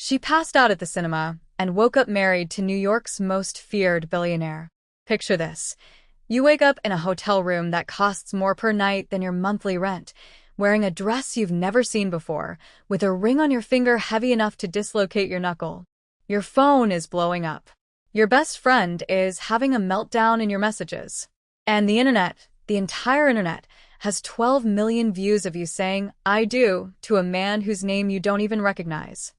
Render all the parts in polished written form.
She passed out at the cinema and woke up married to New York's most feared billionaire. Picture this. You wake up in a hotel room that costs more per night than your monthly rent, wearing a dress you've never seen before, with a ring on your finger heavy enough to dislocate your knuckle. Your phone is blowing up. Your best friend is having a meltdown in your messages. And the internet, the entire internet, has 12 million views of you saying, "I do," to a man whose name you don't even recognize.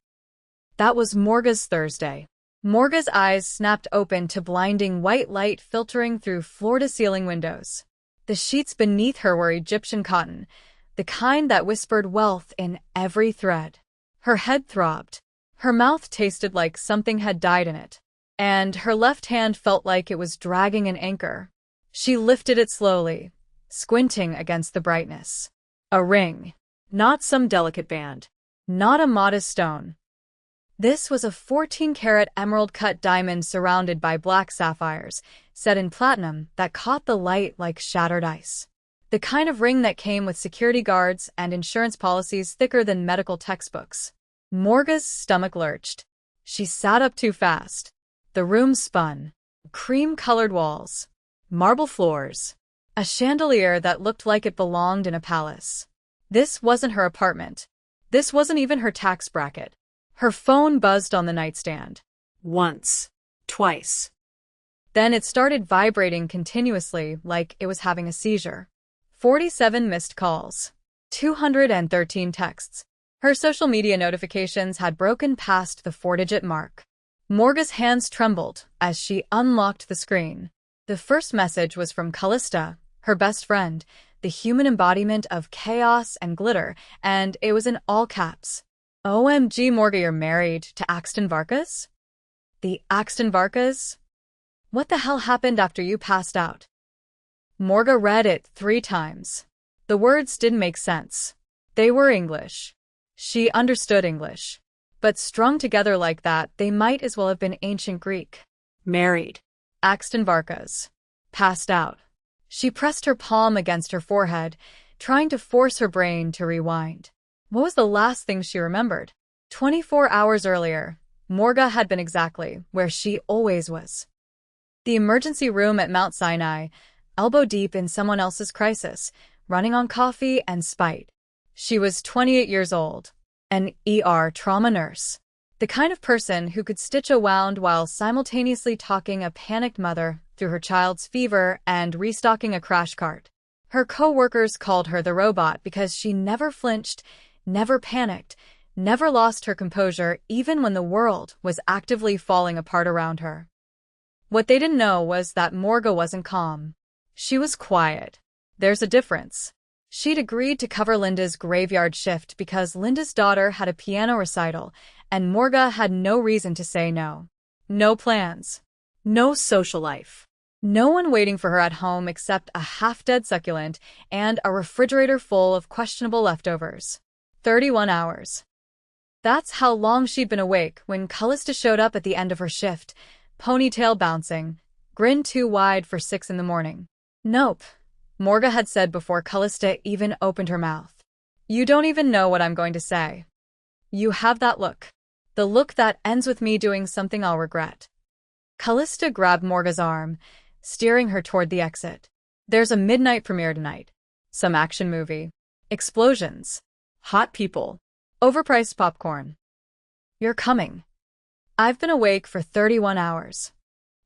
That was Morga's Thursday. Morga's eyes snapped open to blinding white light filtering through floor-to-ceiling windows. The sheets beneath her were Egyptian cotton, the kind that whispered wealth in every thread. Her head throbbed. Her mouth tasted like something had died in it, and her left hand felt like it was dragging an anchor. She lifted it slowly, squinting against the brightness. A ring. Not some delicate band. Not a modest stone. This was a 14-karat emerald-cut diamond surrounded by black sapphires, set in platinum that caught the light like shattered ice. The kind of ring that came with security guards and insurance policies thicker than medical textbooks. Morga's stomach lurched. She sat up too fast. The room spun. Cream-colored walls. Marble floors. A chandelier that looked like it belonged in a palace. This wasn't her apartment. This wasn't even her tax bracket. Her phone buzzed on the nightstand. Once. Twice. Then it started vibrating continuously like it was having a seizure. 47 missed calls. 213 texts. Her social media notifications had broken past the 4-digit mark. Morga's hands trembled as she unlocked the screen. The first message was from Callista, her best friend, the human embodiment of chaos and glitter, and it was in all caps. OMG, Morga, you're married to Axton Varkas? The Axton Varkas? What the hell happened after you passed out? Morga read it 3 times. The words didn't make sense. They were English. She understood English. But strung together like that, they might as well have been ancient Greek. Married. Axton Varkas. Passed out. She pressed her palm against her forehead, trying to force her brain to rewind. What was the last thing she remembered? 24 hours earlier, Morga had been exactly where she always was. The emergency room at Mount Sinai, elbow deep in someone else's crisis, running on coffee and spite. She was 28 years old, an ER trauma nurse. The kind of person who could stitch a wound while simultaneously talking a panicked mother through her child's fever and restocking a crash cart. Her co-workers called her the robot because she never flinched, never panicked, never lost her composure even when the world was actively falling apart around her. What they didn't know was that Morga wasn't calm. She was quiet. There's a difference. She'd agreed to cover Linda's graveyard shift because Linda's daughter had a piano recital, and Morga had no reason to say no. No plans. No social life. No one waiting for her at home except a half-dead succulent and a refrigerator full of questionable leftovers. 31 hours. That's how long she'd been awake when Callista showed up at the end of her shift, ponytail bouncing, grin too wide for 6 in the morning. Nope, Morga had said before Callista even opened her mouth. You don't even know what I'm going to say. You have that look. The look that ends with me doing something I'll regret. Callista grabbed Morga's arm, steering her toward the exit. There's a midnight premiere tonight. Some action movie. Explosions. Hot people. Overpriced popcorn. You're coming. I've been awake for 31 hours.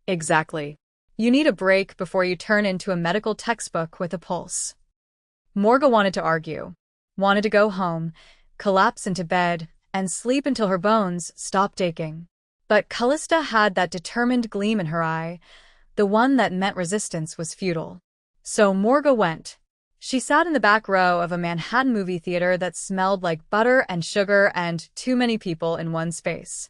Exactly. You need a break before you turn into a medical textbook with a pulse. Morga wanted to argue. Wanted to go home, collapse into bed, and sleep until her bones stopped aching. But Callista had that determined gleam in her eye, the one that meant resistance was futile. So Morga went. She sat in the back row of a Manhattan movie theater that smelled like butter and sugar and too many people in one space.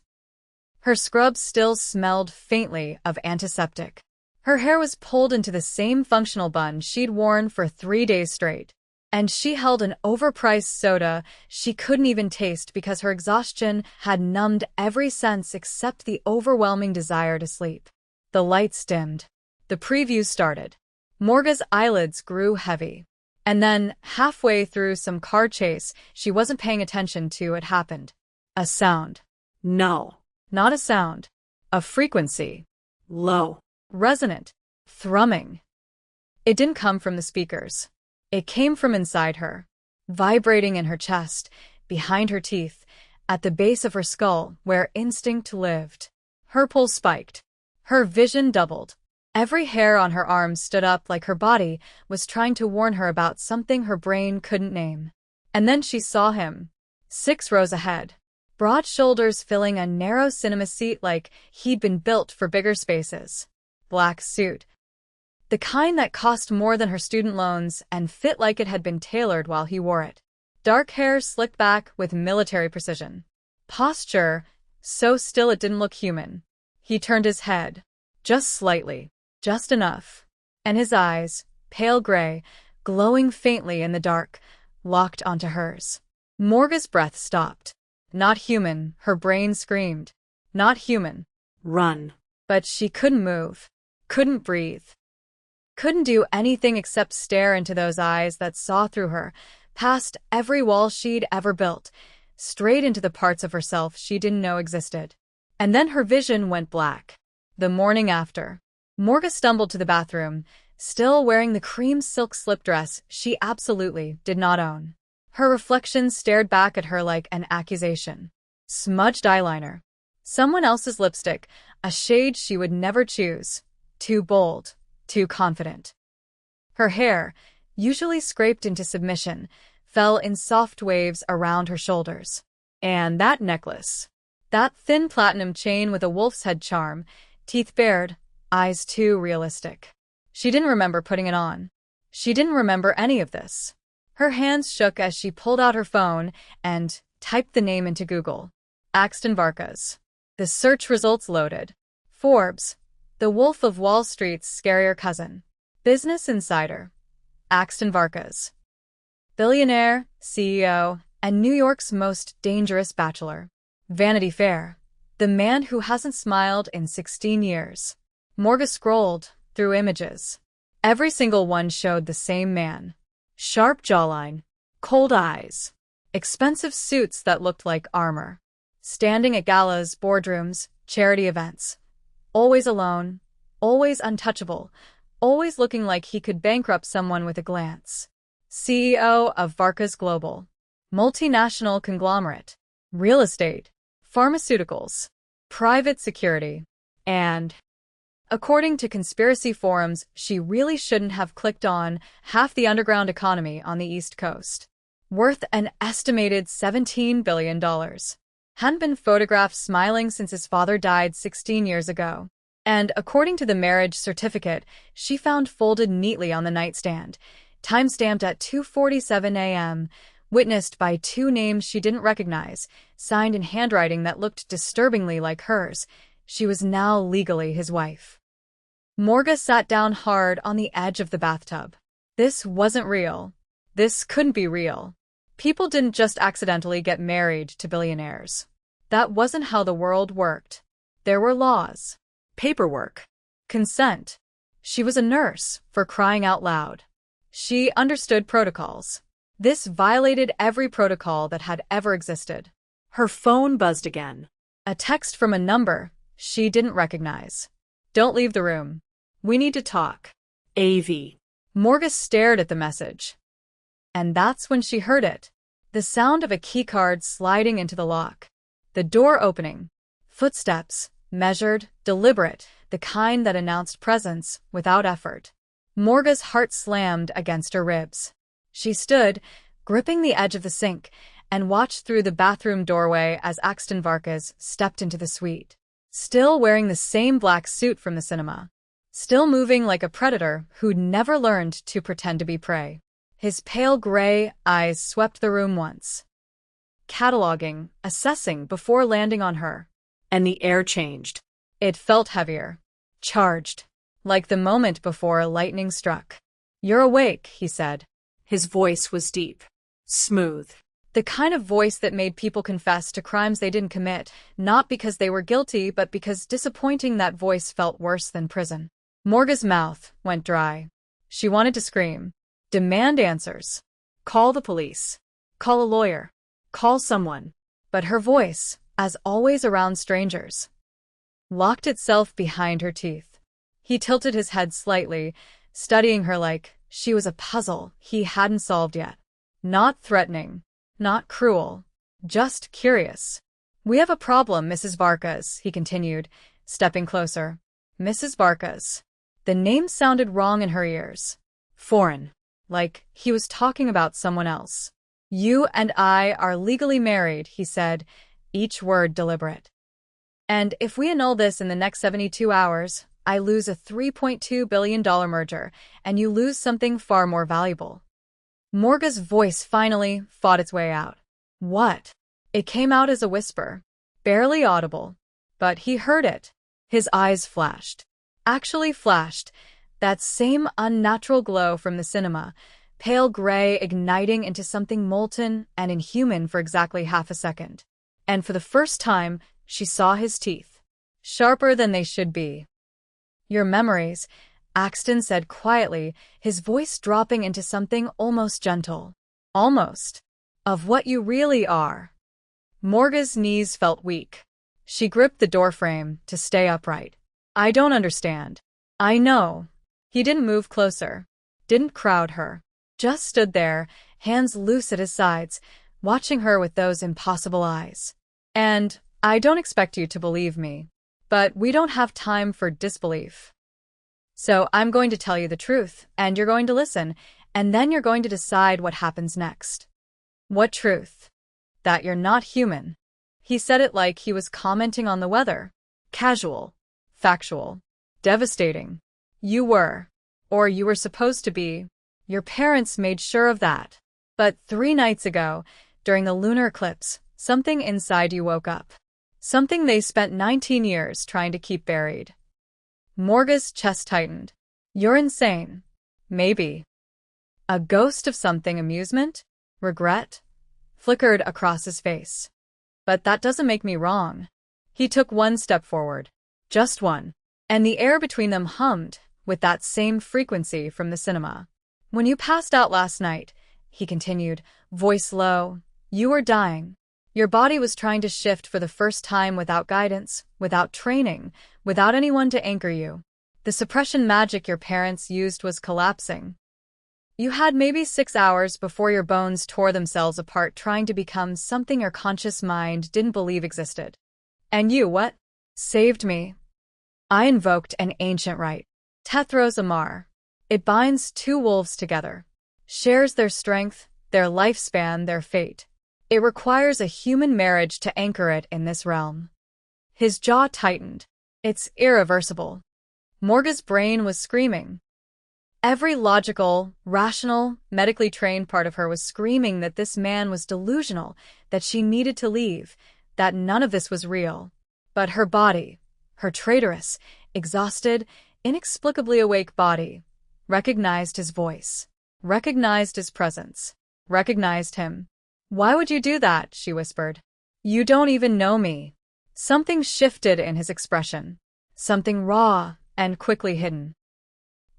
Her scrubs still smelled faintly of antiseptic. Her hair was pulled into the same functional bun she'd worn for 3 days straight. And she held an overpriced soda she couldn't even taste because her exhaustion had numbed every sense except the overwhelming desire to sleep. The lights dimmed. The preview started. Morga's eyelids grew heavy. And then, halfway through some car chase she wasn't paying attention to, it happened. A sound. No. Not a sound. A frequency. Low. Resonant. Thrumming. It didn't come from the speakers. It came from inside her, vibrating in her chest, behind her teeth, at the base of her skull where instinct lived. Her pulse spiked. Her vision doubled. Every hair on her arm stood up like her body was trying to warn her about something her brain couldn't name. And then she saw him, 6 rows ahead, broad shoulders filling a narrow cinema seat like he'd been built for bigger spaces. Black suit. The kind that cost more than her student loans and fit like it had been tailored while he wore it. Dark hair slicked back with military precision. Posture, so still it didn't look human. He turned his head. Just slightly. Just enough. And his eyes, pale gray, glowing faintly in the dark, locked onto hers. Morga's breath stopped. Not human, her brain screamed. Not human. Run. But she couldn't move. Couldn't breathe. Couldn't do anything except stare into those eyes that saw through her, past every wall she'd ever built, straight into the parts of herself she didn't know existed. And then her vision went black. The morning after. Morga stumbled to the bathroom, still wearing the cream silk slip dress she absolutely did not own. Her reflection stared back at her like an accusation. Smudged eyeliner. Someone else's lipstick, a shade she would never choose. Too bold. Too confident. Her hair, usually scraped into submission, fell in soft waves around her shoulders. And that necklace. That thin platinum chain with a wolf's head charm, teeth bared, eyes too realistic. She didn't remember putting it on. She didn't remember any of this. Her hands shook as she pulled out her phone and typed the name into Google. Axton Varkas. The search results loaded. Forbes. The Wolf of Wall Street's scarier cousin. Business Insider. Axton Varkas. Billionaire, CEO, and New York's most dangerous bachelor. Vanity Fair. The man who hasn't smiled in 16 years. Morga scrolled through images. Every single one showed the same man. Sharp jawline. Cold eyes. Expensive suits that looked like armor. Standing at galas, boardrooms, charity events. Always alone, always untouchable, always looking like he could bankrupt someone with a glance. CEO of Varkas Global. Multinational conglomerate. Real estate. Pharmaceuticals. Private security. And, according to conspiracy forums, she really shouldn't have clicked on half the underground economy on the East Coast. Worth an estimated $17 billion. Hadn't been photographed smiling since his father died 16 years ago. And according to the marriage certificate she found folded neatly on the nightstand, time-stamped at 2:47 a.m., witnessed by 2 names she didn't recognize, signed in handwriting that looked disturbingly like hers, she was now legally his wife. Morga sat down hard on the edge of the bathtub. This wasn't real. This couldn't be real. People didn't just accidentally get married to billionaires. That wasn't how the world worked. There were laws. Paperwork. Consent. She was a nurse, for crying out loud. She understood protocols. This violated every protocol that had ever existed. Her phone buzzed again. A text from a number she didn't recognize. Don't leave the room. We need to talk. AV. Morga stared at the message. And that's when she heard it. The sound of a keycard sliding into the lock. The door opening. Footsteps, measured, deliberate, the kind that announced presence without effort. Morga's heart slammed against her ribs. She stood, gripping the edge of the sink, and watched through the bathroom doorway as Axton Varkas stepped into the suite. Still wearing the same black suit from the cinema. Still moving like a predator who'd never learned to pretend to be prey. His pale gray eyes swept the room once. Cataloging, assessing before landing on her. And the air changed. It felt heavier. Charged. Like the moment before lightning struck. You're awake, he said. His voice was deep. Smooth. The kind of voice that made people confess to crimes they didn't commit, not because they were guilty, but because disappointing that voice felt worse than prison. Morga's mouth went dry. She wanted to scream. Demand answers. Call the police. Call a lawyer. Call someone. But her voice as always around strangers. Locked itself behind her teeth. He tilted his head slightly, studying her like she was a puzzle he hadn't solved yet. Not threatening, not cruel, just curious. "We have a problem, Mrs. Vargas," he continued, stepping closer. Mrs. Vargas. The name sounded wrong in her ears. Foreign. Like he was talking about someone else. "You and I are legally married," he said, each word deliberate. "And if we annul this in the next 72 hours, I lose a $3.2 billion merger, and you lose something far more valuable." Morga's voice finally fought its way out. "What?" It came out as a whisper, barely audible, but he heard it. His eyes flashed. Actually flashed, that same unnatural glow from the cinema, pale gray igniting into something molten and inhuman for exactly half a second. And for the first time, she saw his teeth. Sharper than they should be. "Your memories," Axton said quietly, his voice dropping into something almost gentle. Almost. "Of what you really are." Morga's knees felt weak. She gripped the doorframe to stay upright. "I don't understand." "I know." He didn't move closer, didn't crowd her, just stood there, hands loose at his sides, watching her with those impossible eyes. "And I don't expect you to believe me, but we don't have time for disbelief. So I'm going to tell you the truth, and you're going to listen, and then you're going to decide what happens next." "What truth?" "That you're not human." He said it like he was commenting on the weather. Casual. Factual. Devastating. "You were. Or you were supposed to be. Your parents made sure of that. But 3 nights ago, during the lunar eclipse, something inside you woke up. Something they spent 19 years trying to keep buried." Morga's chest tightened. "You're insane." "Maybe." A ghost of something, amusement? Regret? Flickered across his face. "But that doesn't make me wrong." He took one step forward. Just one. And the air between them hummed with that same frequency from the cinema. "When you passed out last night," he continued, voice low, "you were dying. Your body was trying to shift for the first time without guidance, without training, without anyone to anchor you. The suppression magic your parents used was collapsing. You had maybe 6 hours before your bones tore themselves apart trying to become something your conscious mind didn't believe existed. And you, what? Saved me. I invoked an ancient rite. Tethros Amar. It binds 2 wolves together. Shares their strength, their lifespan, their fate. It requires a human marriage to anchor it in this realm." His jaw tightened. "It's irreversible." Morga's brain was screaming. Every logical, rational, medically trained part of her was screaming that this man was delusional, that she needed to leave, that none of this was real. But her body, her traitorous, exhausted, inexplicably awake body, recognized his voice, recognized his presence, recognized him. "Why would you do that?" she whispered. "You don't even know me." Something shifted in his expression, something raw and quickly hidden.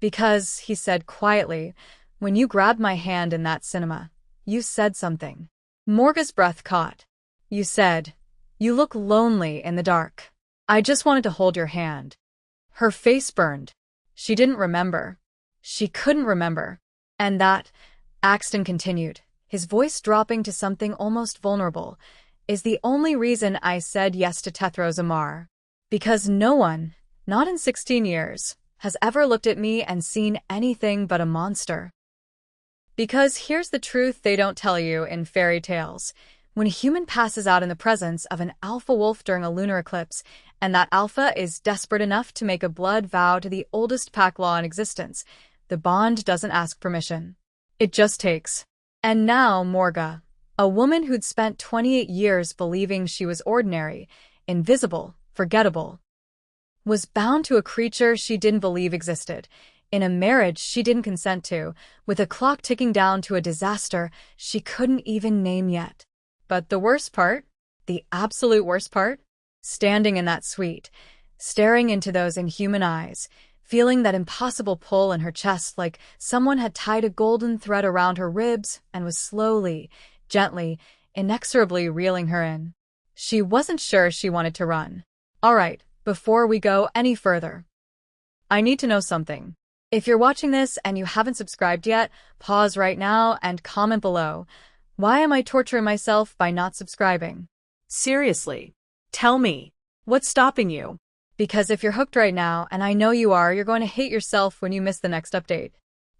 "Because," he said quietly, "when you grabbed my hand in that cinema, you said something." Morga's breath caught. "You said, you look lonely in the dark. I just wanted to hold your hand." Her face burned. She didn't remember. She couldn't remember. "And that," Axton continued, his voice dropping to something almost vulnerable, "is the only reason I said yes to Tethros Amar. Because no one, not in 16 years, has ever looked at me and seen anything but a monster. Because here's the truth they don't tell you in fairy tales. When a human passes out in the presence of an alpha wolf during a lunar eclipse, and that alpha is desperate enough to make a blood vow to the oldest pack law in existence, the bond doesn't ask permission. It just takes." And now Morga, a woman who'd spent 28 years believing she was ordinary, invisible, forgettable, was bound to a creature she didn't believe existed, in a marriage she didn't consent to, with a clock ticking down to a disaster she couldn't even name yet. But the worst part, the absolute worst part, standing in that suite, staring into those inhuman eyes, feeling that impossible pull in her chest like someone had tied a golden thread around her ribs and was slowly, gently, inexorably reeling her in. She wasn't sure she wanted to run. All right, before we go any further, I need to know something. If you're watching this and you haven't subscribed yet, pause right now and comment below. Why am I torturing myself by not subscribing? Seriously. Tell me. What's stopping you? Because if you're hooked right now, and I know you are, you're going to hate yourself when you miss the next update.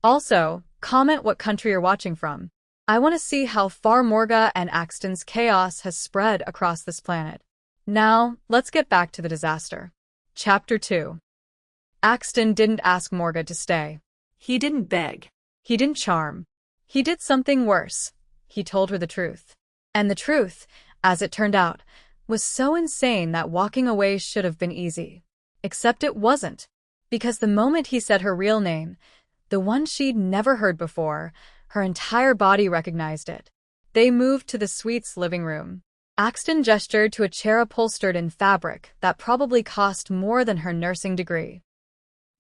Also, comment what country you're watching from. I want to see how far Morga and Axton's chaos has spread across this planet. Now, let's get back to the disaster. Chapter 2. Axton didn't ask Morga to stay. He didn't beg. He didn't charm. He did something worse. He told her the truth. And the truth, as it turned out, was so insane that walking away should have been easy. Except it wasn't. Because the moment he said her real name, the one she'd never heard before, her entire body recognized it. They moved to the suite's living room. Axton gestured to a chair upholstered in fabric that probably cost more than her nursing degree.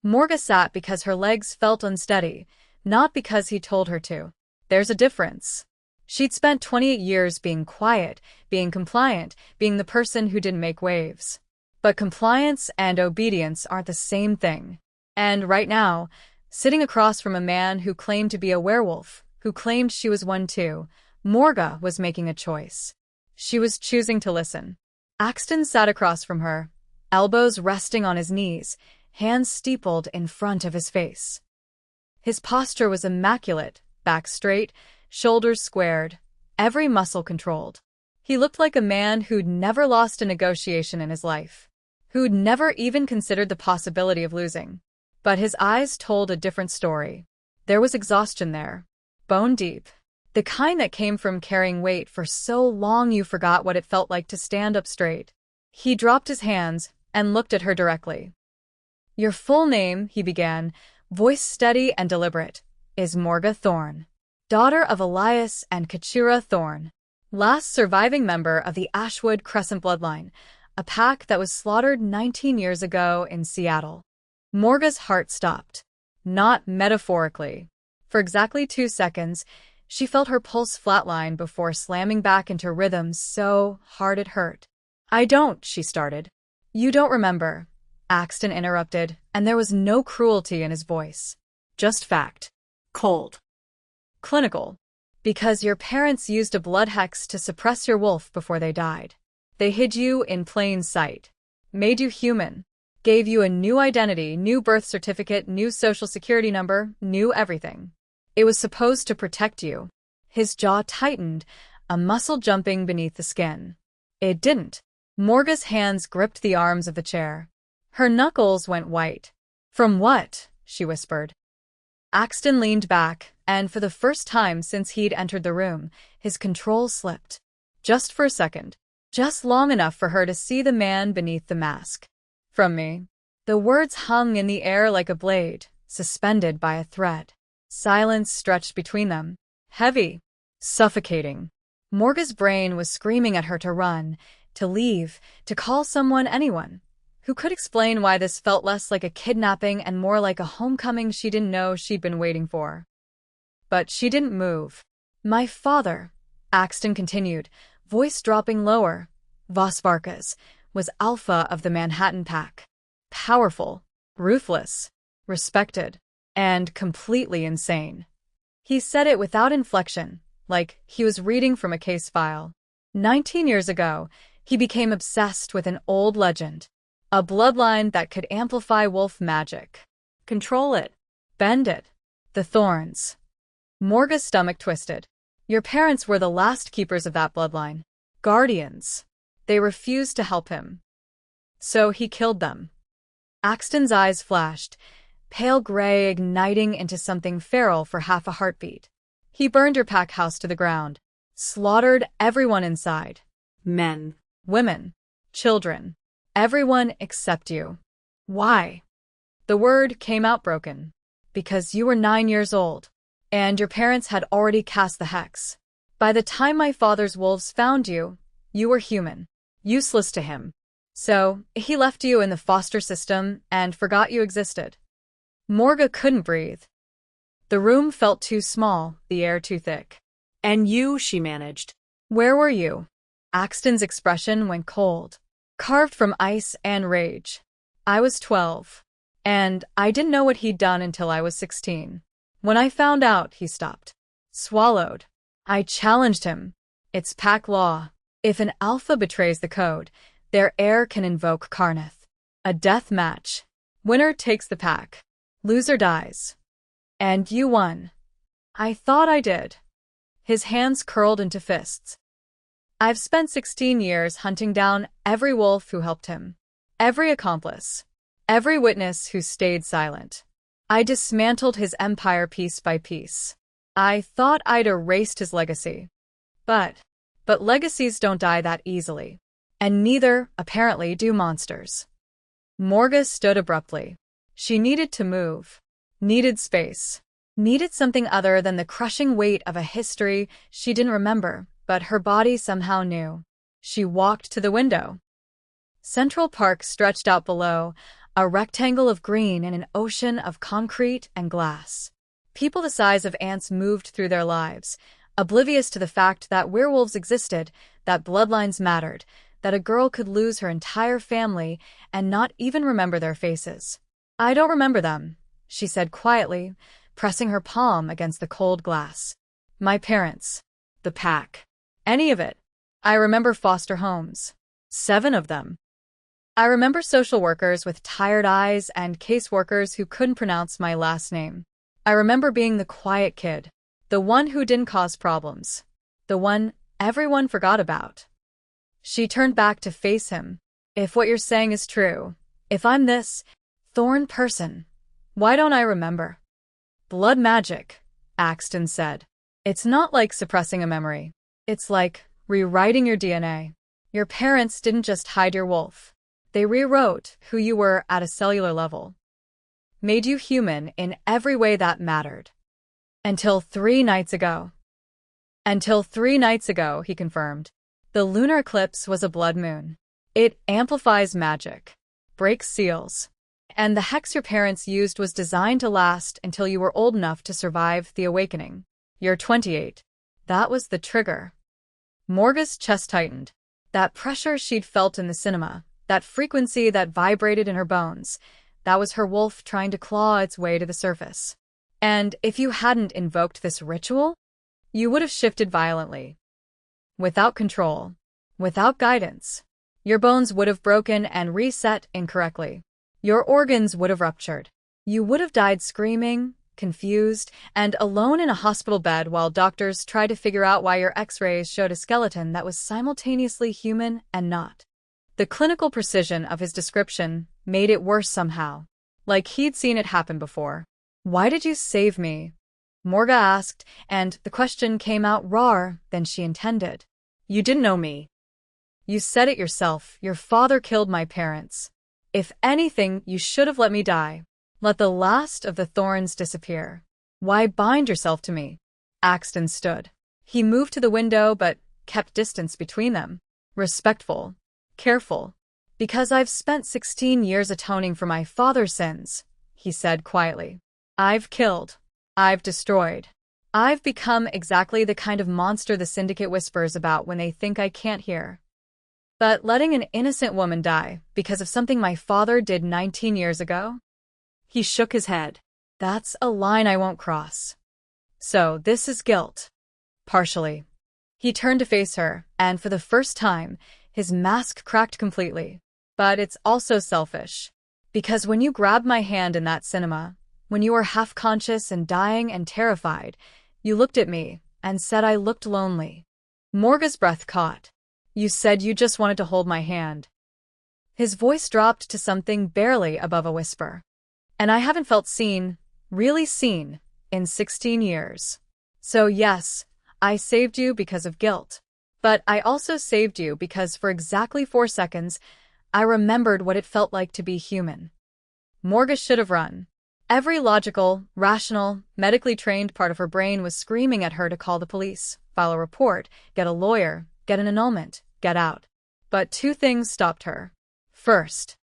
Morga sat because her legs felt unsteady, not because he told her to. There's a difference. She'd spent 28 years being quiet, being compliant, being the person who didn't make waves. But compliance and obedience aren't the same thing. And right now, sitting across from a man who claimed to be a werewolf, who claimed she was one too, Morga was making a choice. She was choosing to listen. Axton sat across from her, elbows resting on his knees, hands steepled in front of his face. His posture was immaculate, back straight, shoulders squared, every muscle controlled. He looked like a man who'd never lost a negotiation in his life, who'd never even considered the possibility of losing. But his eyes told a different story. There was exhaustion there, bone deep, the kind that came from carrying weight for so long you forgot what it felt like to stand up straight. He dropped his hands and looked at her directly. "Your full name," he began, voice steady and deliberate, "is Morga Thorne, daughter of Elias and Kachira Thorne, last surviving member of the Ashwood Crescent bloodline, a pack that was slaughtered 19 years ago in Seattle." Morga's heart stopped. Not metaphorically. For exactly 2 seconds, she felt her pulse flatline before slamming back into rhythm so hard it hurt. "I don't," she started. "You don't remember," Axton interrupted, and there was no cruelty in his voice. Just fact. Cold. Clinical. Because your parents used a blood hex to suppress your wolf before they died. They hid you in plain sight. Made you human. Gave you a new identity, new birth certificate, new social security number, new everything. It was supposed to protect you. His jaw tightened, a muscle jumping beneath the skin. It didn't. Morga's hands gripped the arms of the chair. Her knuckles went white. "From what?" she whispered. Axton leaned back, and for the first time since he'd entered the room, his control slipped. Just for a second. Just long enough for her to see the man beneath the mask. "From me." The words hung in the air like a blade, suspended by a thread. Silence stretched between them. Heavy. Suffocating. Morga's brain was screaming at her to run, to leave, to call someone, anyone. Who could explain why this felt less like a kidnapping and more like a homecoming she didn't know she'd been waiting for? But she didn't move. "My father," Axton continued, voice dropping lower, Vas Varkas, was alpha of the Manhattan Pack. Powerful, ruthless, respected, and completely insane. He said it without inflection, like he was reading from a case file. 19 years ago, he became obsessed with an old legend. A bloodline that could amplify wolf magic. Control it. Bend it. The Thorns. Morga's stomach twisted. Your parents were the last keepers of that bloodline. Guardians. They refused to help him. So he killed them. Axton's eyes flashed, pale gray igniting into something feral for half a heartbeat. He burned your pack house to the ground. Slaughtered everyone inside. Men. Women. Children. Everyone except you. Why? The word came out broken. Because you were 9 years old. And your parents had already cast the hex. By the time my father's wolves found you, you were human. Useless to him. So, he left you in the foster system and forgot you existed. Morga couldn't breathe. The room felt too small, the air too thick. "And you," she managed. "Where were you?" Axton's expression went cold, carved from ice and rage. I was 12, and I didn't know what he'd done until I was 16. When I found out, he stopped. Swallowed. I challenged him. It's pack law. If an alpha betrays the code, their heir can invoke Karnath. A death match. Winner takes the pack. Loser dies. And you won. I thought I did. His hands curled into fists. I've spent 16 years hunting down every wolf who helped him. Every accomplice. Every witness who stayed silent. I dismantled his empire piece by piece. I thought I'd erased his legacy. But legacies don't die that easily. And neither, apparently, do monsters. Morga stood abruptly. She needed to move. Needed space. Needed something other than the crushing weight of a history she didn't remember, but her body somehow knew. She walked to the window. Central Park stretched out below, a rectangle of green in an ocean of concrete and glass. People the size of ants moved through their lives, oblivious to the fact that werewolves existed, that bloodlines mattered, that a girl could lose her entire family and not even remember their faces. I don't remember them, she said quietly, pressing her palm against the cold glass. My parents. The pack. Any of it. I remember foster homes. 7 of them. I remember social workers with tired eyes and caseworkers who couldn't pronounce my last name. I remember being the quiet kid, the one who didn't cause problems, the one everyone forgot about. She turned back to face him. If what you're saying is true, if I'm this Thorn person, why don't I remember? Blood magic, Axton said. It's not like suppressing a memory. It's like rewriting your DNA. Your parents didn't just hide your wolf. They rewrote who you were at a cellular level. Made you human in every way that mattered. Until 3 nights ago. Until 3 nights ago, he confirmed. The lunar eclipse was a blood moon. It amplifies magic, breaks seals. And the hex your parents used was designed to last until you were old enough to survive the awakening. You're 28. That was the trigger. Morga's chest tightened. That pressure she'd felt in the cinema, that frequency that vibrated in her bones, that was her wolf trying to claw its way to the surface. And if you hadn't invoked this ritual, you would have shifted violently. Without control, without guidance, your bones would have broken and reset incorrectly. Your organs would have ruptured. You would have died screaming, confused, and alone in a hospital bed while doctors tried to figure out why your x-rays showed a skeleton that was simultaneously human and not. The clinical precision of his description made it worse somehow, like he'd seen it happen before. Why did you save me? Morga asked, and the question came out rawer than she intended. You didn't know me. You said it yourself. Your father killed my parents. If anything, you should have let me die. Let the last of the thorns disappear. Why bind yourself to me? Axton stood. He moved to the window but kept distance between them. Respectful. Careful. Because I've spent 16 years atoning for my father's sins, he said quietly. I've killed. I've destroyed. I've become exactly the kind of monster the Syndicate whispers about when they think I can't hear. But letting an innocent woman die because of something my father did 19 years ago? He shook his head. That's a line I won't cross. So this is guilt. Partially. He turned to face her, and for the first time, his mask cracked completely. But it's also selfish. Because when you grabbed my hand in that cinema, when you were half-conscious and dying and terrified, you looked at me and said I looked lonely. Morga's breath caught. You said you just wanted to hold my hand. His voice dropped to something barely above a whisper. And I haven't felt seen, really seen, in 16 years. So yes, I saved you because of guilt. But I also saved you because for exactly 4 seconds, I remembered what it felt like to be human. Morga should have run. Every logical, rational, medically trained part of her brain was screaming at her to call the police, file a report, get a lawyer, get an annulment, get out. But 2 things stopped her. First,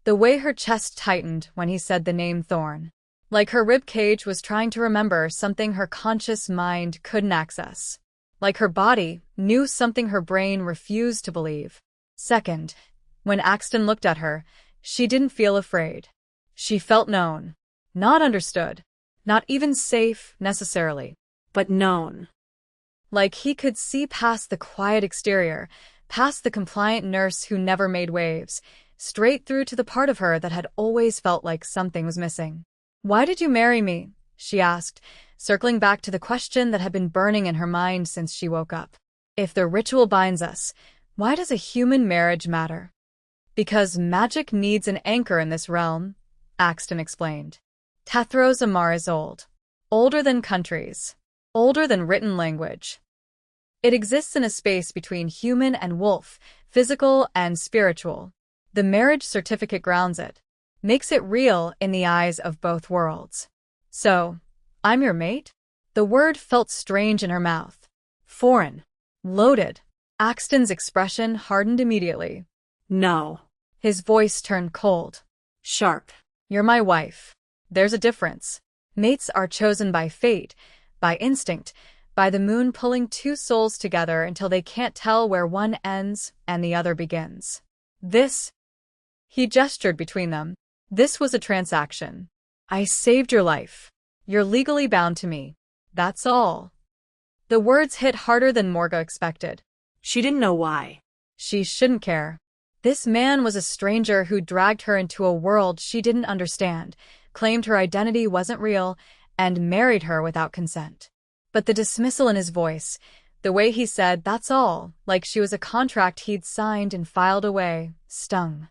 the way her chest tightened when he said the name Thorn. Like her rib cage was trying to remember something her conscious mind couldn't access. like her body knew something her brain refused to believe. Second, when Axton looked at her, she didn't feel afraid. She felt known. Not understood. Not even safe, necessarily. But known. Like he could see past the quiet exterior, past the compliant nurse who never made waves, straight through to the part of her that had always felt like something was missing. "Why did you marry me?" she asked, circling back to the question that had been burning in her mind since she woke up. "If the ritual binds us, why does a human marriage matter?" "Because magic needs an anchor in this realm," Axton explained. "Tethros Amar is old. Older than countries. Older than written language. It exists in a space between human and wolf, physical and spiritual. The marriage certificate grounds it, makes it real in the eyes of both worlds. So, I'm your mate?" The word felt strange in her mouth. Foreign. Loaded. Axton's expression hardened immediately. No. His voice turned cold. Sharp. "You're my wife. There's a difference. Mates are chosen by fate, by instinct, by the moon pulling two souls together until they can't tell where one ends and the other begins. This," he gestured between them, "this was a transaction. I saved your life. You're legally bound to me. That's all." The words hit harder than Morga expected. She didn't know why. She shouldn't care. This man was a stranger who dragged her into a world she didn't understand, claimed her identity wasn't real, and married her without consent. But the dismissal in his voice, the way he said, "That's all," like she was a contract he'd signed and filed away, stung.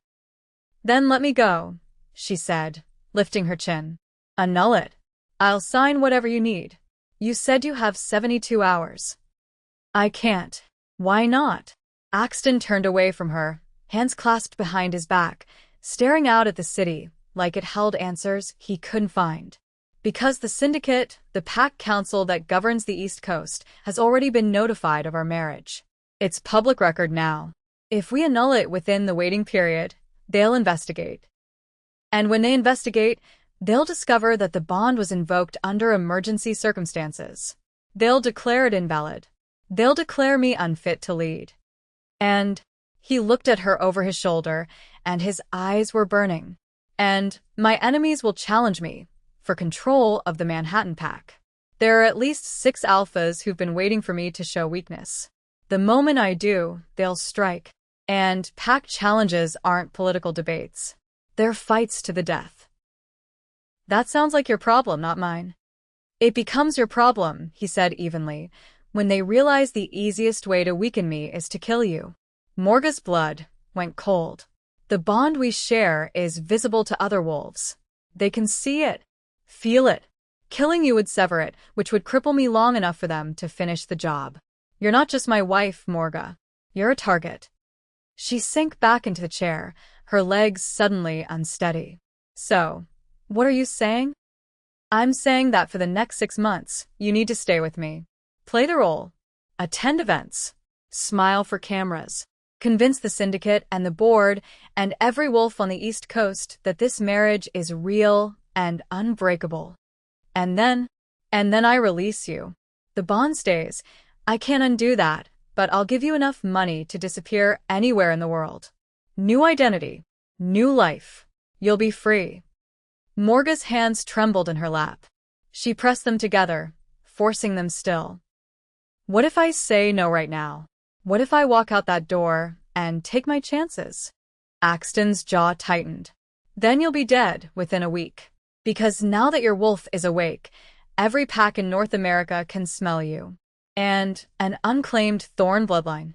"Then let me go," she said, lifting her chin. "Annul it. I'll sign whatever you need. You said you have 72 hours. "I can't." "Why not?" Axton turned away from her, hands clasped behind his back, staring out at the city, like it held answers he couldn't find. "Because the syndicate, the pack council that governs the East Coast, has already been notified of our marriage. It's public record now. If we annul it within the waiting period, they'll investigate. And when they investigate, they'll discover that the bond was invoked under emergency circumstances. They'll declare it invalid. They'll declare me unfit to lead. And," he looked at her over his shoulder, and his eyes were burning, "and my enemies will challenge me for control of the Manhattan Pack. There are at least 6 alphas who've been waiting for me to show weakness. The moment I do, they'll strike. And pack challenges aren't political debates. They're fights to the death." "That sounds like your problem, not mine." "It becomes your problem," he said evenly, "when they realize the easiest way to weaken me is to kill you." Morga's blood went cold. "The bond we share is visible to other wolves. They can see it, feel it. Killing you would sever it, which would cripple me long enough for them to finish the job. You're not just my wife, Morga. You're a target." She sank back into the chair, her legs suddenly unsteady. "So, what are you saying?" "I'm saying that for the next 6 months, you need to stay with me. Play the role. Attend events. Smile for cameras. Convince the syndicate and the board and every wolf on the East Coast that this marriage is real and unbreakable. And then I release you. The bond stays. I can't undo that, but I'll give you enough money to disappear anywhere in the world. New identity. New life. You'll be free." Morga's hands trembled in her lap. She pressed them together, forcing them still. "What if I say no right now? What if I walk out that door and take my chances?" Axton's jaw tightened. "Then you'll be dead within a week. Because now that your wolf is awake, every pack in North America can smell you. And an unclaimed thorn bloodline."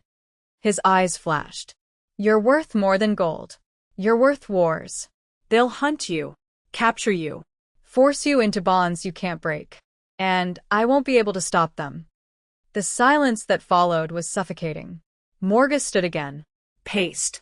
His eyes flashed. "You're worth more than gold. You're worth wars. They'll hunt you, capture you, force you into bonds you can't break. And I won't be able to stop them." The silence that followed was suffocating. Morga stood again. Paced.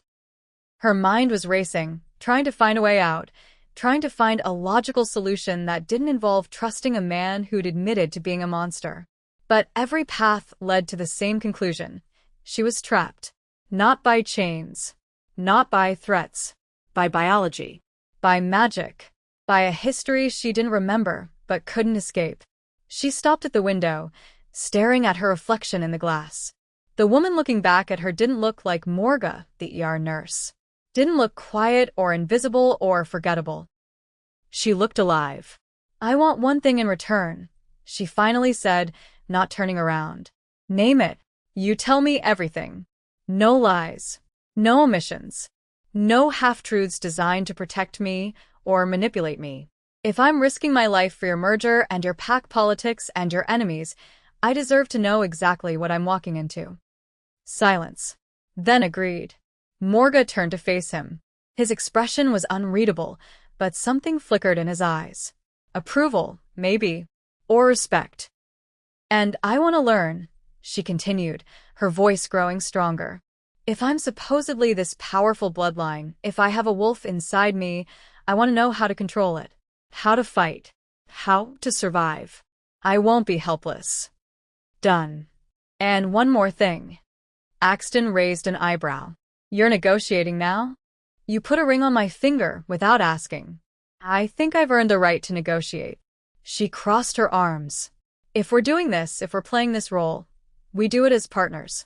Her mind was racing, trying to find a way out, trying to find a logical solution that didn't involve trusting a man who'd admitted to being a monster. But every path led to the same conclusion. She was trapped. Not by chains. Not by threats. By biology. By magic. By a history she didn't remember, but couldn't escape. She stopped at the window, staring at her reflection in the glass. The woman looking back at her didn't look like Morga, the ER nurse. Didn't look quiet or invisible or forgettable. She looked alive. "I want one thing in return," she finally said, not turning around. "Name it. You tell me everything. No lies. No omissions. No half-truths designed to protect me or manipulate me. If I'm risking my life for your merger and your pack politics and your enemies, I deserve to know exactly what I'm walking into." Silence. Then agreed. Morga turned to face him. His expression was unreadable, but something flickered in his eyes. Approval, maybe. Or respect. "And I want to learn," she continued, her voice growing stronger. "If I'm supposedly this powerful bloodline, if I have a wolf inside me, I want to know how to control it. How to fight. How to survive. I won't be helpless." Done. "And one more thing." Axton raised an eyebrow. "You're negotiating now? You put a ring on my finger without asking. I think I've earned the right to negotiate." She crossed her arms. "If we're doing this, if we're playing this role, we do it as partners.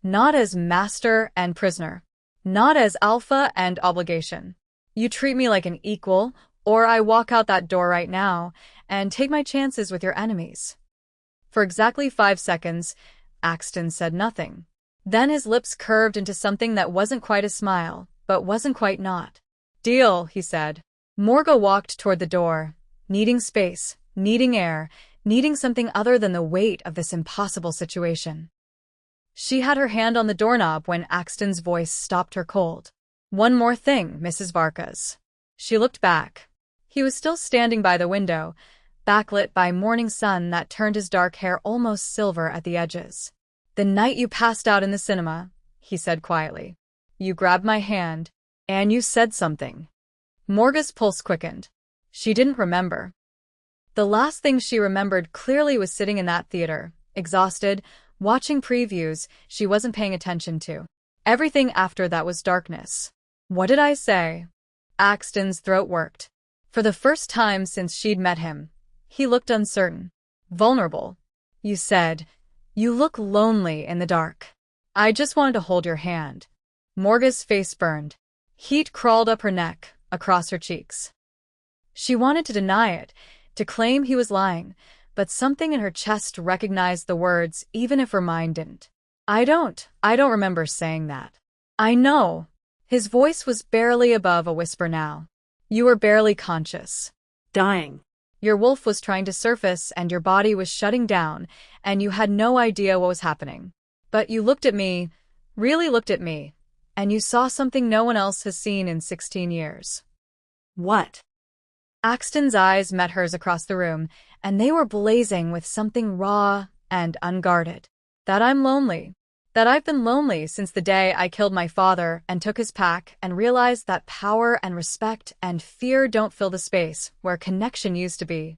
Not as master and prisoner. Not as alpha and obligation. You treat me like an equal, or I walk out that door right now and take my chances with your enemies." For exactly 5 seconds, Axton said nothing. Then his lips curved into something that wasn't quite a smile, but wasn't quite not. "Deal," he said. Morga walked toward the door, needing space, needing air, needing something other than the weight of this impossible situation. She had her hand on the doorknob when Axton's voice stopped her cold. "One more thing, Mrs. Varkas." She looked back. He was still standing by the window, backlit by morning sun that turned his dark hair almost silver at the edges. "The night you passed out in the cinema," he said quietly, "you grabbed my hand, and you said something." Morga's pulse quickened. She didn't remember. The last thing she remembered clearly was sitting in that theater, exhausted, watching previews she wasn't paying attention to. Everything after that was darkness. "What did I say?" Axton's throat worked. For the first time since she'd met him, he looked uncertain, vulnerable. "You said, you look lonely in the dark." "I just wanted to hold your hand." Morga's face burned. Heat crawled up her neck, across her cheeks. She wanted to deny it, to claim he was lying, but something in her chest recognized the words even if her mind didn't. I don't remember saying that." "I know." His voice was barely above a whisper now. "You were barely conscious. Dying. Your wolf was trying to surface and your body was shutting down, and you had no idea what was happening. But you looked at me, really looked at me, and you saw something no one else has seen in 16 years. What? Axton's eyes met hers across the room, and they were blazing with something raw and unguarded. That I'm lonely. That I've been lonely since the day I killed my father and took his pack and realized that power and respect and fear don't fill the space where connection used to be.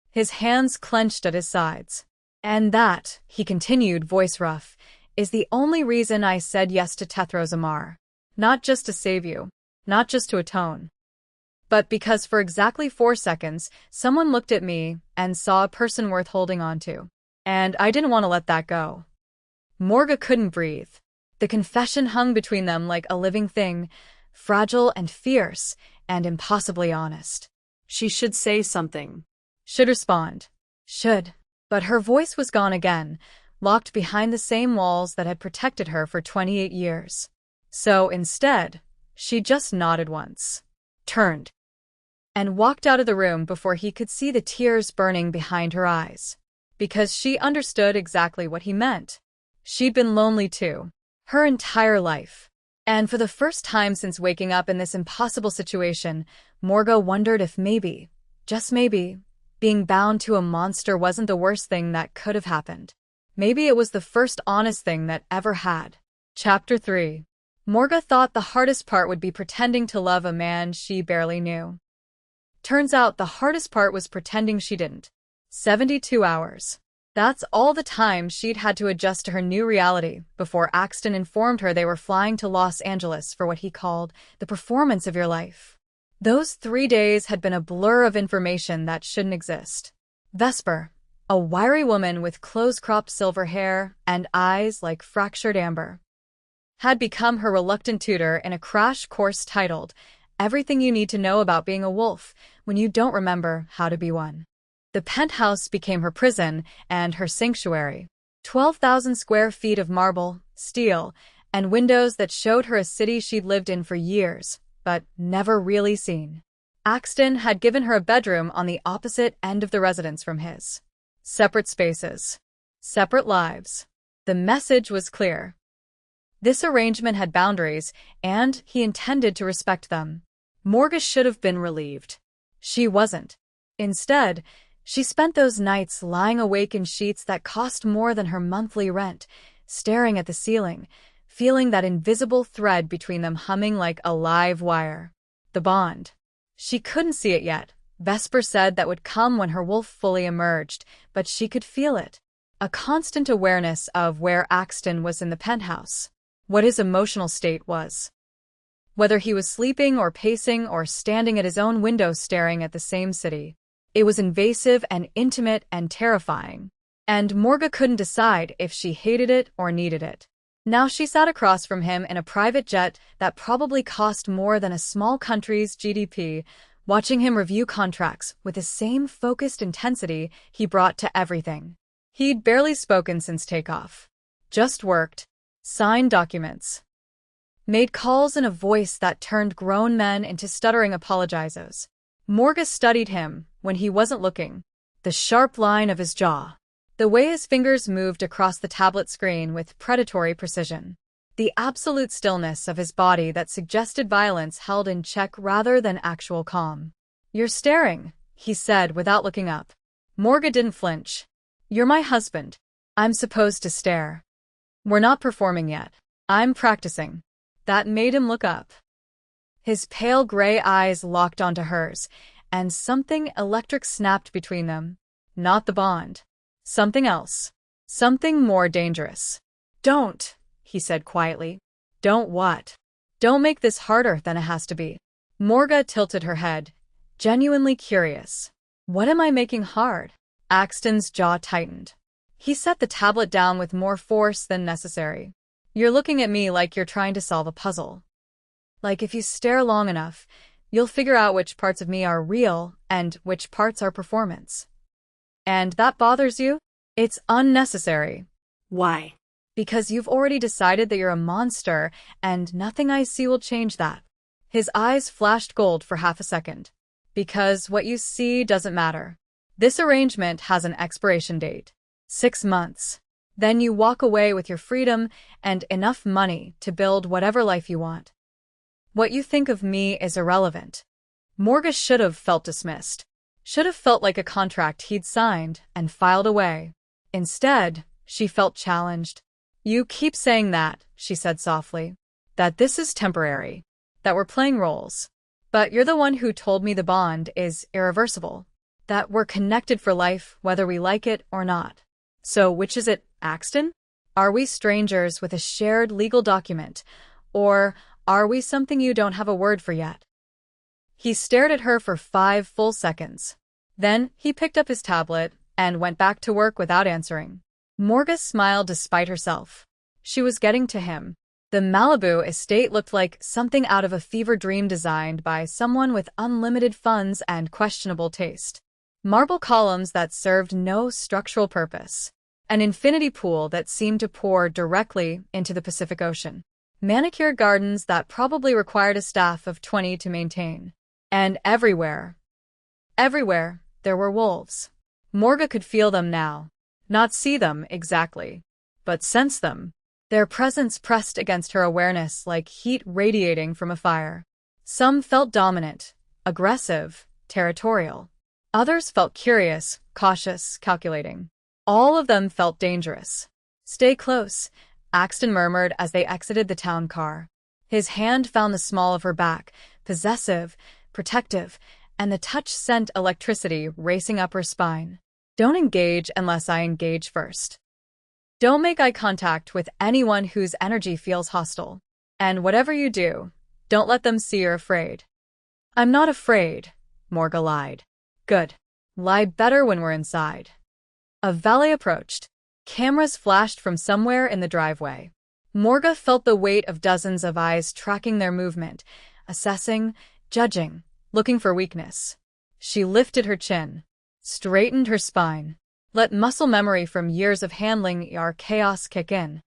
His hands clenched at his sides. "And that," he continued, voice rough, "is the only reason I said yes to Tethros Amar. Not just to save you. Not just to atone. But because for exactly 4 seconds, someone looked at me and saw a person worth holding on to. And I didn't want to let that go." Morga couldn't breathe. The confession hung between them like a living thing, fragile and fierce and impossibly honest. She should say something. Should respond. Should. But her voice was gone again, locked behind the same walls that had protected her for 28 years. So instead, she just nodded once, turned, and walked out of the room before he could see the tears burning behind her eyes. Because she understood exactly what he meant. She'd been lonely too, her entire life. And for the first time since waking up in this impossible situation, Morga wondered if maybe, just maybe, being bound to a monster wasn't the worst thing that could have happened. Maybe it was the first honest thing that ever had. Chapter 3. Morga thought the hardest part would be pretending to love a man she barely knew. Turns out the hardest part was pretending she didn't. 72 hours. That's all the time she'd had to adjust to her new reality before Axton informed her they were flying to Los Angeles for what he called the performance of your life. Those 3 days had been a blur of information that shouldn't exist. Vesper, a wiry woman with close-cropped silver hair and eyes like fractured amber, had become her reluctant tutor in a crash course titled Everything You Need to Know About Being a Wolf When You Don't Remember How to Be One. The penthouse became her prison and her sanctuary. 12,000 square feet of marble, steel, and windows that showed her a city she'd lived in for years, but never really seen. Axton had given her a bedroom on the opposite end of the residence from his. Separate spaces. Separate lives. The message was clear. This arrangement had boundaries, and he intended to respect them. Morga should have been relieved. She wasn't. Instead, she spent those nights lying awake in sheets that cost more than her monthly rent, staring at the ceiling, feeling that invisible thread between them humming like a live wire. The bond. She couldn't see it yet. Vesper said that would come when her wolf fully emerged, but she could feel it. A constant awareness of where Axton was in the penthouse, what his emotional state was. Whether he was sleeping or pacing or standing at his own window staring at the same city. It was invasive and intimate and terrifying. And Morga couldn't decide if she hated it or needed it. Now she sat across from him in a private jet that probably cost more than a small country's GDP, watching him review contracts with the same focused intensity he brought to everything. He'd barely spoken since takeoff. Just worked, signed documents, made calls in a voice that turned grown men into stuttering apologizos. Morga studied him when he wasn't looking. The sharp line of his jaw. The way his fingers moved across the tablet screen with predatory precision. The absolute stillness of his body that suggested violence held in check rather than actual calm. "You're staring," he said without looking up. Morga didn't flinch. "You're my husband. I'm supposed to stare. We're not performing yet. I'm practicing." That made him look up. His pale gray eyes locked onto hers, and something electric snapped between them. Not the bond. Something else. Something more dangerous. "Don't," he said quietly. "Don't what?" "Don't make this harder than it has to be." Morga tilted her head, genuinely curious. "What am I making hard?" Axton's jaw tightened. He set the tablet down with more force than necessary. "You're looking at me like you're trying to solve a puzzle. Like if you stare long enough, you'll figure out which parts of me are real and which parts are performance. And that bothers you? It's unnecessary." Why? "Because you've already decided that you're a monster, and nothing I see will change that." His eyes flashed gold for half a second. "Because what you see doesn't matter. This arrangement has an expiration date. 6 months. Then you walk away with your freedom and enough money to build whatever life you want. What you think of me is irrelevant." Morga should have felt dismissed. Should have felt like a contract he'd signed and filed away. Instead, she felt challenged. "You keep saying that," she said softly. "That this is temporary. That we're playing roles. But you're the one who told me the bond is irreversible. That we're connected for life whether we like it or not. So which is it, Axton? Are we strangers with a shared legal document, or are we something you don't have a word for yet?" He stared at her for 5 full seconds. Then he picked up his tablet and went back to work without answering. Morga smiled despite herself. She was getting to him. The Malibu estate looked like something out of a fever dream designed by someone with unlimited funds and questionable taste. Marble columns that served no structural purpose. An infinity pool that seemed to pour directly into the Pacific Ocean. Manicured gardens that probably required a staff of 20 to maintain. And everywhere, there were wolves. Morga could feel them now. Not see them exactly, but sense them. Their presence pressed against her awareness like heat radiating from a fire. Some felt dominant, aggressive, territorial. Others felt curious, cautious, calculating. All of them felt dangerous. "Stay close," Axton murmured as they exited the town car. His hand found the small of her back, possessive, protective, and the touch sent electricity racing up her spine. "Don't engage unless I engage first. Don't make eye contact with anyone whose energy feels hostile. And whatever you do, don't let them see you're afraid." "I'm not afraid," Morga lied. "Good. Lie better when we're inside." A valet approached. Cameras flashed from somewhere in the driveway. Morga felt the weight of dozens of eyes tracking their movement, assessing, judging, looking for weakness. She lifted her chin, straightened her spine, let muscle memory from years of handling ER chaos kick in.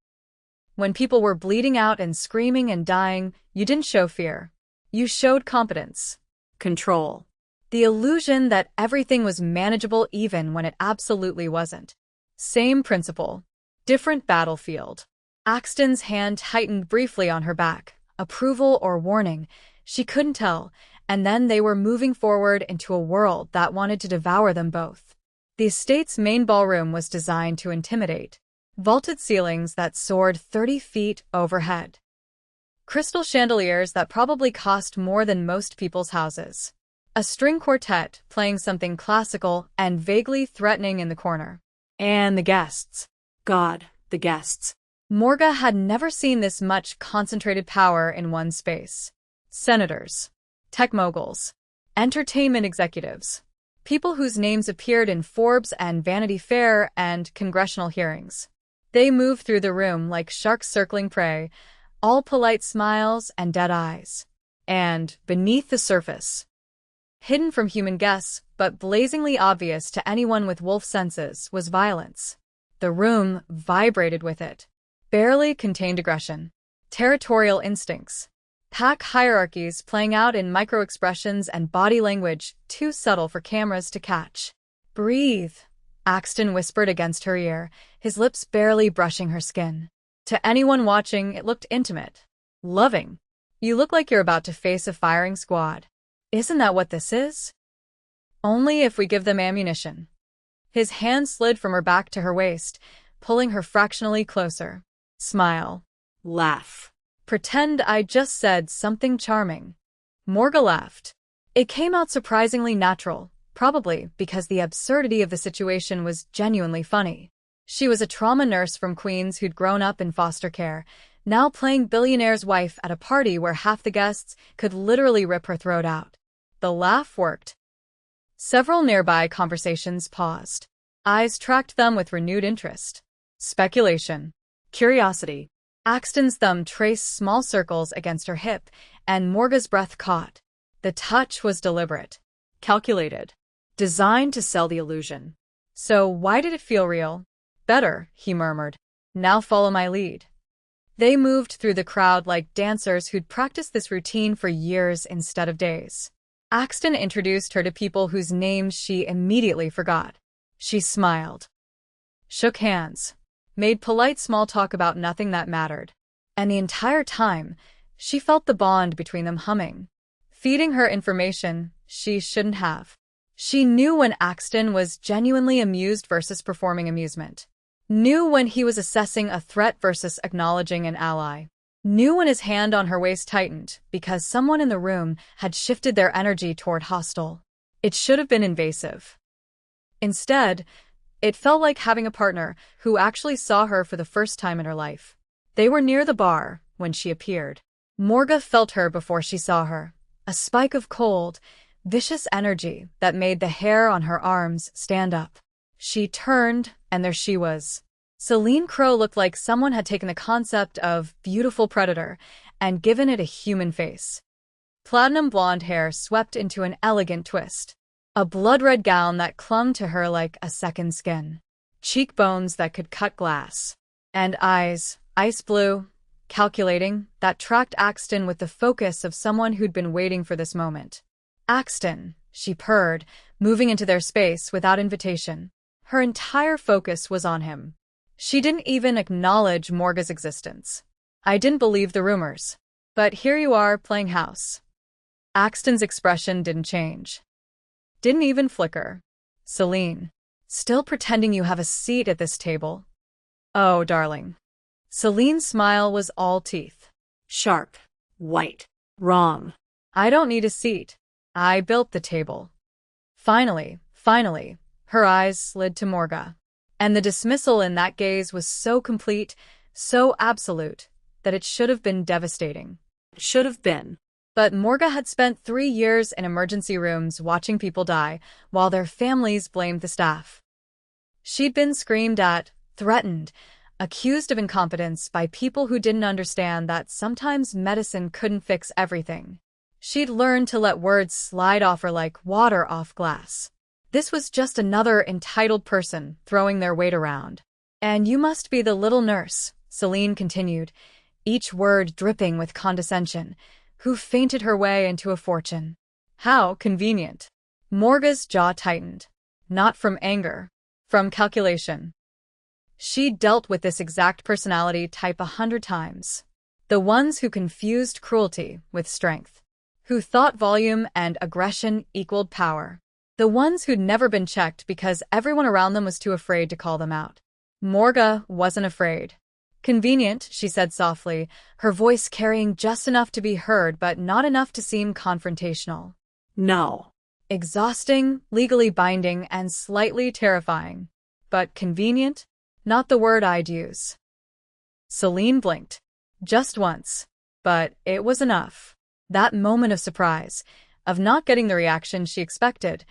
When people were bleeding out and screaming and dying, you didn't show fear. You showed competence. Control. The illusion that everything was manageable even when it absolutely wasn't. Same principle. Different battlefield. Axton's hand tightened briefly on her back. Approval or warning, she couldn't tell, and then they were moving forward into a world that wanted to devour them both. The estate's main ballroom was designed to intimidate. Vaulted ceilings that soared 30 feet overhead. Crystal chandeliers that probably cost more than most people's houses. A string quartet playing something classical and vaguely threatening in the corner. And the guests. God, the guests. Morga had never seen this much concentrated power in one space. Senators, tech moguls, entertainment executives, people whose names appeared in Forbes and Vanity Fair and congressional hearings. They moved through the room like sharks circling prey, all polite smiles and dead eyes. And, beneath the surface, hidden from human guests but blazingly obvious to anyone with wolf senses, was violence. The room vibrated with it. Barely contained aggression. Territorial instincts. Pack hierarchies playing out in micro-expressions and body language too subtle for cameras to catch. "Breathe," Axton whispered against her ear, his lips barely brushing her skin. To anyone watching, it looked intimate. Loving. "You look like you're about to face a firing squad. Isn't that what this is?" "Only if we give them ammunition." His hand slid from her back to her waist, pulling her fractionally closer. "Smile. Laugh. Pretend I just said something charming." Morga laughed. It came out surprisingly natural, probably because the absurdity of the situation was genuinely funny. She was a trauma nurse from Queens who'd grown up in foster care, now playing Billionaire's wife at a party where half the guests could literally rip her throat out. The laugh worked. Several nearby conversations paused. Eyes tracked them with renewed interest. Speculation. Curiosity. Axton's thumb traced small circles against her hip, and Morga's breath caught. The touch was deliberate. Calculated. Designed to sell the illusion. "So why did it feel real?" "Better," he murmured. "Now follow my lead." They moved through the crowd like dancers who'd practiced this routine for years instead of days. Axton introduced her to people whose names she immediately forgot. She smiled. Shook hands. Made polite small talk about nothing that mattered. And the entire time, she felt the bond between them humming. Feeding her information she shouldn't have. She knew when Axton was genuinely amused versus performing amusement. Knew when he was assessing a threat versus acknowledging an ally. Knew when his hand on her waist tightened because someone in the room had shifted their energy toward hostile. It should have been invasive. Instead, it felt like having a partner who actually saw her for the first time in her life. They were near the bar when she appeared. Morga felt her before she saw her. A spike of cold, vicious energy that made the hair on her arms stand up. She turned, and there she was. Celine Crow looked like someone had taken the concept of beautiful predator and given it a human face. Platinum blonde hair swept into an elegant twist. A blood-red gown that clung to her like a second skin. Cheekbones that could cut glass. And eyes, ice blue, calculating, that tracked Axton with the focus of someone who'd been waiting for this moment. "Axton," she purred, moving into their space without invitation. Her entire focus was on him. She didn't even acknowledge Morga's existence. "I didn't believe the rumors. But here you are, playing house." Axton's expression didn't change. Didn't even flicker. "Celine, still pretending you have a seat at this table?" "Oh, darling." Celine's smile was all teeth. Sharp. White. Wrong. "I don't need a seat. I built the table." Finally, her eyes slid to Morga. And the dismissal in that gaze was so complete, so absolute, that it should have been devastating. Should have been. But Morga had spent 3 years in emergency rooms watching people die, while their families blamed the staff. She'd been screamed at, threatened, accused of incompetence by people who didn't understand that sometimes medicine couldn't fix everything. She'd learned to let words slide off her like water off glass. This was just another entitled person throwing their weight around. "And you must be the little nurse," Celine continued, each word dripping with condescension, "who fainted her way into a fortune." How convenient. Morga's jaw tightened. Not from anger. From calculation. She'd dealt with this exact personality type 100 times. The ones who confused cruelty with strength. Who thought volume and aggression equaled power. The ones who'd never been checked because everyone around them was too afraid to call them out. Morga wasn't afraid. "Convenient," she said softly, her voice carrying just enough to be heard but not enough to seem confrontational. No. Exhausting, legally binding, and slightly terrifying. But convenient? Not the word I'd use. Celine blinked. Just once. But it was enough. That moment of surprise, of not getting the reaction she expected,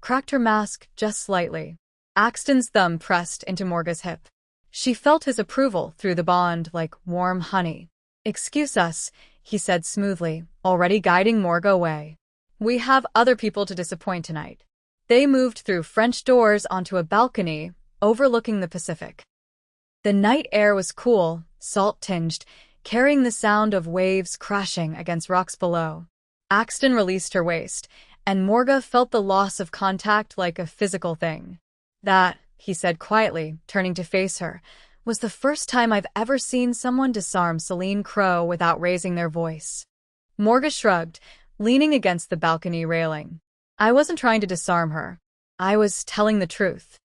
cracked her mask just slightly. Axton's thumb pressed into Morga's hip. She felt his approval through the bond like warm honey. "Excuse us," he said smoothly, already guiding Morga away. "We have other people to disappoint tonight." They moved through French doors onto a balcony overlooking the Pacific. The night air was cool, salt-tinged, carrying the sound of waves crashing against rocks below. Axton released her waist, and Morga felt the loss of contact like a physical thing. "That," he said quietly, turning to face her, "was the first time I've ever seen someone disarm Celine Crow without raising their voice." Morga shrugged, leaning against the balcony railing. "I wasn't trying to disarm her. I was telling the truth."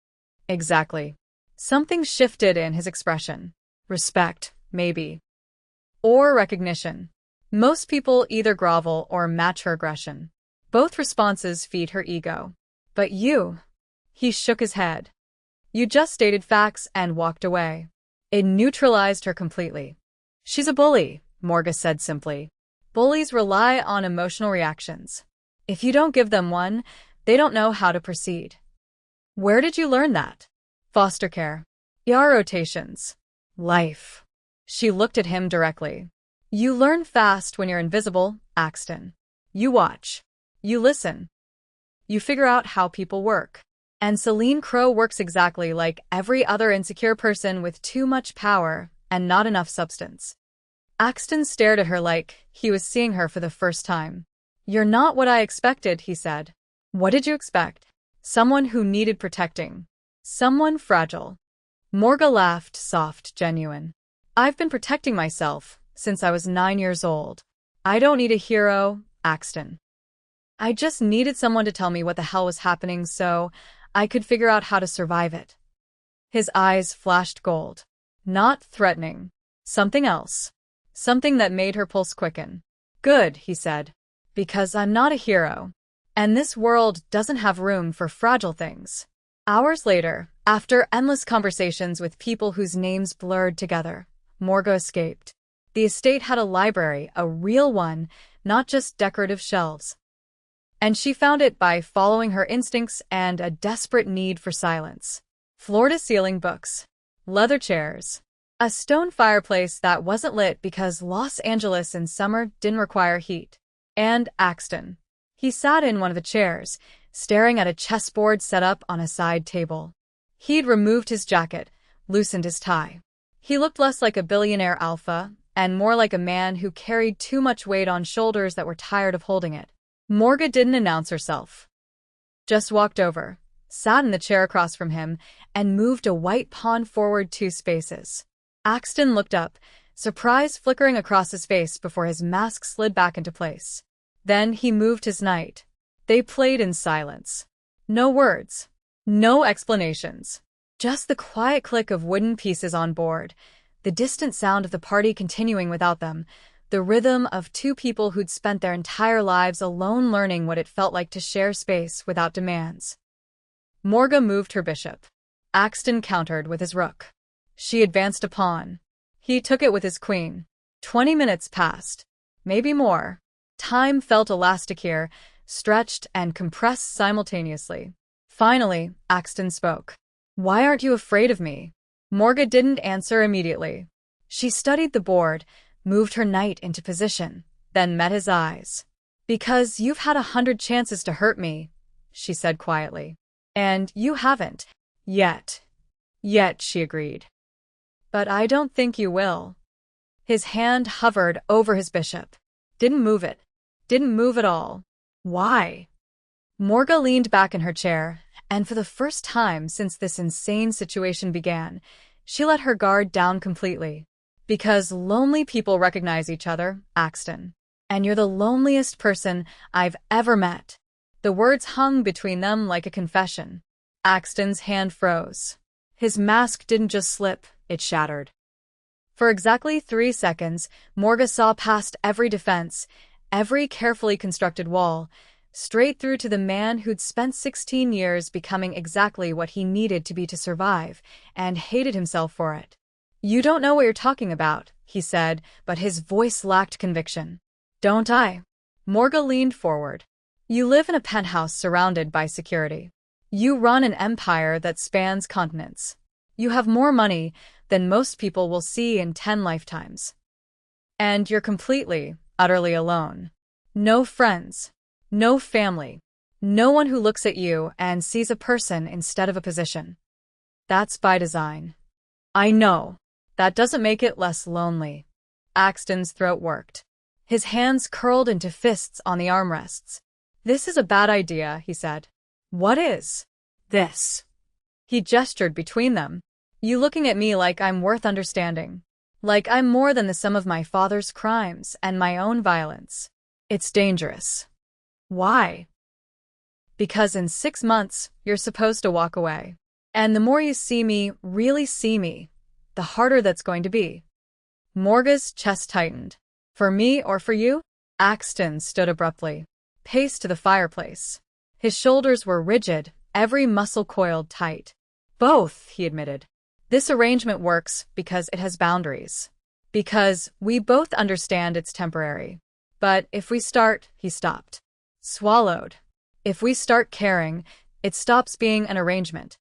"Exactly." Something shifted in his expression. Respect, maybe. Or recognition. Most people either grovel or match her aggression. Both responses feed her ego. "But you..." He shook his head. "You just stated facts and walked away." It neutralized her completely. "She's a bully," Morga said simply. "Bullies rely on emotional reactions. If you don't give them one, they don't know how to proceed." "Where did you learn that?" "Foster care. ER rotations. Life." She looked at him directly. "You learn fast when you're invisible, Axton. You watch. You listen. You figure out how people work. And Celine Crow works exactly like every other insecure person with too much power and not enough substance." Axton stared at her like he was seeing her for the first time. "You're not what I expected," he said. "What did you expect?" "Someone who needed protecting. Someone fragile." Morga laughed, soft, genuine. "I've been protecting myself since I was 9 years old. I don't need a hero, Axton. I just needed someone to tell me what the hell was happening so I could figure out how to survive it." His eyes flashed gold. Not threatening. Something else. Something that made her pulse quicken. "Good," he said. "Because I'm not a hero. And this world doesn't have room for fragile things." Hours later, after endless conversations with people whose names blurred together, Morga escaped. The estate had a library, a real one, not just decorative shelves. And she found it by following her instincts and a desperate need for silence. Floor-to-ceiling books. Leather chairs. A stone fireplace that wasn't lit because Los Angeles in summer didn't require heat. And Axton. He sat in one of the chairs, staring at a chessboard set up on a side table. He'd removed his jacket, loosened his tie. He looked less like a billionaire alpha and more like a man who carried too much weight on shoulders that were tired of holding it. Morga didn't announce herself. Just walked over, sat in the chair across from him, and moved a white pawn forward 2 spaces. Axton looked up, surprise flickering across his face before his mask slid back into place. Then he moved his knight. They played in silence. No words. No explanations. Just the quiet click of wooden pieces on board, the distant sound of the party continuing without them, the rhythm of 2 people who'd spent their entire lives alone learning what it felt like to share space without demands. Morga moved her bishop. Axton countered with his rook. She advanced a pawn. He took it with his queen. 20 minutes passed. Maybe more. Time felt elastic here, stretched and compressed simultaneously. Finally, Axton spoke. Why aren't you afraid of me? Morga didn't answer immediately. She studied the board, moved her knight into position, then met his eyes. Because you've had 100 chances to hurt me, she said quietly. And you haven't. Yet. Yet, she agreed. But I don't think you will. His hand hovered over his bishop. Didn't move it. Didn't move at all. Why? Morga leaned back in her chair, and for the first time since this insane situation began, she let her guard down completely. Because lonely people recognize each other, Axton. And you're the loneliest person I've ever met. The words hung between them like a confession. Axton's hand froze. His mask didn't just slip, it shattered. For exactly 3 seconds, Morga saw past every defense, every carefully constructed wall, straight through to the man who'd spent 16 years becoming exactly what he needed to be to survive, and hated himself for it. You don't know what you're talking about, he said, but his voice lacked conviction. Don't I? Morga leaned forward. You live in a penthouse surrounded by security. You run an empire that spans continents. You have more money than most people will see in 10 lifetimes. And you're completely, utterly alone. No friends. No family. No one who looks at you and sees a person instead of a position. That's by design. I know. That doesn't make it less lonely. Axton's throat worked. His hands curled into fists on the armrests. This is a bad idea, he said. What is? This. He gestured between them. You looking at me like I'm worth understanding. Like I'm more than the sum of my father's crimes and my own violence. It's dangerous. Why? Because in 6 months, you're supposed to walk away. And the more you see me, really see me, the harder that's going to be. Morga's chest tightened. For me or for you? Axton stood abruptly, paced to the fireplace. His shoulders were rigid, every muscle coiled tight. Both, he admitted. This arrangement works because it has boundaries. Because we both understand it's temporary. But if we start, he stopped. Swallowed. If we start caring, it stops being an arrangement.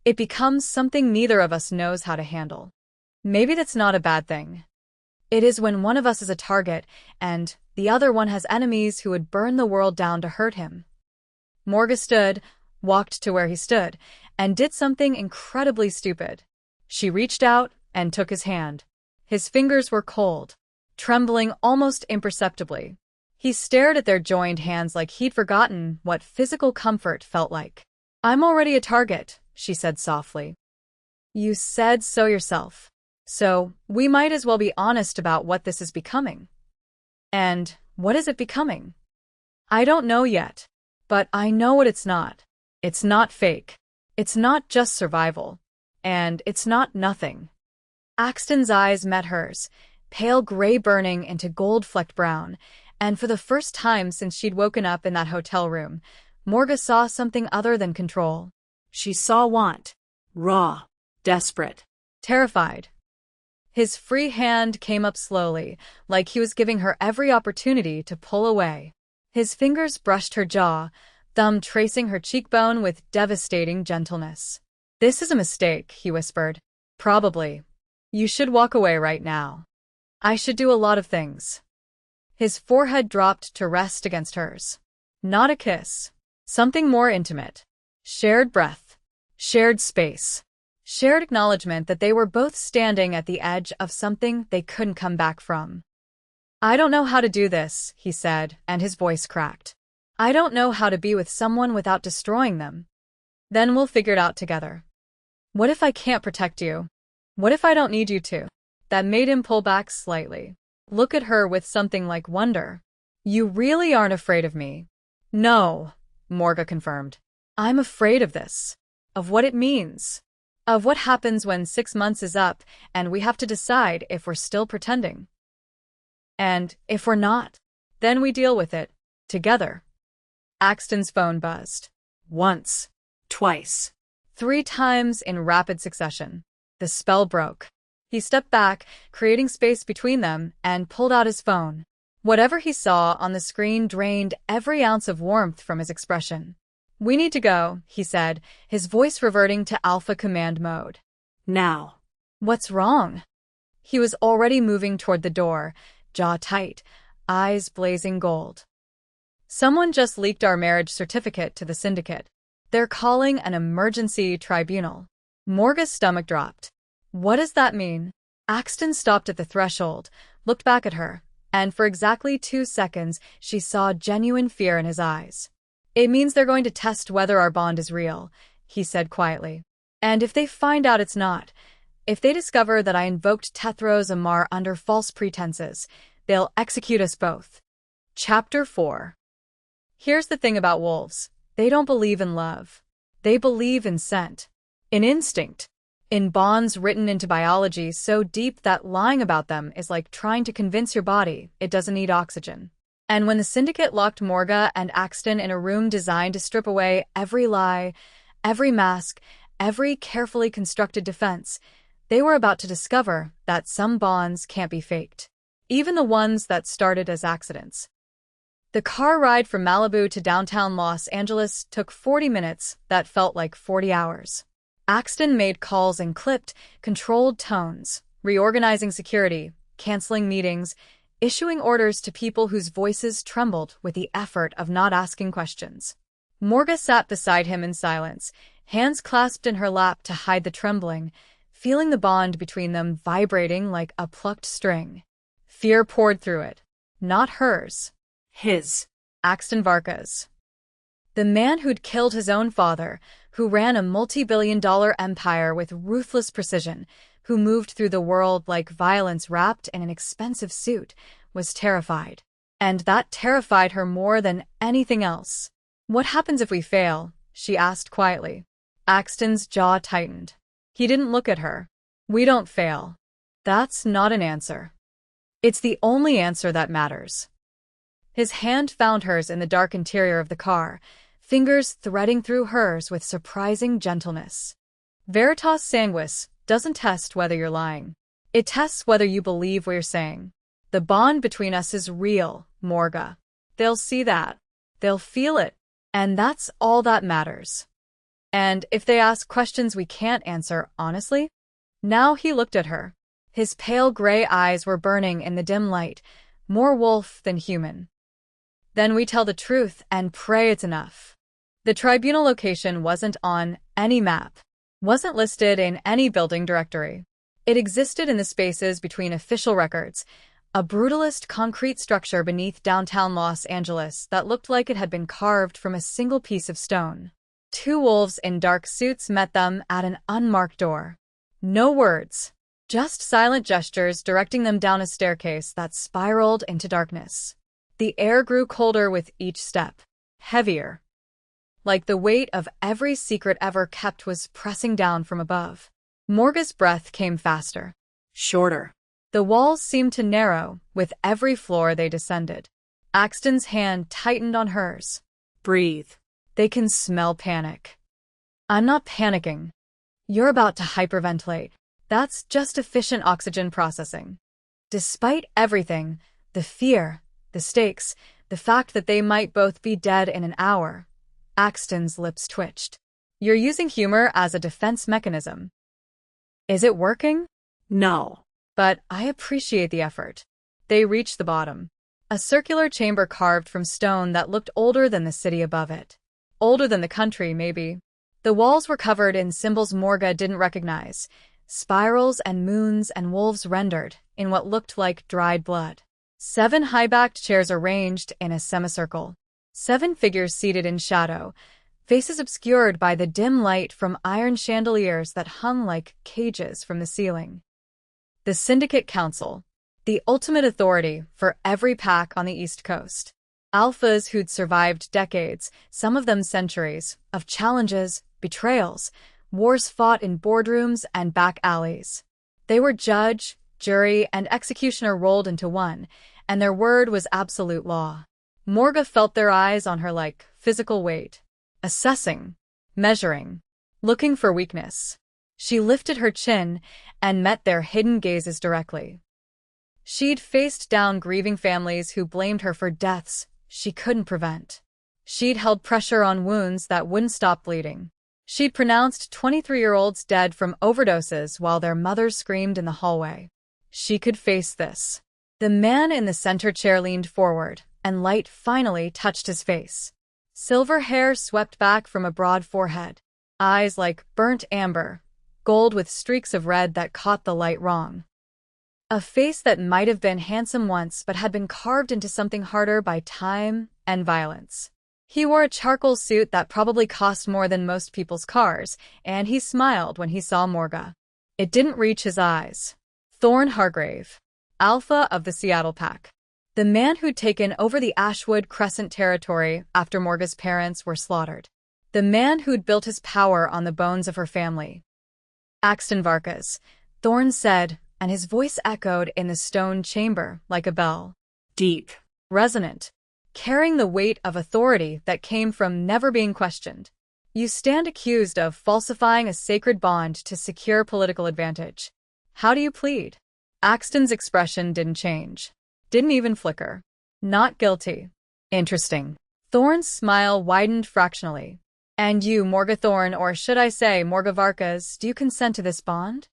It becomes something neither of us knows how to handle. Maybe that's not a bad thing. It is when one of us is a target, and the other one has enemies who would burn the world down to hurt him. Morga stood, walked to where he stood, and did something incredibly stupid. She reached out and took his hand. His fingers were cold, trembling almost imperceptibly. He stared at their joined hands like he'd forgotten what physical comfort felt like. I'm already a target, she said softly. You said so yourself. So, we might as well be honest about what this is becoming. And what is it becoming? I don't know yet, but I know what it's not. It's not fake. It's not just survival. And it's not nothing. Axton's eyes met hers, pale gray burning into gold-flecked brown, and for the first time since she'd woken up in that hotel room, Morga saw something other than control. She saw want. Raw. Desperate. Terrified. His free hand came up slowly, like he was giving her every opportunity to pull away. His fingers brushed her jaw, thumb tracing her cheekbone with devastating gentleness. This is a mistake, he whispered. Probably. You should walk away right now. I should do a lot of things. His forehead dropped to rest against hers. Not a kiss. Something more intimate. Shared breath. Shared space. Shared acknowledgement that they were both standing at the edge of something they couldn't come back from. I don't know how to do this, he said, and his voice cracked. I don't know how to be with someone without destroying them. Then we'll figure it out together. What if I can't protect you? What if I don't need you to? That made him pull back slightly. Look at her with something like wonder. You really aren't afraid of me? No, Morga confirmed. I'm afraid of this. Of what it means. Of what happens when 6 months is up and we have to decide if we're still pretending. And if we're not, then we deal with it. Together. Axton's phone buzzed. Once. Twice. 3 times in rapid succession. The spell broke. He stepped back, creating space between them, and pulled out his phone. Whatever he saw on the screen drained every ounce of warmth from his expression. "We need to go," he said, his voice reverting to alpha command mode. Now. "What's wrong?" He was already moving toward the door, jaw tight, eyes blazing gold. "Someone just leaked our marriage certificate to the syndicate. They're calling an emergency tribunal." Morga's stomach dropped. "What does that mean?" Axton stopped at the threshold, looked back at her, and for exactly 2 seconds she saw genuine fear in his eyes. "It means they're going to test whether our bond is real," he said quietly. "And if they find out it's not, if they discover that I invoked Tethros Amar under false pretenses, they'll execute us both." Chapter 4. Here's the thing about wolves. They don't believe in love. They believe in scent. In instinct. In bonds written into biology so deep that lying about them is like trying to convince your body it doesn't need oxygen. And when the syndicate locked Morga and Axton in a room designed to strip away every lie, every mask, every carefully constructed defense, they were about to discover that some bonds can't be faked. Even the ones that started as accidents. The car ride from Malibu to downtown Los Angeles took 40 minutes that felt like 40 hours. Axton made calls in clipped, controlled tones, reorganizing security, canceling meetings, issuing orders to people whose voices trembled with the effort of not asking questions. Morga sat beside him in silence, hands clasped in her lap to hide the trembling, feeling the bond between them vibrating like a plucked string. Fear poured through it. Not hers. His. Axton Varka's. The man who'd killed his own father, who ran a multi-billion-dollar empire with ruthless precision, who moved through the world like violence wrapped in an expensive suit, was terrified. And that terrified her more than anything else. "What happens if we fail?" she asked quietly. Axton's jaw tightened. He didn't look at her. "We don't fail. That's not an answer. It's the only answer that matters." His hand found hers in the dark interior of the car, fingers threading through hers with surprising gentleness. "Veritas sanguis doesn't test whether you're lying. It tests whether you believe what you're saying. The bond between us is real, Morga. They'll see that. They'll feel it. And that's all that matters. And if they ask questions we can't answer honestly?" Now he looked at her. His pale gray eyes were burning in the dim light, more wolf than human. "Then we tell the truth and pray it's enough." The tribunal location wasn't on any map, wasn't listed in any building directory. It existed in the spaces between official records, a brutalist concrete structure beneath downtown Los Angeles that looked like it had been carved from a single piece of stone. 2 wolves in dark suits met them at an unmarked door. No words, just silent gestures directing them down a staircase that spiraled into darkness. The air grew colder with each step, heavier. Like the weight of every secret ever kept was pressing down from above. Morga's breath came faster. Shorter. The walls seemed to narrow with every floor they descended. Axton's hand tightened on hers. Breathe. They can smell panic. "I'm not panicking. You're about to hyperventilate. That's just efficient oxygen processing." Despite everything, the fear, the stakes, the fact that they might both be dead in an hour, Axton's lips twitched. "You're using humor as a defense mechanism. Is it working?" No. "But I appreciate the effort." They reached the bottom. A circular chamber carved from stone that looked older than the city above it. Older than the country, maybe. The walls were covered in symbols Morga didn't recognize, spirals and moons and wolves rendered in what looked like dried blood. 7 high-backed chairs arranged in a semicircle. 7 figures seated in shadow, faces obscured by the dim light from iron chandeliers that hung like cages from the ceiling. The Syndicate Council, the ultimate authority for every pack on the East Coast. Alphas who'd survived decades, some of them centuries, of challenges, betrayals, wars fought in boardrooms and back alleys. They were judge, jury, and executioner rolled into one, and their word was absolute law. Morga felt their eyes on her like physical weight, assessing, measuring, looking for weakness. She lifted her chin and met their hidden gazes directly. She'd faced down grieving families who blamed her for deaths she couldn't prevent. She'd held pressure on wounds that wouldn't stop bleeding. She'd pronounced 23-year-olds dead from overdoses while their mothers screamed in the hallway. She could face this. The man in the center chair leaned forward, and light finally touched his face. Silver hair swept back from a broad forehead. Eyes like burnt amber, gold with streaks of red that caught the light wrong. A face that might have been handsome once but had been carved into something harder by time and violence. He wore a charcoal suit that probably cost more than most people's cars, and he smiled when he saw Morga. It didn't reach his eyes. Thorn Hargrave, alpha of the Seattle Pack. The man who'd taken over the Ashwood Crescent territory after Morga's parents were slaughtered. The man who'd built his power on the bones of her family. Axton Varkas, Thorn said, and his voice echoed in the stone chamber like a bell. Deep. Resonant. Carrying the weight of authority that came from never being questioned. You stand accused of falsifying a sacred bond to secure political advantage. How do you plead? Axton's expression didn't change. Didn't even flicker. Not guilty. Interesting. Thorn's smile widened fractionally. And you, Morga Thorn, or should I say Morga Varkas, do you consent to this bond?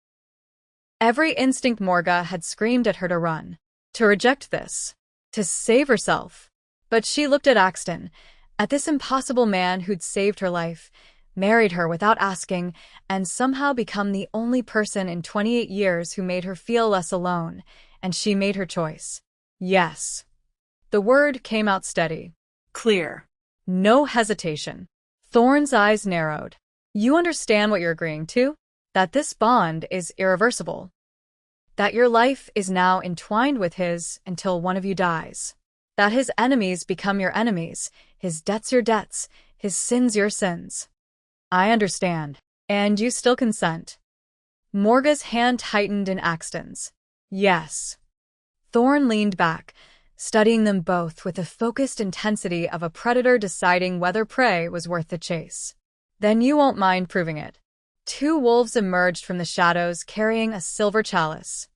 Every instinct Morga had screamed at her to run. To reject this. To save herself. But she looked at Axton, at this impossible man who'd saved her life, married her without asking, and somehow become the only person in 28 years who made her feel less alone, and she made her choice. Yes. The word came out steady. Clear. No hesitation. Thorn's eyes narrowed. You understand what you're agreeing to? That this bond is irreversible. That your life is now entwined with his until one of you dies. That his enemies become your enemies, his debts your debts, his sins your sins. I understand. And you still consent. Morga's hand tightened in Axton's. Yes. Thorn leaned back, studying them both with the focused intensity of a predator deciding whether prey was worth the chase. Then you won't mind proving it. Two wolves emerged from the shadows carrying a silver chalice.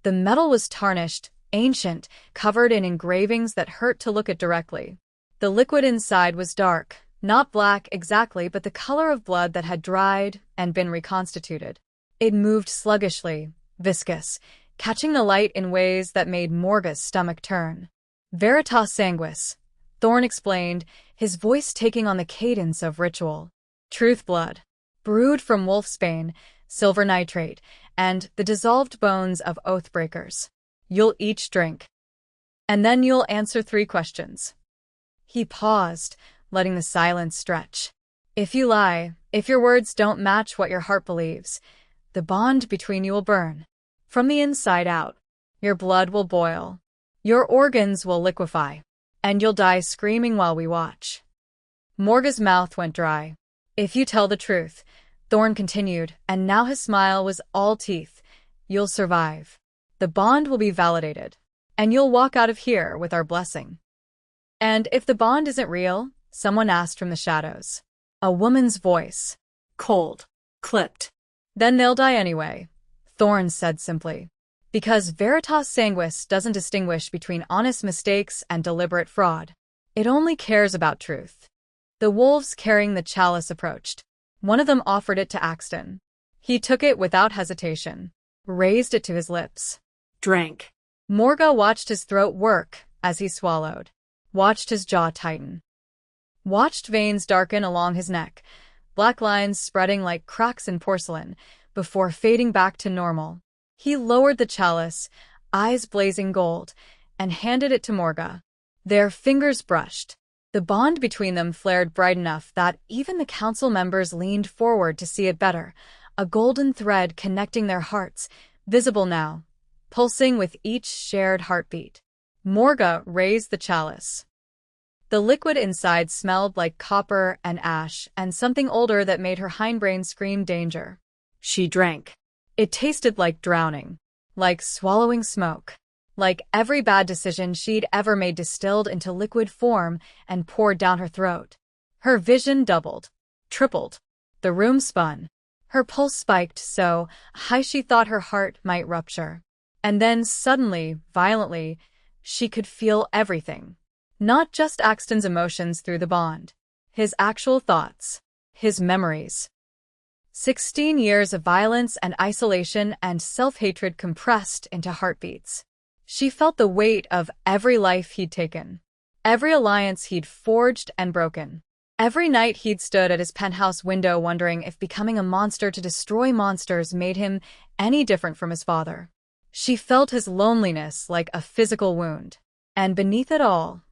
The metal was tarnished, ancient, covered in engravings that hurt to look at directly. The liquid inside was dark, not black exactly, but the color of blood that had dried and been reconstituted. It moved sluggishly, viscous, catching the light in ways that made Morga's stomach turn. Veritas sanguis, Thorn explained, his voice taking on the cadence of ritual. Truth blood, brewed from wolfsbane, silver nitrate, and the dissolved bones of oathbreakers. You'll each drink. And then you'll answer 3 questions. He paused, letting the silence stretch. If you lie, if your words don't match what your heart believes, the bond between you will burn. From the inside out. Your blood will boil. Your organs will liquefy. And you'll die screaming while we watch. Morga's mouth went dry. If you tell the truth, Thorn continued, and now his smile was all teeth, you'll survive. The bond will be validated, and you'll walk out of here with our blessing. And if the bond isn't real, someone asked from the shadows. A woman's voice. Cold. Clipped. Then they'll die anyway, Thorn said simply. Because Veritas sanguis doesn't distinguish between honest mistakes and deliberate fraud. It only cares about truth. The wolves carrying the chalice approached. One of them offered it to Axton. He took it without hesitation, raised it to his lips. Drank. Morga watched his throat work as he swallowed, watched his jaw tighten, watched veins darken along his neck, black lines spreading like cracks in porcelain, before fading back to normal. He lowered the chalice, eyes blazing gold, and handed it to Morga. Their fingers brushed. The bond between them flared bright enough that even the council members leaned forward to see it better, a golden thread connecting their hearts, visible now, pulsing with each shared heartbeat. Morga raised the chalice. The liquid inside smelled like copper and ash and something older that made her hindbrain scream danger. She drank. It tasted like drowning, like swallowing smoke, like every bad decision she'd ever made distilled into liquid form and poured down her throat. Her vision doubled, tripled. The room spun. Her pulse spiked so high she thought her heart might rupture. And then suddenly, violently, she could feel everything. Not just Axton's emotions through the bond. His actual thoughts. His memories. 16 years of violence and isolation and self-hatred compressed into heartbeats. She felt the weight of every life he'd taken. Every alliance he'd forged and broken. Every night he'd stood at his penthouse window wondering if becoming a monster to destroy monsters made him any different from his father. She felt his loneliness like a physical wound. And beneath it all,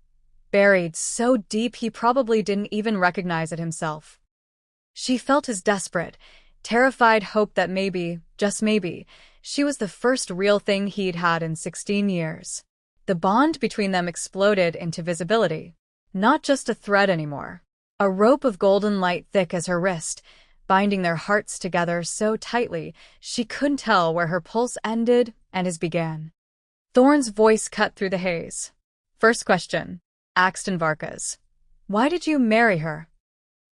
buried so deep he probably didn't even recognize it himself. She felt his desperate, terrified hope that maybe, just maybe, she was the first real thing he'd had in 16 years. The bond between them exploded into visibility. Not just a thread anymore. A rope of golden light thick as her wrist, binding their hearts together so tightly she couldn't tell where her pulse ended and his began. Thorne's voice cut through the haze. First question. Axton Varkas. Why did you marry her?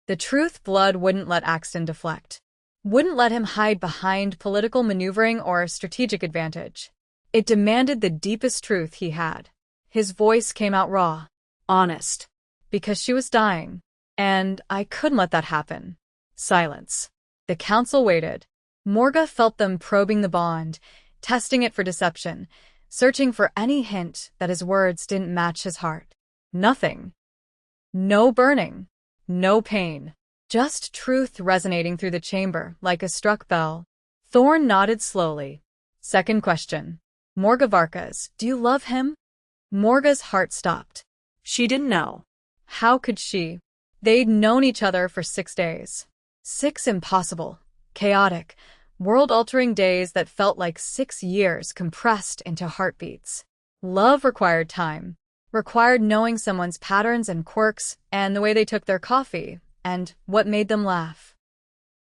The truth blood wouldn't let Axton deflect. Wouldn't let him hide behind political maneuvering or strategic advantage. It demanded the deepest truth he had. His voice came out raw. Honest. Because she was dying. And I couldn't let that happen. Silence. The council waited. Morga felt them probing the bond, testing it for deception, searching for any hint that his words didn't match his heart. Nothing. No burning. No pain. Just truth resonating through the chamber like a struck bell. Thorne nodded slowly. Second question. Morga Varkas, do you love him? Morga's heart stopped. She didn't know. How could she? They'd known each other for 6 days. 6 impossible, chaotic, world-altering days that felt like 6 years compressed into heartbeats. Love required time. Required knowing someone's patterns and quirks and the way they took their coffee and what made them laugh.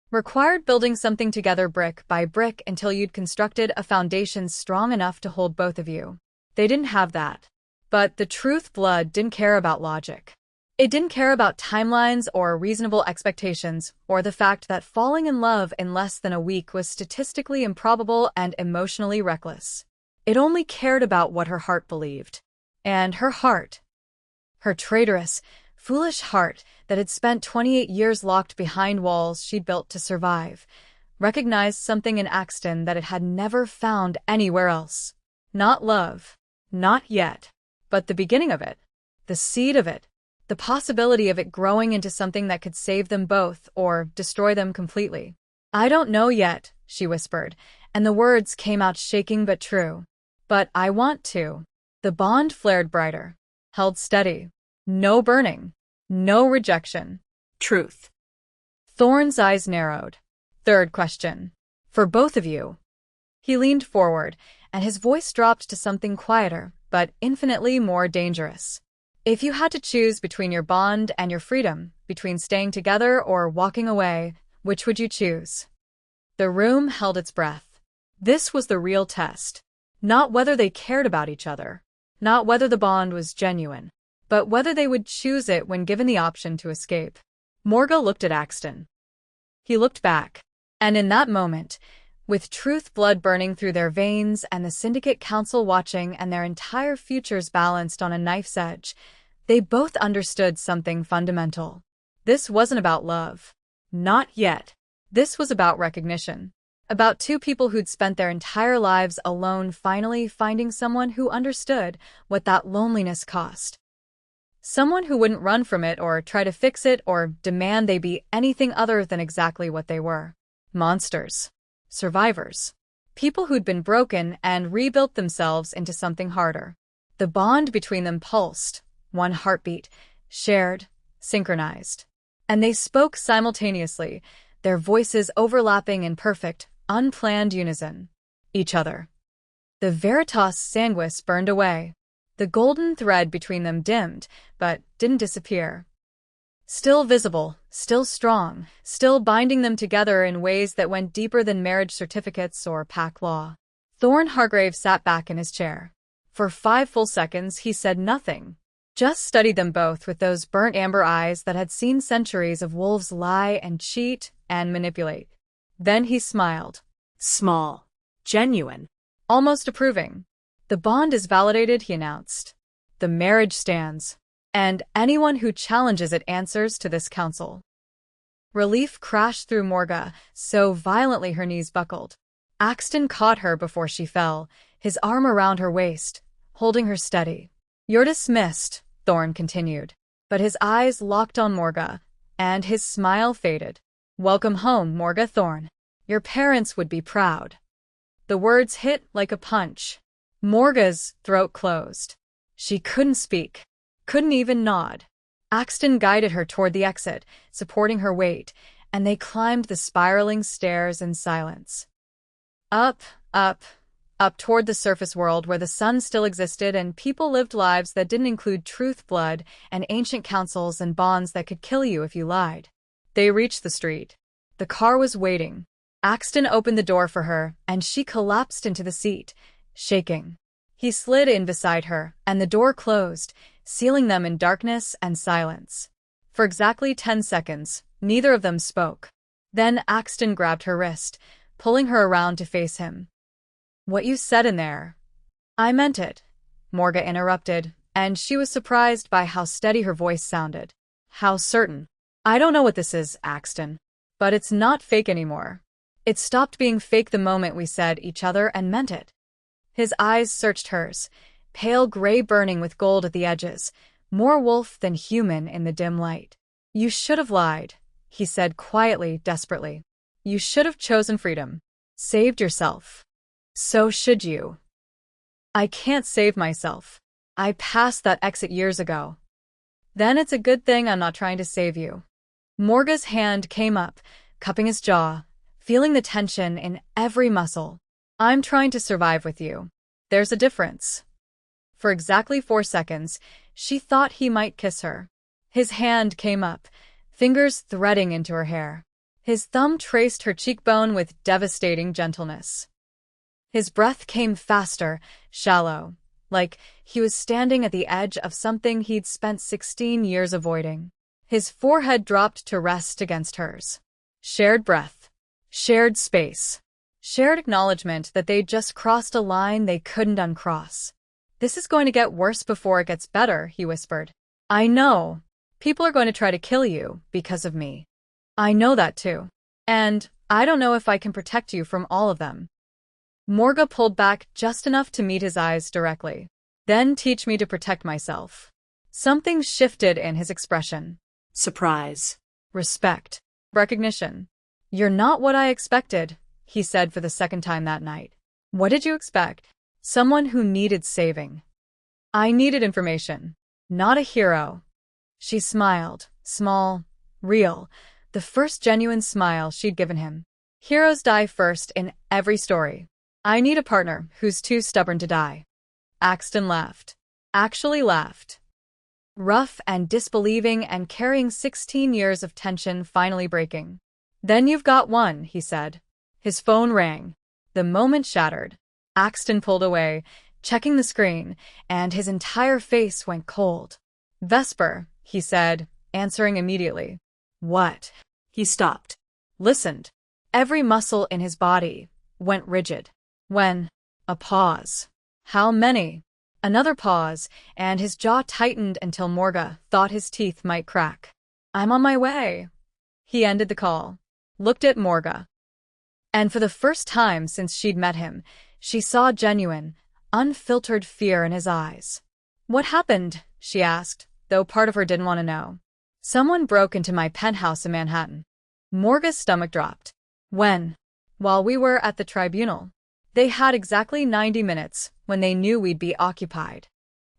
Required building something together brick by brick until you'd constructed a foundation strong enough to hold both of you. They didn't have that. But the truth blood didn't care about logic. It didn't care about timelines or reasonable expectations or the fact that falling in love in less than a week was statistically improbable and emotionally reckless. It only cared about what her heart believed. And her heart. Her traitorous, foolish heart that had spent 28 years locked behind walls she'd built to survive, recognized something in Axton that it had never found anywhere else. Not love. Not yet. But the beginning of it. The seed of it. The possibility of it growing into something that could save them both or destroy them completely. I don't know yet, she whispered, and the words came out shaking but true. But I want to. The bond flared brighter. Held steady. No burning. No rejection. Truth. Thorne's eyes narrowed. Third question. For both of you. He leaned forward, and his voice dropped to something quieter, but infinitely more dangerous. If you had to choose between your bond and your freedom, between staying together or walking away, which would you choose? The room held its breath. This was the real test. Not whether they cared about each other. Not whether the bond was genuine. But whether they would choose it when given the option to escape. Morga looked at Axton. He looked back. And in that moment, with truth blood burning through their veins and the Syndicate Council watching and their entire futures balanced on a knife's edge, they both understood something fundamental. This wasn't about love. Not yet. This was about recognition. About two people who'd spent their entire lives alone finally finding someone who understood what that loneliness cost. Someone who wouldn't run from it or try to fix it or demand they be anything other than exactly what they were. Monsters. Survivors. People who'd been broken and rebuilt themselves into something harder. The bond between them pulsed, one heartbeat, shared, synchronized. And they spoke simultaneously, their voices overlapping in perfect, unplanned unison. Each other. The Veritas Sanguis burned away. The golden thread between them dimmed, but didn't disappear. Still visible, still strong, still binding them together in ways that went deeper than marriage certificates or pack law. Thorne Hargrave sat back in his chair. For 5 full seconds he said nothing. Just studied them both with those burnt amber eyes that had seen centuries of wolves lie and cheat and manipulate. Then he smiled. Small. Genuine. Almost approving. The bond is validated, he announced. The marriage stands. and anyone who challenges it answers to this council. Relief crashed through Morga so violently her knees buckled. Axton caught her before she fell, his arm around her waist, holding her steady. "You're dismissed," Thorne continued. But his eyes locked on Morga, and his smile faded. "Welcome home, Morga Thorne. Your parents would be proud." The words hit like a punch. Morga's throat closed. She couldn't speak, couldn't even nod. Axton guided her toward the exit, supporting her weight, and they climbed the spiraling stairs in silence. Up, up, up toward the surface world where the sun still existed and people lived lives that didn't include truth, blood, and ancient councils and bonds that could kill you if you lied. They reached the street. The car was waiting. Axton opened the door for her, and she collapsed into the seat, shaking. He slid in beside her, and the door closed, sealing them in darkness and silence. For exactly 10 seconds, neither of them spoke. Then Axton grabbed her wrist, pulling her around to face him. "What you said in there." "I meant it," Morga interrupted, and she was surprised by how steady her voice sounded. "How certain?" "I don't know what this is, Axton. But it's not fake anymore. It stopped being fake the moment we said each other and meant it." His eyes searched hers, pale gray burning with gold at the edges, more wolf than human in the dim light. "You should have lied," he said quietly, desperately. "You should have chosen freedom. Saved yourself. So should you." "I can't save myself. I passed that exit years ago." "Then it's a good thing I'm not trying to save you." Morga's hand came up, cupping his jaw, feeling the tension in every muscle. "I'm trying to survive with you. There's a difference." For exactly 4 seconds, she thought he might kiss her. His hand came up, fingers threading into her hair. His thumb traced her cheekbone with devastating gentleness. His breath came faster, shallow, like he was standing at the edge of something he'd spent 16 years avoiding. His forehead dropped to rest against hers. Shared breath. Shared space. Shared acknowledgement that they'd just crossed a line they couldn't uncross. "This is going to get worse before it gets better," he whispered. "I know. People are going to try to kill you because of me. I know that too. And I don't know if I can protect you from all of them." Morga pulled back just enough to meet his eyes directly. "Then teach me to protect myself." Something shifted in his expression. Surprise. Respect. Recognition. "You're not what I expected," he said for the second time that night. "What did you expect?" "Someone who needed saving." "I needed information. Not a hero." She smiled, small, real, the first genuine smile she'd given him. "Heroes die first in every story. I need a partner who's too stubborn to die." Axton laughed. Actually laughed. Rough and disbelieving and carrying 16 years of tension finally breaking. "Then you've got one," he said. His phone rang. The moment shattered. Axton pulled away, checking the screen, and his entire face went cold. "Vesper," he said, answering immediately. "What?" He stopped. Listened. Every muscle in his body went rigid. When? A pause. How many? Another pause, and his jaw tightened until Morga thought his teeth might crack. "I'm on my way." He ended the call. Looked at Morga. And for the first time since she'd met him, she saw genuine, unfiltered fear in his eyes. "What happened?" she asked, though part of her didn't want to know. "Someone broke into my penthouse in Manhattan." Morga's stomach dropped. "When?" "While we were at the tribunal. They had exactly 90 minutes when they knew we'd be occupied."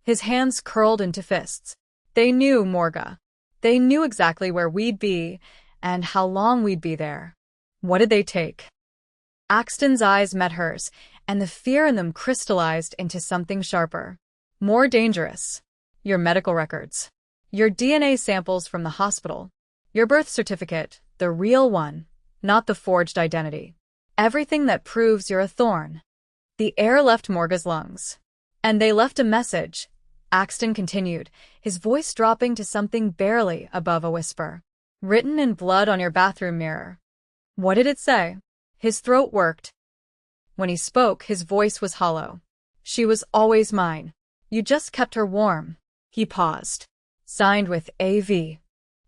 His hands curled into fists. "They knew, Morga. They knew exactly where we'd be and how long we'd be there." "What did they take?" Axton's eyes met hers, and the fear in them crystallized into something sharper. "More dangerous. Your medical records. Your DNA samples from the hospital. Your birth certificate, the real one, not the forged identity. Everything that proves you're a thorn." The air left Morga's lungs. "And they left a message," Axton continued, his voice dropping to something barely above a whisper. "Written in blood on your bathroom mirror." "What did it say?" His throat worked. When he spoke, his voice was hollow. "She was always mine. You just kept her warm." He paused. Signed with A.V.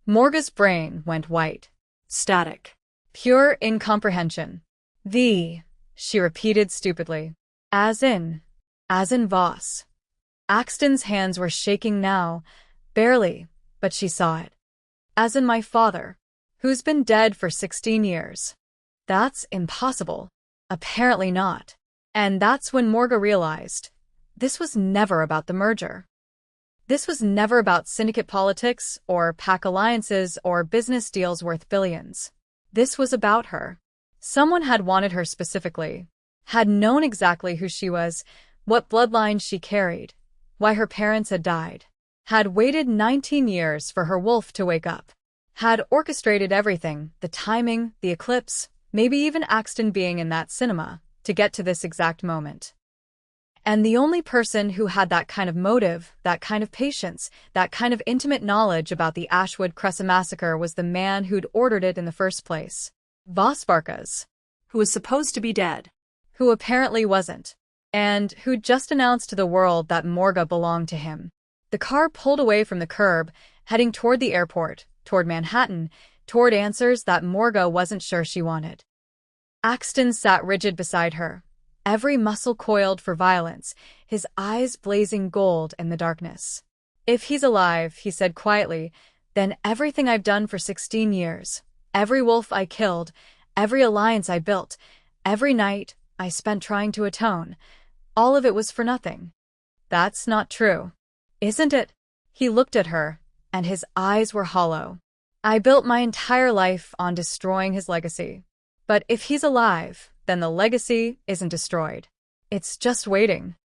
Morga's brain went white. Static. Pure incomprehension. She repeated stupidly. As in Voss. Axton's hands were shaking now, barely, but she saw it. As in my father, who's been dead for 16 years. That's impossible. Apparently not. And that's when Morga realized this was never about the merger. This was never about syndicate politics or pack alliances or business deals worth billions. This was about her. Someone had wanted her specifically, had known exactly who she was, what bloodline she carried, why her parents had died, had waited 19 years for her wolf to wake up, had orchestrated everything, the timing, the eclipse, maybe even Axton being in that cinema, to get to this exact moment. And the only person who had that kind of motive, that kind of patience, that kind of intimate knowledge about the Ashwood Crescent massacre was the man who'd ordered it in the first place. Voss Varkas. Who was supposed to be dead. Who apparently wasn't. And who'd just announced to the world that Morga belonged to him. The car pulled away from the curb, heading toward the airport, toward Manhattan, toward answers that Morga wasn't sure she wanted. Axton sat rigid beside her, every muscle coiled for violence, his eyes blazing gold in the darkness. If he's alive, he said quietly, then everything I've done for 16 years, every wolf I killed, every alliance I built, every night I spent trying to atone, all of it was for nothing. That's not true. Isn't it? He looked at her, and his eyes were hollow. I built my entire life on destroying his legacy. But if he's alive, then the legacy isn't destroyed. It's just waiting.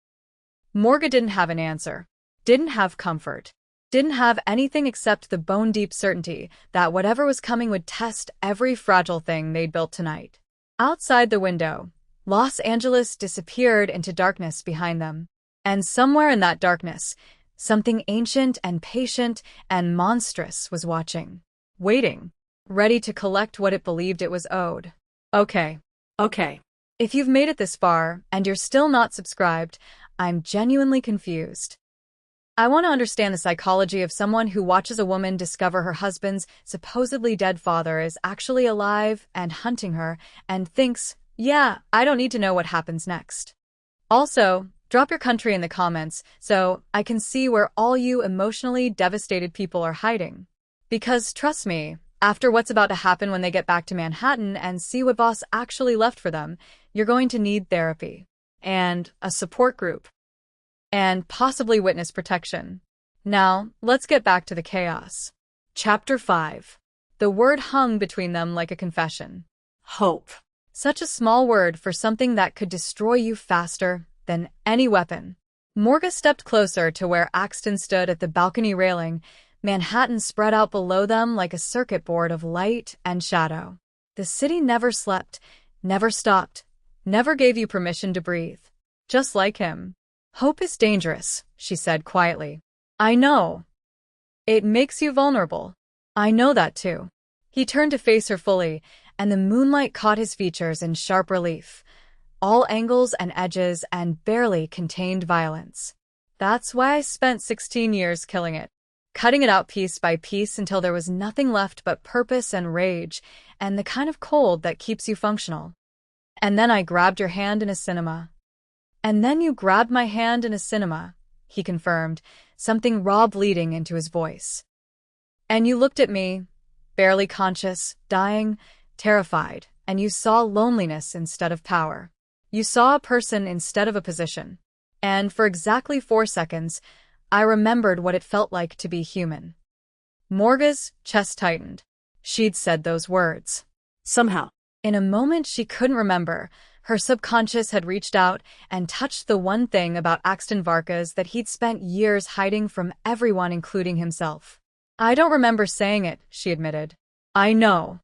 Morga didn't have an answer, didn't have comfort, didn't have anything except the bone-deep certainty that whatever was coming would test every fragile thing they'd built tonight. Outside the window, Los Angeles disappeared into darkness behind them. And somewhere in that darkness, something ancient and patient and monstrous was watching, waiting, ready to collect what it believed it was owed. Okay. If you've made it this far and you're still not subscribed, I'm genuinely confused. I want to understand the psychology of someone who watches a woman discover her husband's supposedly dead father is actually alive and hunting her and thinks, yeah, I don't need to know what happens next. Also, drop your country in the comments so I can see where all you emotionally devastated people are hiding. Because trust me, after what's about to happen when they get back to Manhattan and see what Voss actually left for them, you're going to need therapy. And a support group. And possibly witness protection. Now, let's get back to the chaos. Chapter 5. The word hung between them like a confession. Hope. Such a small word for something that could destroy you faster than any weapon. Morga stepped closer to where Axton stood at the balcony railing, Manhattan spread out below them like a circuit board of light and shadow. The city never slept, never stopped, never gave you permission to breathe. Just like him. Hope is dangerous, she said quietly. I know. It makes you vulnerable. I know that too. He turned to face her fully, and the moonlight caught his features in sharp relief. All angles and edges and barely contained violence. That's why I spent 16 years killing it. Cutting it out piece by piece until there was nothing left but purpose and rage, and the kind of cold that keeps you functional. And then I grabbed your hand in a cinema. And then you grabbed my hand in a cinema, he confirmed, something raw bleeding into his voice. And you looked at me, barely conscious, dying, terrified, and you saw loneliness instead of power. You saw a person instead of a position. And for exactly 4 seconds, I remembered what it felt like to be human. Morga's chest tightened. She'd said those words. Somehow. In a moment she couldn't remember, her subconscious had reached out and touched the one thing about Axton Varkas that he'd spent years hiding from everyone, including himself. I don't remember saying it, she admitted. I know.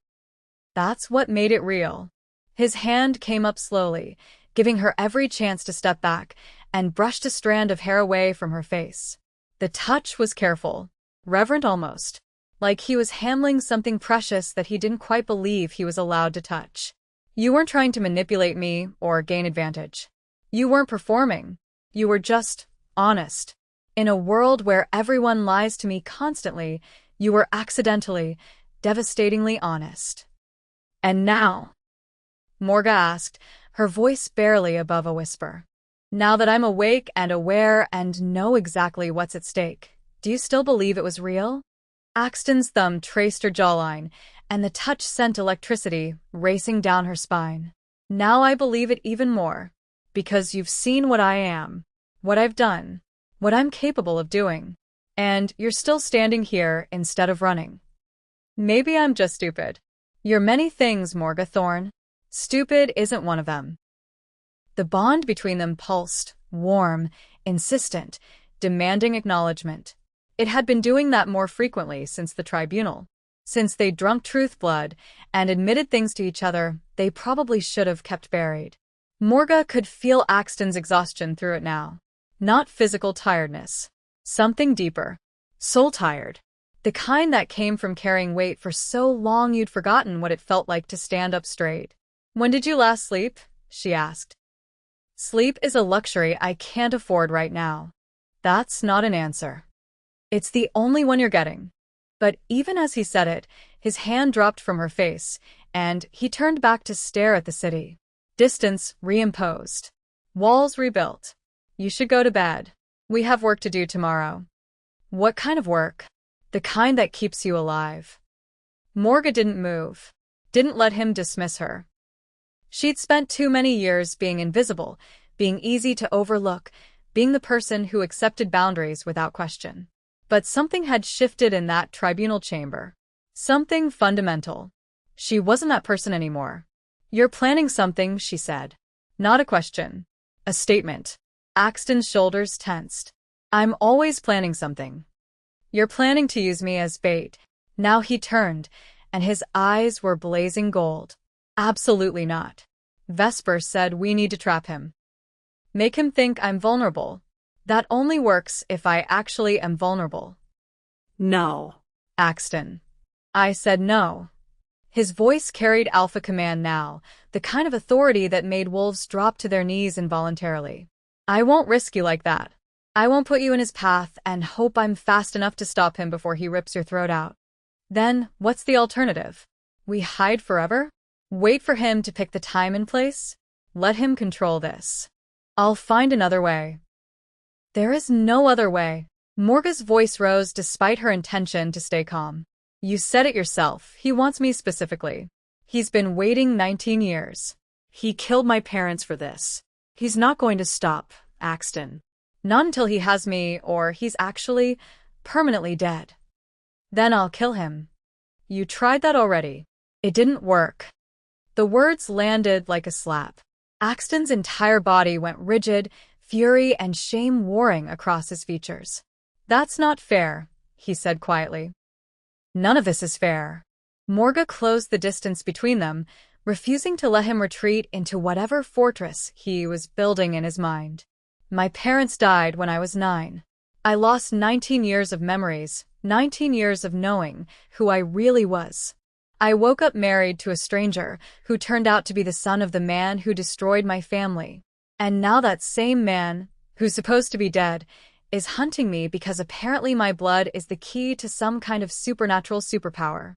That's what made it real. His hand came up slowly, giving her every chance to step back, and brushed a strand of hair away from her face. The touch was careful, reverent almost, like he was handling something precious that he didn't quite believe he was allowed to touch. You weren't trying to manipulate me or gain advantage. You weren't performing. You were just honest. In a world where everyone lies to me constantly, you were accidentally, devastatingly honest. And now? Morga asked, her voice barely above a whisper. Now that I'm awake and aware and know exactly what's at stake, do you still believe it was real? Axton's thumb traced her jawline, and the touch sent electricity racing down her spine. Now I believe it even more, because you've seen what I am, what I've done, what I'm capable of doing, and you're still standing here instead of running. Maybe I'm just stupid. You're many things, Morga Thorne. Stupid isn't one of them. The bond between them pulsed, warm, insistent, demanding acknowledgement. It had been doing that more frequently since the tribunal. Since they'd drunk truth blood and admitted things to each other they probably should have kept buried. Morga could feel Axton's exhaustion through it now. Not physical tiredness. Something deeper. Soul-tired. The kind that came from carrying weight for so long you'd forgotten what it felt like to stand up straight. When did you last sleep? She asked. Sleep is a luxury I can't afford right now. That's not an answer. It's the only one you're getting. But even as he said it, his hand dropped from her face, and he turned back to stare at the city. Distance reimposed. Walls rebuilt. You should go to bed. We have work to do tomorrow. What kind of work? The kind that keeps you alive. Morga didn't move. Didn't let him dismiss her. She'd spent too many years being invisible, being easy to overlook, being the person who accepted boundaries without question. But something had shifted in that tribunal chamber. Something fundamental. She wasn't that person anymore. You're planning something, she said. Not a question. A statement. Axton's shoulders tensed. I'm always planning something. You're planning to use me as bait. Now he turned, and his eyes were blazing gold. Absolutely not. Vesper said we need to trap him. Make him think I'm vulnerable. That only works if I actually am vulnerable. No. Axton. I said no. His voice carried alpha command now, the kind of authority that made wolves drop to their knees involuntarily. I won't risk you like that. I won't put you in his path and hope I'm fast enough to stop him before he rips your throat out. Then, what's the alternative? We hide forever? Wait for him to pick the time and place? Let him control this. I'll find another way. There is no other way. Morga's voice rose despite her intention to stay calm. You said it yourself, he wants me specifically. He's been waiting 19 years. He killed my parents for this. He's not going to stop, Axton. Not until he has me, or he's actually permanently dead. Then I'll kill him. You tried that already. It didn't work. The words landed like a slap. Axton's entire body went rigid, fury and shame warring across his features. That's not fair, he said quietly. None of this is fair. Morga closed the distance between them, refusing to let him retreat into whatever fortress he was building in his mind. My parents died when I was 9. I lost 19 years of memories, 19 years of knowing who I really was. I woke up married to a stranger who turned out to be the son of the man who destroyed my family. And now that same man, who's supposed to be dead, is hunting me because apparently my blood is the key to some kind of supernatural superpower.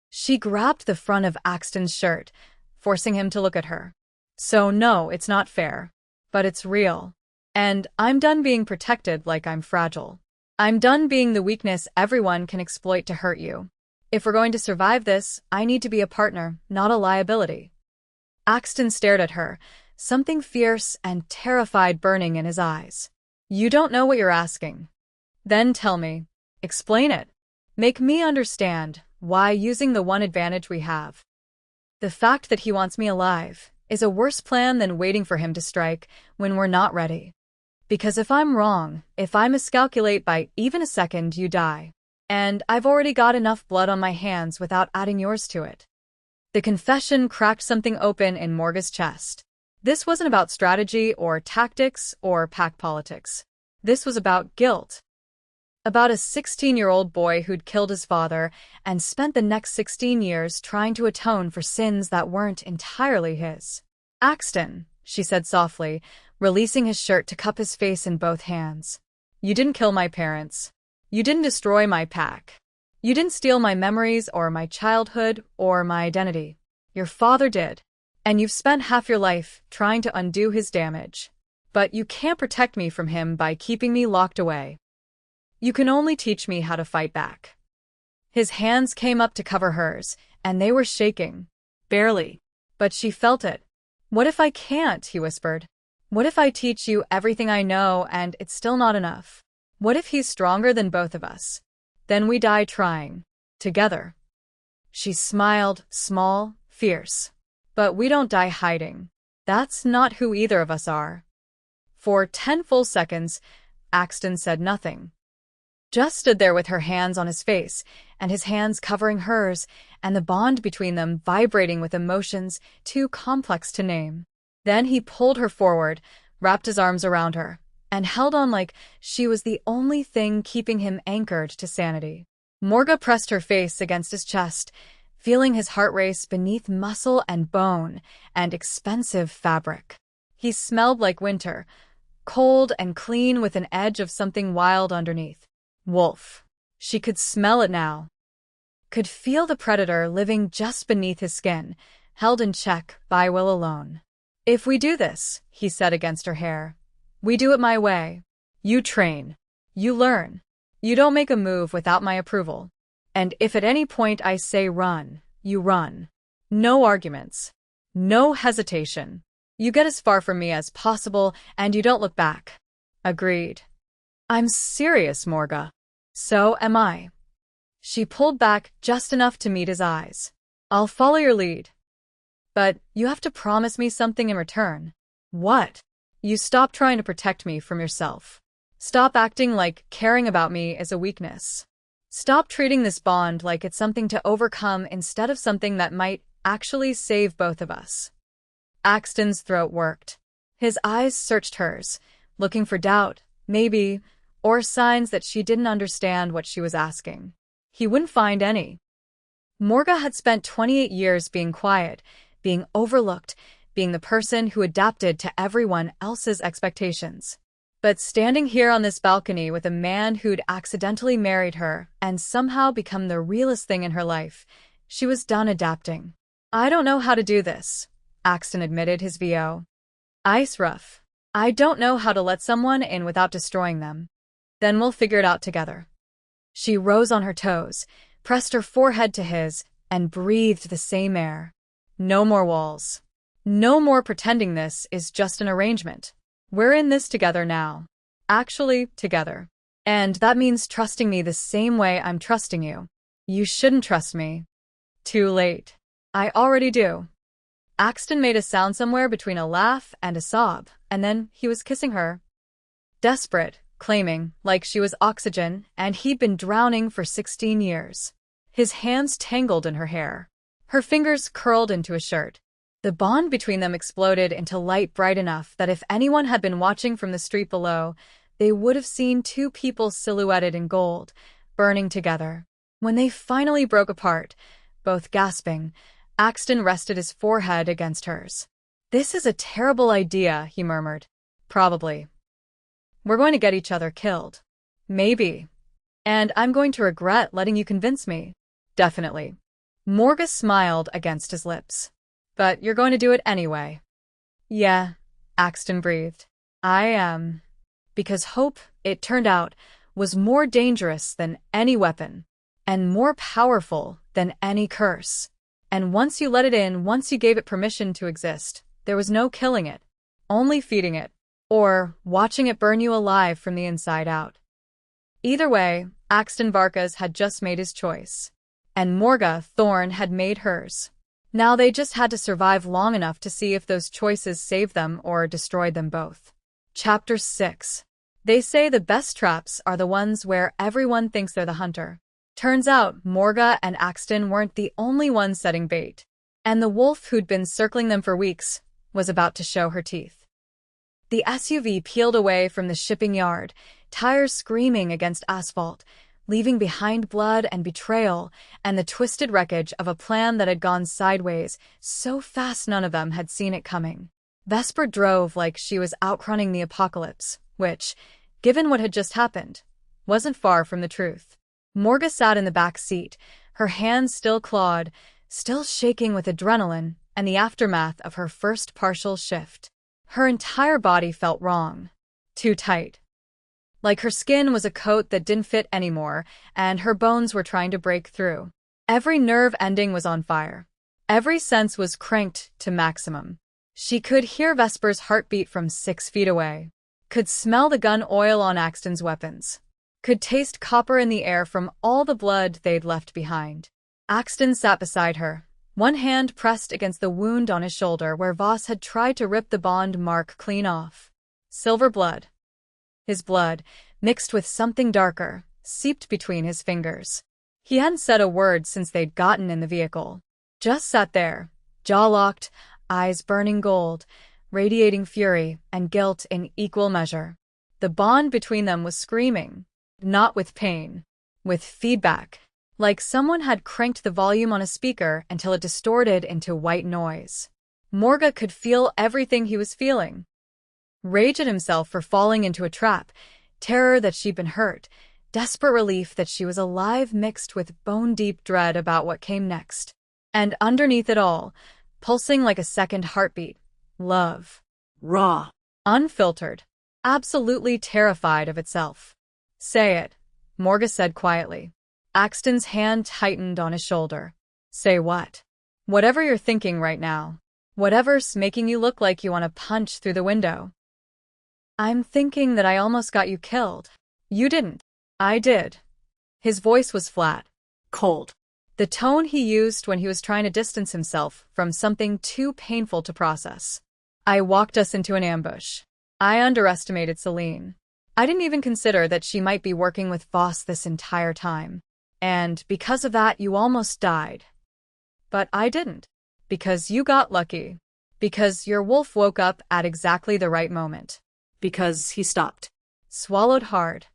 She grabbed the front of Axton's shirt, forcing him to look at her. So no, it's not fair. But it's real. And I'm done being protected like I'm fragile. I'm done being the weakness everyone can exploit to hurt you. If we're going to survive this, I need to be a partner, not a liability. Axton stared at her, something fierce and terrified burning in his eyes. You don't know what you're asking. Then tell me. Explain it. Make me understand why using the one advantage we have. The fact that he wants me alive is a worse plan than waiting for him to strike when we're not ready. Because if I'm wrong, if I miscalculate by even a second, you die. And I've already got enough blood on my hands without adding yours to it. The confession cracked something open in Morga's chest. This wasn't about strategy or tactics or pack politics. This was about guilt. About a 16-year-old boy who'd killed his father and spent the next 16 years trying to atone for sins that weren't entirely his. Axton, she said softly, releasing his shirt to cup his face in both hands. You didn't kill my parents. You didn't destroy my pack. You didn't steal my memories or my childhood or my identity. Your father did. And you've spent half your life trying to undo his damage. But you can't protect me from him by keeping me locked away. You can only teach me how to fight back. His hands came up to cover hers, and they were shaking. Barely. But she felt it. What if I can't? He whispered. What if I teach you everything I know and it's still not enough? What if he's stronger than both of us? Then we die trying. Together. She smiled, small, fierce. But we don't die hiding. That's not who either of us are. For 10 full seconds, Axton said nothing. Just stood there with her hands on his face, and his hands covering hers, and the bond between them vibrating with emotions too complex to name. Then he pulled her forward, wrapped his arms around her, and held on like she was the only thing keeping him anchored to sanity. Morga pressed her face against his chest, feeling his heart race beneath muscle and bone and expensive fabric. He smelled like winter, cold and clean with an edge of something wild underneath. Wolf. She could smell it now. Could feel the predator living just beneath his skin, held in check by will alone. If we do this, he said against her hair, we do it my way. You train. You learn. You don't make a move without my approval. And if at any point I say run, you run. No arguments. No hesitation. You get as far from me as possible and you don't look back. Agreed. I'm serious, Morga. So am I. She pulled back just enough to meet his eyes. I'll follow your lead. But you have to promise me something in return. What? You stop trying to protect me from yourself. Stop acting like caring about me is a weakness. Stop treating this bond like it's something to overcome instead of something that might actually save both of us. Axton's throat worked. His eyes searched hers, looking for doubt, maybe, or signs that she didn't understand what she was asking. He wouldn't find any. Morga had spent 28 years being quiet, being overlooked, being the person who adapted to everyone else's expectations. But standing here on this balcony with a man who'd accidentally married her and somehow become the realest thing in her life, she was done adapting. I don't know how to do this, Axton admitted his VO. Ice rough. I don't know how to let someone in without destroying them. Then we'll figure it out together. She rose on her toes, pressed her forehead to his, and breathed the same air. No more walls. No more pretending this is just an arrangement. We're in this together now. Actually, together. And that means trusting me the same way I'm trusting you. You shouldn't trust me. Too late. I already do. Axton made a sound somewhere between a laugh and a sob, and then he was kissing her. Desperate, claiming, like she was oxygen, and he'd been drowning for 16 years. His hands tangled in her hair. Her fingers curled into his shirt. The bond between them exploded into light bright enough that if anyone had been watching from the street below, they would have seen two people silhouetted in gold, burning together. When they finally broke apart, both gasping, Axton rested his forehead against hers. This is a terrible idea, he murmured. Probably. We're going to get each other killed. Maybe. And I'm going to regret letting you convince me. Definitely. Morga smiled against his lips. But you're going to do it anyway. Yeah, Axton breathed. I am. Because hope, it turned out, was more dangerous than any weapon, and more powerful than any curse. And once you let it in, once you gave it permission to exist, there was no killing it, only feeding it, or watching it burn you alive from the inside out. Either way, Axton Varkas had just made his choice, and Morga Thorne had made hers. Now they just had to survive long enough to see if those choices saved them or destroyed them both. Chapter 6. They say the best traps are the ones where everyone thinks they're the hunter. Turns out Morga and Axton weren't the only ones setting bait, and the wolf who'd been circling them for weeks was about to show her teeth. The SUV peeled away from the shipping yard, tires screaming against asphalt, leaving behind blood and betrayal and the twisted wreckage of a plan that had gone sideways so fast none of them had seen it coming. Vesper drove like she was outrunning the apocalypse, which, given what had just happened, wasn't far from the truth. Morga sat in the back seat, her hands still clawed, still shaking with adrenaline and the aftermath of her first partial shift. Her entire body felt wrong. Too tight. Like her skin was a coat that didn't fit anymore, and her bones were trying to break through. Every nerve ending was on fire. Every sense was cranked to maximum. She could hear Vesper's heartbeat from 6 feet away. Could smell the gun oil on Axton's weapons. Could taste copper in the air from all the blood they'd left behind. Axton sat beside her, one hand pressed against the wound on his shoulder where Voss had tried to rip the bond mark clean off. Silver blood. His blood, mixed with something darker, seeped between his fingers. He hadn't said a word since they'd gotten in the vehicle. Just sat there, jaw locked, eyes burning gold, radiating fury and guilt in equal measure. The bond between them was screaming. Not with pain. With feedback. Like someone had cranked the volume on a speaker until it distorted into white noise. Morga could feel everything he was feeling. Rage at himself for falling into a trap, terror that she'd been hurt, desperate relief that she was alive mixed with bone-deep dread about what came next. And underneath it all, pulsing like a second heartbeat, love. Raw. Unfiltered. Absolutely terrified of itself. Say it, Morga said quietly. Axton's hand tightened on his shoulder. Say what? Whatever you're thinking right now. Whatever's making you look like you want to punch through the window. I'm thinking that I almost got you killed. You didn't. I did. His voice was flat. Cold. The tone he used when he was trying to distance himself from something too painful to process. I walked us into an ambush. I underestimated Celine. I didn't even consider that she might be working with Voss this entire time. And because of that, you almost died. But I didn't. Because you got lucky. Because your wolf woke up at exactly the right moment. Because he stopped. Swallowed hard.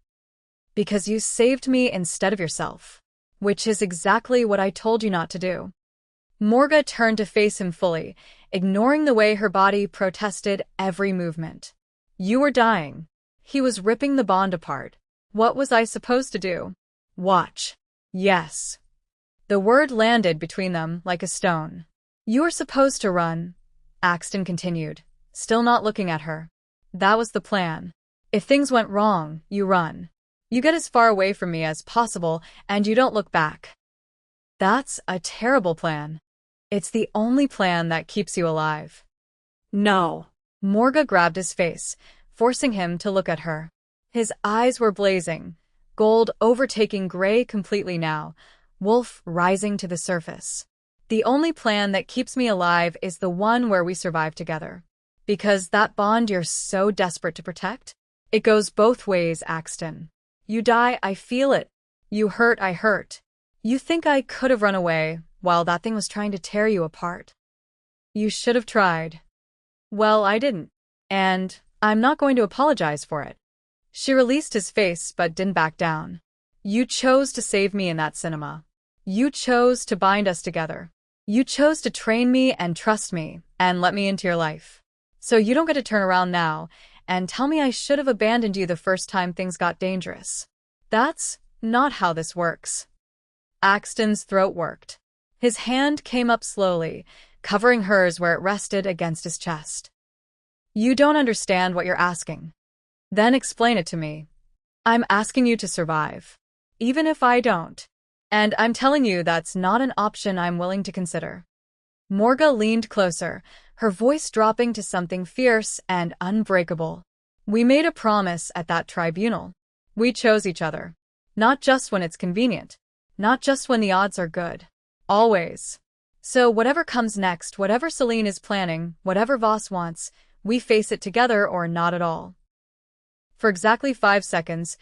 Because you saved me instead of yourself. Which is exactly what I told you not to do. Morga turned to face him fully, ignoring the way her body protested every movement. You were dying. He was ripping the bond apart. What was I supposed to do? Watch. Yes. The word landed between them like a stone. You were supposed to run, Axton continued, still not looking at her. That was the plan. If things went wrong, you run. You get as far away from me as possible, and you don't look back. That's a terrible plan. It's the only plan that keeps you alive. No. Morga grabbed his face, forcing him to look at her. His eyes were blazing, gold overtaking gray completely now, wolf rising to the surface. The only plan that keeps me alive is the one where we survive together. Because that bond you're so desperate to protect? It goes both ways, Axton. You die, I feel it. You hurt, I hurt. You think I could have run away while that thing was trying to tear you apart. You should have tried. Well, I didn't. And I'm not going to apologize for it. She released his face but didn't back down. You chose to save me in that cinema. You chose to bind us together. You chose to train me and trust me and let me into your life. So you don't get to turn around now and tell me I should have abandoned you the first time things got dangerous. That's not how this works. Axton's throat worked. His hand came up slowly, covering hers where it rested against his chest. You don't understand what you're asking. Then explain it to me. I'm asking you to survive. Even if I don't. And I'm telling you that's not an option I'm willing to consider. Morga leaned closer, her voice dropping to something fierce and unbreakable. We made a promise at that tribunal. We chose each other. Not just when it's convenient. Not just when the odds are good. Always. So whatever comes next, whatever Celine is planning, whatever Voss wants, we face it together or not at all. For exactly 5 seconds,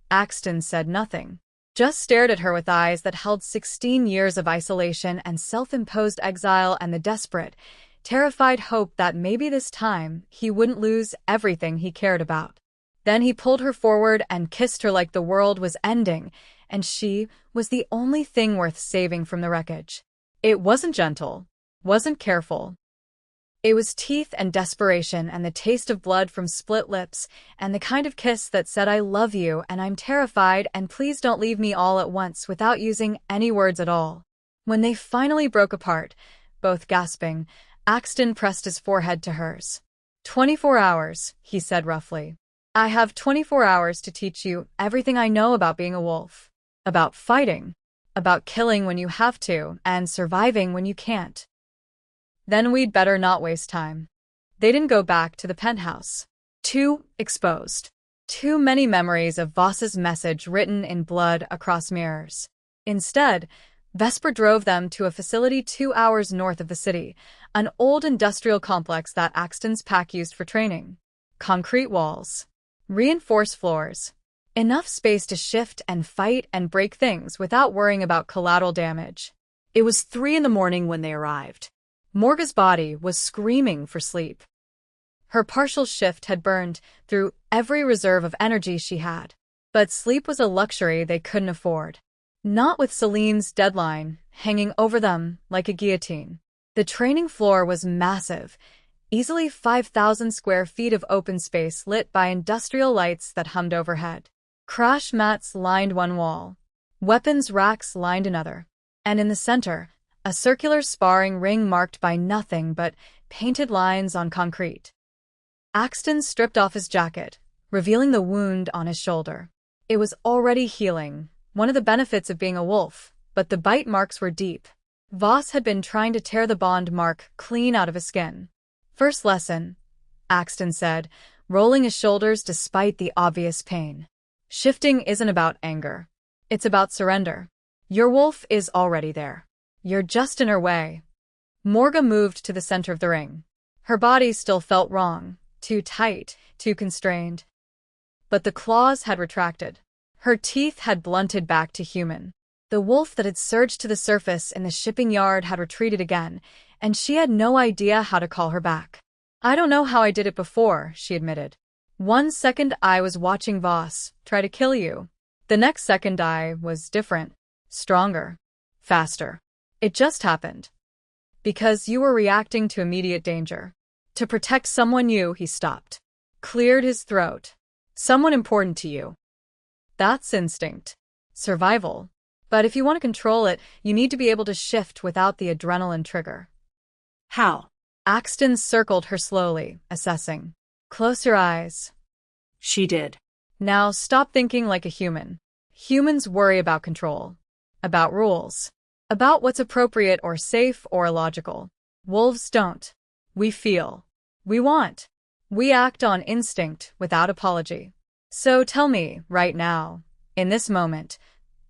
Axton said nothing. Just stared at her with eyes that held 16 years of isolation and self-imposed exile and the desperate, terrified hope that maybe this time he wouldn't lose everything he cared about. Then he pulled her forward and kissed her like the world was ending, and she was the only thing worth saving from the wreckage. It wasn't gentle, wasn't careful. It was teeth and desperation and the taste of blood from split lips and the kind of kiss that said I love you and I'm terrified and please don't leave me all at once without using any words at all. When they finally broke apart, both gasping, Axton pressed his forehead to hers. 24 hours, he said roughly. I have 24 hours to teach you everything I know about being a wolf. About fighting. About killing when you have to and surviving when you can't. Then we'd better not waste time. They didn't go back to the penthouse. Too exposed. Too many memories of Voss's message written in blood across mirrors. Instead, Vesper drove them to a facility 2 hours north of the city, an old industrial complex that Axton's pack used for training. Concrete walls. Reinforced floors. Enough space to shift and fight and break things without worrying about collateral damage. It was 3 a.m. when they arrived. Morga's body was screaming for sleep. Her partial shift had burned through every reserve of energy she had. But sleep was a luxury they couldn't afford. Not with Celine's deadline hanging over them like a guillotine. The training floor was massive, easily 5,000 square feet of open space lit by industrial lights that hummed overhead. Crash mats lined one wall. Weapons racks lined another. And in the center, a circular sparring ring marked by nothing but painted lines on concrete. Axton stripped off his jacket, revealing the wound on his shoulder. It was already healing, one of the benefits of being a wolf, but the bite marks were deep. Voss had been trying to tear the bond mark clean out of his skin. First lesson, Axton said, rolling his shoulders despite the obvious pain. Shifting isn't about anger. It's about surrender. Your wolf is already there. You're just in her way. Morga moved to the center of the ring. Her body still felt wrong, too tight, too constrained. But the claws had retracted. Her teeth had blunted back to human. The wolf that had surged to the surface in the shipping yard had retreated again, and she had no idea how to call her back. I don't know how I did it before, she admitted. 1 second I was watching Voss try to kill you. The next second I was different, stronger, faster. It just happened. Because you were reacting to immediate danger. To protect someone he stopped. Cleared his throat. Someone important to you. That's instinct. Survival. But if you want to control it, you need to be able to shift without the adrenaline trigger. How? Axton circled her slowly, assessing. Close your eyes. She did. Now stop thinking like a human. Humans worry about control. About rules. About what's appropriate or safe or illogical. Wolves don't. We feel. We want. We act on instinct without apology. So tell me, right now, in this moment,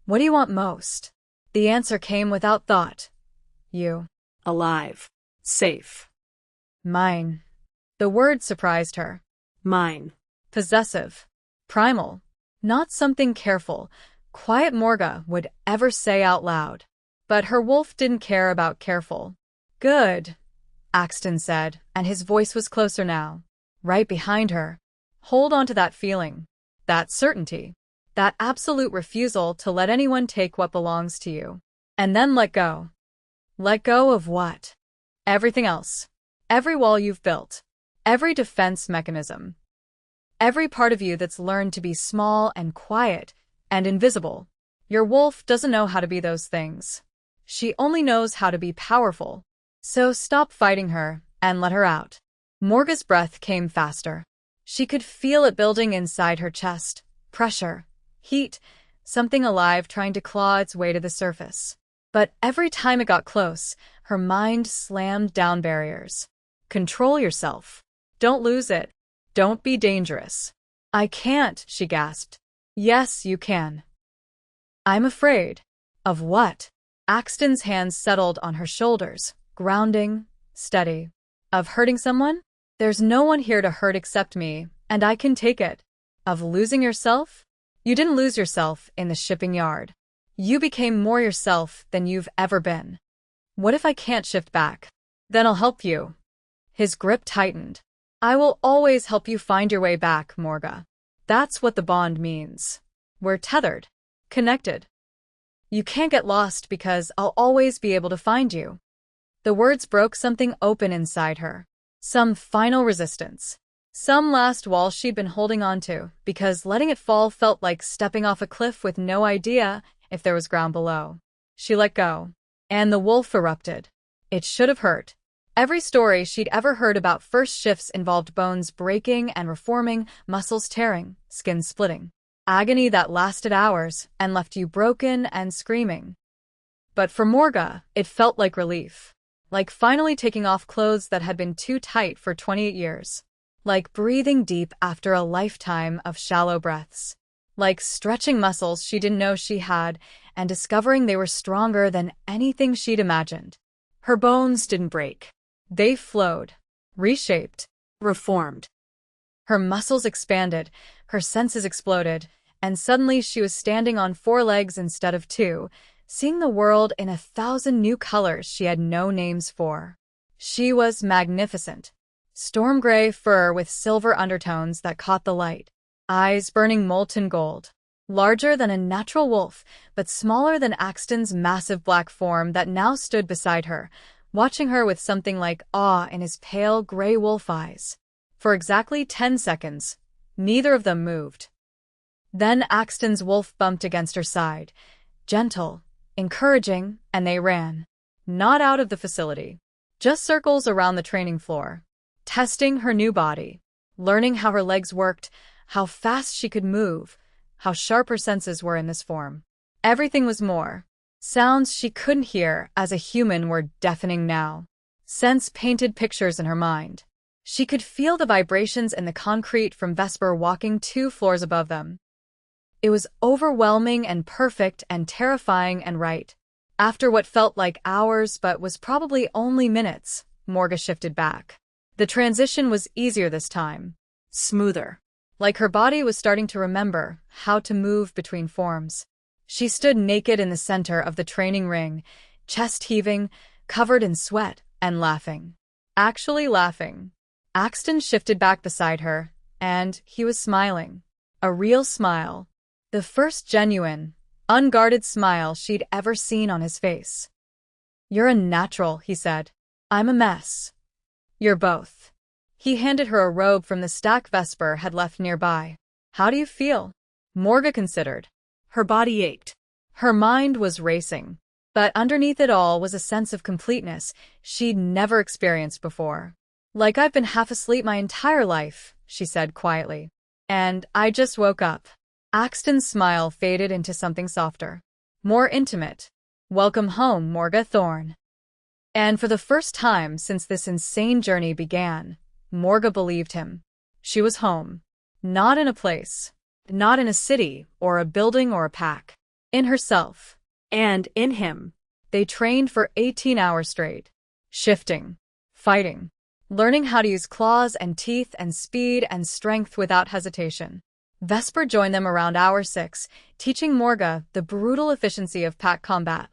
what do you want most? The answer came without thought. You. Alive. Safe. Mine. The word surprised her. Mine. Possessive. Primal. Not something careful, quiet Morga would ever say out loud. But her wolf didn't care about careful. Good, Axton said, and his voice was closer now. Right behind her. Hold on to that feeling. That certainty. That absolute refusal to let anyone take what belongs to you. And then let go. Let go of what? Everything else. Every wall you've built. Every defense mechanism. Every part of you that's learned to be small and quiet and invisible. Your wolf doesn't know how to be those things. She only knows how to be powerful. So stop fighting her and let her out. Morga's breath came faster. She could feel it building inside her chest. Pressure. Heat. Something alive trying to claw its way to the surface. But every time it got close, her mind slammed down barriers. Control yourself. Don't lose it. Don't be dangerous. I can't, she gasped. Yes, you can. I'm afraid. Of what? Axton's hands settled on her shoulders, grounding, steady. Of hurting someone? There's no one here to hurt except me, and I can take it. Of losing yourself? You didn't lose yourself in the shipping yard. You became more yourself than you've ever been. What if I can't shift back? Then I'll help you. His grip tightened. I will always help you find your way back, Morga. That's what the bond means. We're tethered. Connected. You can't get lost because I'll always be able to find you. The words broke something open inside her. Some final resistance. Some last wall she'd been holding on to, because letting it fall felt like stepping off a cliff with no idea if there was ground below. She let go. And the wolf erupted. It should have hurt. Every story she'd ever heard about first shifts involved bones breaking and reforming, muscles tearing, skin splitting. Agony that lasted hours and left you broken and screaming. But for Morga, it felt like relief. Like finally taking off clothes that had been too tight for 28 years. Like breathing deep after a lifetime of shallow breaths. Like stretching muscles she didn't know she had and discovering they were stronger than anything she'd imagined. Her bones didn't break. They flowed, reshaped, reformed. Her muscles expanded, her senses exploded, and suddenly she was standing on 4 legs instead of 2, seeing the world in 1,000 new colors she had no names for. She was magnificent. Storm gray fur with silver undertones that caught the light. Eyes burning molten gold. Larger than a natural wolf, but smaller than Axton's massive black form that now stood beside her, watching her with something like awe in his pale gray wolf eyes. For exactly 10 seconds, neither of them moved. Then Axton's wolf bumped against her side, gentle, encouraging, and they ran. Not out of the facility. Just circles around the training floor. Testing her new body. Learning how her legs worked, how fast she could move, how sharp her senses were in this form. Everything was more. Sounds she couldn't hear as a human were deafening now. Scents painted pictures in her mind. She could feel the vibrations in the concrete from Vesper walking 2 floors above them. It was overwhelming and perfect and terrifying and right. After what felt like hours but was probably only minutes, Morga shifted back. The transition was easier this time. Smoother. Like her body was starting to remember how to move between forms. She stood naked in the center of the training ring, chest heaving, covered in sweat, and laughing. Actually laughing. Axton shifted back beside her, and he was smiling. A real smile. The first genuine, unguarded smile she'd ever seen on his face. "You're a natural," he said. "I'm a mess. You're both." He handed her a robe from the stack Vesper had left nearby. "How do you feel?" Morga considered. Her body ached. Her mind was racing. But underneath it all was a sense of completeness she'd never experienced before. "Like I've been half asleep my entire life," she said quietly. "And I just woke up." Axton's smile faded into something softer. More intimate. "Welcome home, Morga Thorne." And for the first time since this insane journey began, Morga believed him. She was home. Not in a place. Not in a city, or a building or a pack. In herself. And in him. They trained for 18 hours straight. Shifting. Fighting. Learning how to use claws and teeth and speed and strength without hesitation. Vesper joined them around hour 6, teaching Morga the brutal efficiency of pack combat.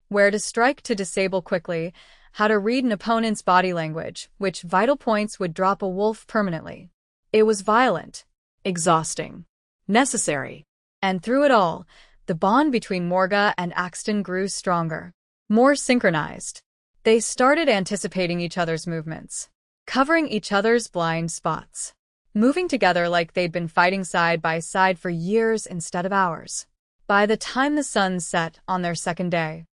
Where to strike to disable quickly, how to read an opponent's body language, which vital points would drop a wolf permanently. It was violent, exhausting, necessary. And through it all, the bond between Morga and Axton grew stronger, more synchronized. They started anticipating each other's movements, covering each other's blind spots, moving together like they'd been fighting side by side for years instead of hours. By the time the sun set on their second day,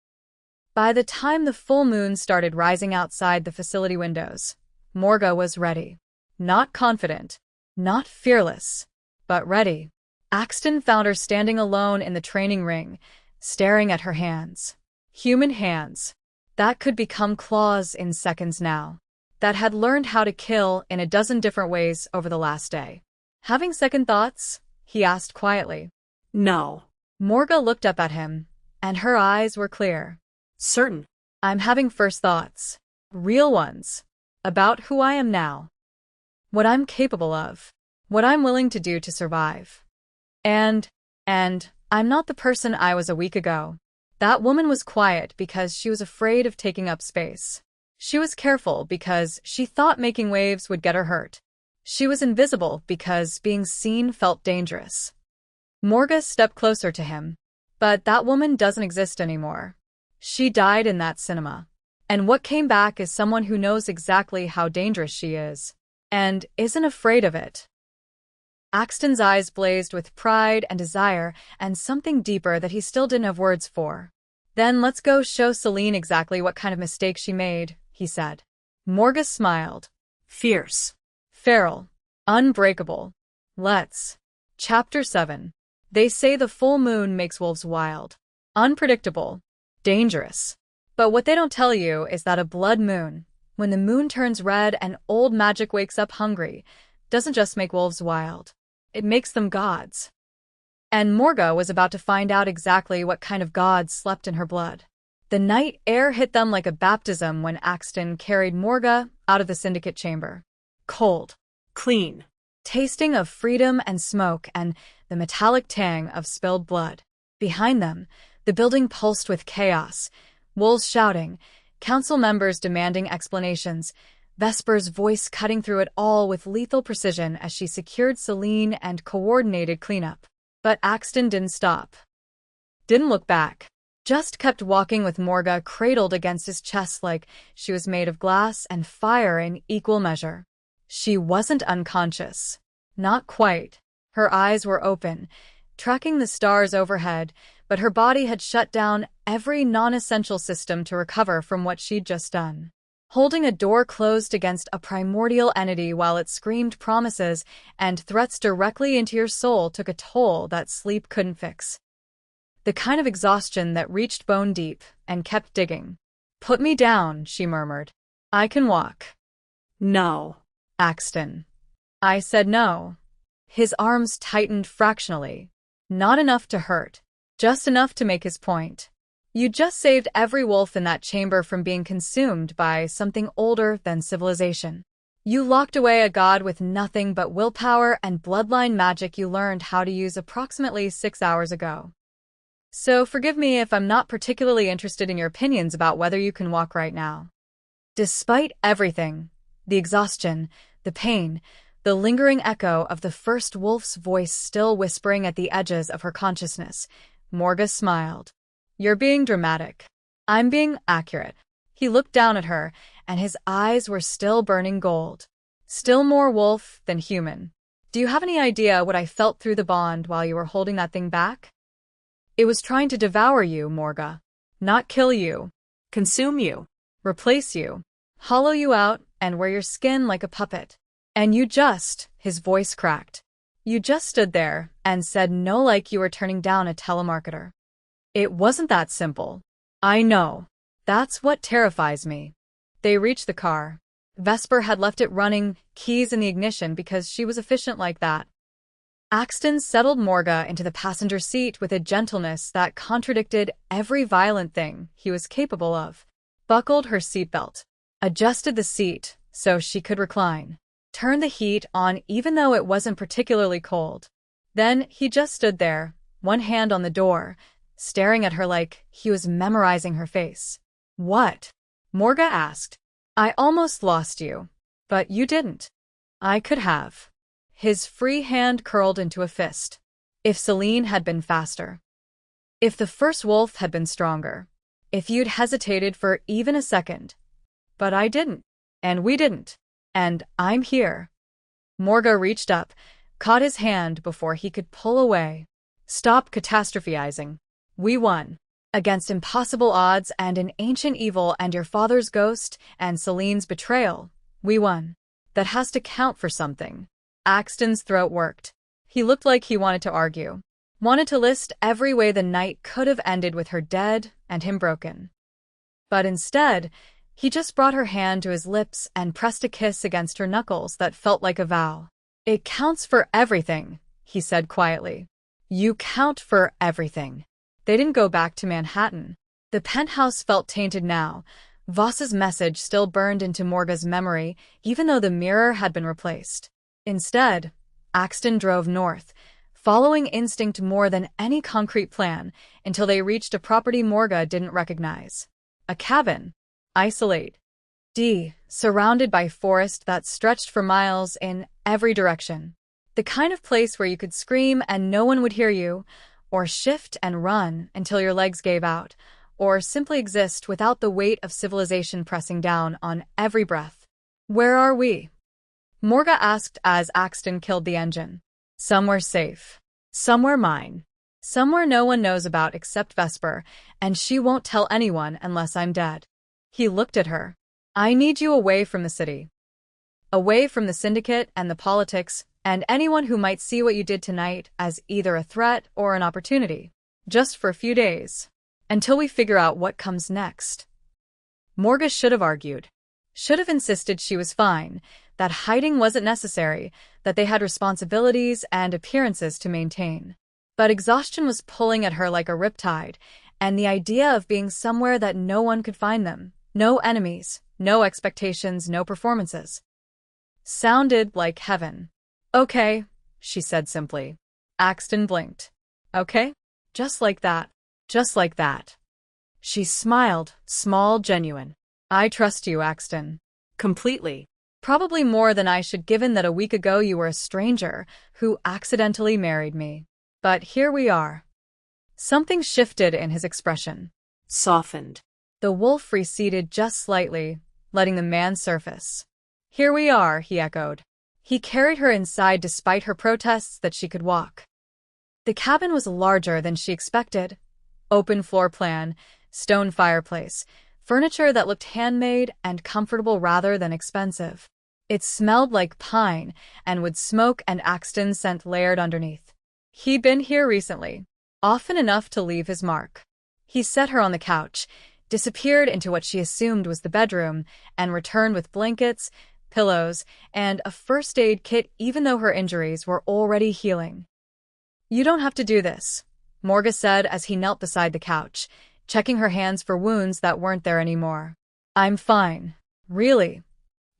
by the time the full moon started rising outside the facility windows, Morga was ready. Not confident, not fearless, but ready. Axton found her standing alone in the training ring, staring at her hands. Human hands. That could become claws in seconds now. That had learned how to kill in a dozen different ways over the last day. "Having second thoughts?" he asked quietly. "No." Morga looked up at him, and her eyes were clear. "Certain. I'm having first thoughts. Real ones. About who I am now. What I'm capable of. What I'm willing to do to survive. And I'm not the person I was a week ago." That woman was quiet because she was afraid of taking up space. She was careful because she thought making waves would get her hurt. She was invisible because being seen felt dangerous. Morga stepped closer to him. "But that woman doesn't exist anymore. She died in that cinema. And what came back is someone who knows exactly how dangerous she is. And isn't afraid of it. Axton's eyes blazed with pride and desire and something deeper that he still didn't have words for. Then let's go show Celine exactly what kind of mistake she made, he said. Morga smiled. Fierce. Feral. Unbreakable. Let's. Chapter 7. They say the full moon makes wolves wild. Unpredictable. Dangerous. But what they don't tell you is that a blood moon, when the moon turns red and old magic wakes up hungry, doesn't just make wolves wild. It makes them gods. And Morga was about to find out exactly what kind of gods slept in her blood. The night air hit them like a baptism when Axton carried Morga out of the syndicate chamber. Cold. Clean. Tasting of freedom and smoke and the metallic tang of spilled blood. Behind them, the building pulsed with chaos. Wolves shouting, council members demanding explanations, Vesper's voice cutting through it all with lethal precision as she secured Celine and coordinated cleanup. But Axton didn't stop. Didn't look back. Just kept walking with Morga cradled against his chest like she was made of glass and fire in equal measure. She wasn't unconscious. Not quite. Her eyes were open, tracking the stars overhead, but her body had shut down every non-essential system to recover from what she'd just done. Holding a door closed against a primordial entity while it screamed promises and threats directly into your soul took a toll that sleep couldn't fix. The kind of exhaustion that reached bone deep and kept digging. Put me down, she murmured. I can walk. No. Axton. I said no. His arms tightened fractionally. Not enough to hurt. Just enough to make his point. You just saved every wolf in that chamber from being consumed by something older than civilization. You locked away a god with nothing but willpower and bloodline magic you learned how to use approximately 6 hours ago. So forgive me if I'm not particularly interested in your opinions about whether you can walk right now. Despite everything, the exhaustion, the pain, the lingering echo of the first wolf's voice still whispering at the edges of her consciousness, Morga smiled. You're being dramatic. I'm being accurate. He looked down at her, and his eyes were still burning gold. Still more wolf than human. Do you have any idea what I felt through the bond while you were holding that thing back? It was trying to devour you, Morga. Not kill you. Consume you. Replace you. Hollow you out and wear your skin like a puppet. And you just, his voice cracked. You just stood there and said no like you were turning down a telemarketer. It wasn't that simple. I know. That's what terrifies me. They reached the car. Vesper had left it running, keys in the ignition because she was efficient like that. Axton settled Morga into the passenger seat with a gentleness that contradicted every violent thing he was capable of. Buckled her seatbelt. Adjusted the seat so she could recline. Turned the heat on even though it wasn't particularly cold. Then he just stood there, one hand on the door, staring at her like he was memorizing her face. What? Morga asked. I almost lost you. But you didn't. I could have. His free hand curled into a fist. If Celine had been faster. If the first wolf had been stronger. If you'd hesitated for even a second. But I didn't. And we didn't. And I'm here. Morga reached up, caught his hand before he could pull away. Stop catastrophizing. We won. Against impossible odds and an ancient evil and your father's ghost and Celine's betrayal, we won. That has to count for something. Axton's throat worked. He looked like he wanted to argue. Wanted to list every way the night could have ended with her dead and him broken. But instead, he just brought her hand to his lips and pressed a kiss against her knuckles that felt like a vow. It counts for everything, he said quietly. You count for everything. They didn't go back to Manhattan. The penthouse felt tainted now. Voss's message still burned into Morga's memory, even though the mirror had been replaced. Instead, Axton drove north, following instinct more than any concrete plan, until they reached a property Morga didn't recognize. A cabin. Isolate. Surrounded by forest that stretched for miles in every direction. The kind of place where you could scream and no one would hear you, or shift and run until your legs gave out, or simply exist without the weight of civilization pressing down on every breath. Where are we? Morga asked as Axton killed the engine. Somewhere safe. Somewhere mine. Somewhere no one knows about except Vesper, and she won't tell anyone unless I'm dead. He looked at her. I need you away from the city. Away from the syndicate and the politics, and anyone who might see what you did tonight as either a threat or an opportunity. Just for a few days. Until we figure out what comes next. Morga should have argued. Should have insisted she was fine, that hiding wasn't necessary, that they had responsibilities and appearances to maintain. But exhaustion was pulling at her like a riptide, and the idea of being somewhere that no one could find them, no enemies, no expectations, no performances, sounded like heaven. Okay, she said simply. Axton blinked. Okay? Just like that. Just like that. She smiled, small, genuine. I trust you, Axton. Completely. Probably more than I should, given that a week ago you were a stranger who accidentally married me. But here we are. Something shifted in his expression. Softened. The wolf receded just slightly, letting the man surface. Here we are, he echoed. He carried her inside despite her protests that she could walk. The cabin was larger than she expected. Open floor plan, stone fireplace, furniture that looked handmade and comfortable rather than expensive. It smelled like pine and wood smoke and Axton scent layered underneath. He'd been here recently, often enough to leave his mark. He set her on the couch, disappeared into what she assumed was the bedroom, and returned with blankets, pillows, and a first aid kit even though her injuries were already healing. You don't have to do this, Morga said as he knelt beside the couch, checking her hands for wounds that weren't there anymore. I'm fine. Really.